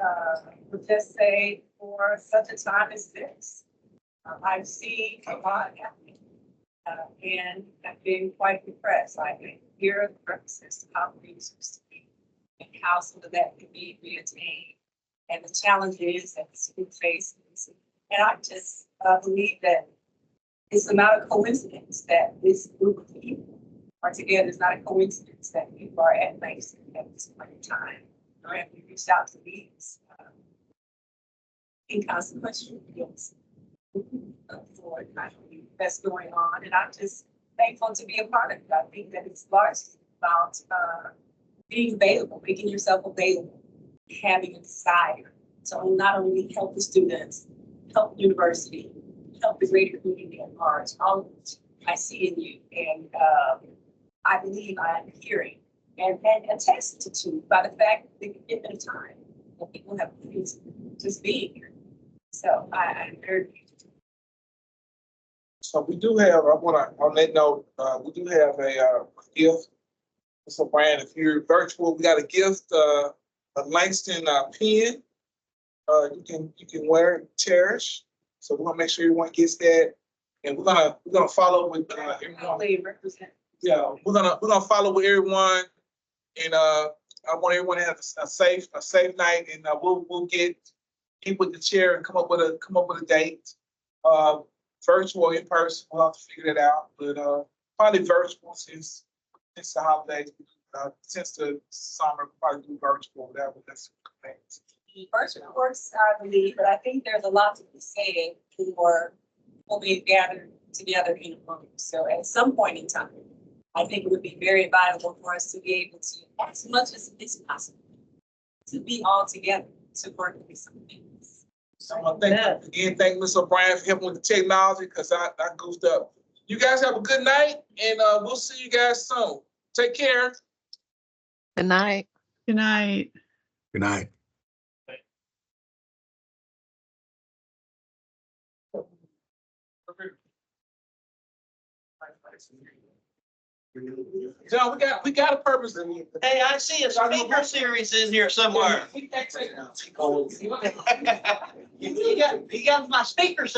would just say for such a time as this, I've seen a lot happening. And I've been quite depressed. I can hear the references to how things used to be and how some of that can be reattained and the challenges that the school faces. And I just believe that it's not a coincidence that this group of people are together. It's not a coincidence that people are at Langston at this point in time. And we reached out to these inconsequential deals for that's going on, and I'm just thankful to be a part of it. I think that it's largely about being available, making yourself available, having a desire to not only help the students, help the university, help the greater community at large. All of it I see in you, and I believe I am hearing and attested to by the fact that you give it time that people have just being here. So I'm very. So we do have, I wanna, on that note, we do have a gift. So Brian, if you're virtual, we got a gift, a Langston pen. You can wear and cherish. So we're gonna make sure everyone gets that. And we're gonna follow with everyone. Yeah, we're gonna follow with everyone. And I want everyone to have a safe night, and we'll get people with the chair and come up with a date. Virtual, in person, we'll have to figure that out, but probably virtual since the holidays, since the summer, probably do virtual. That's Virtual works, I believe, but I think there's a lot to be said for people being gathered together in a room. So at some point in time, I think it would be very valuable for us to be able to, as much as it's possible, to be all together to work with some things. So I want to thank Ms. O'Brien for helping with the technology, because I goofed up. You guys have a good night, and we'll see you guys soon. Take care. Good night. Good night. Good night. John, we got a purpose. Hey, I see a speaker series in here somewhere. You got my speaker series.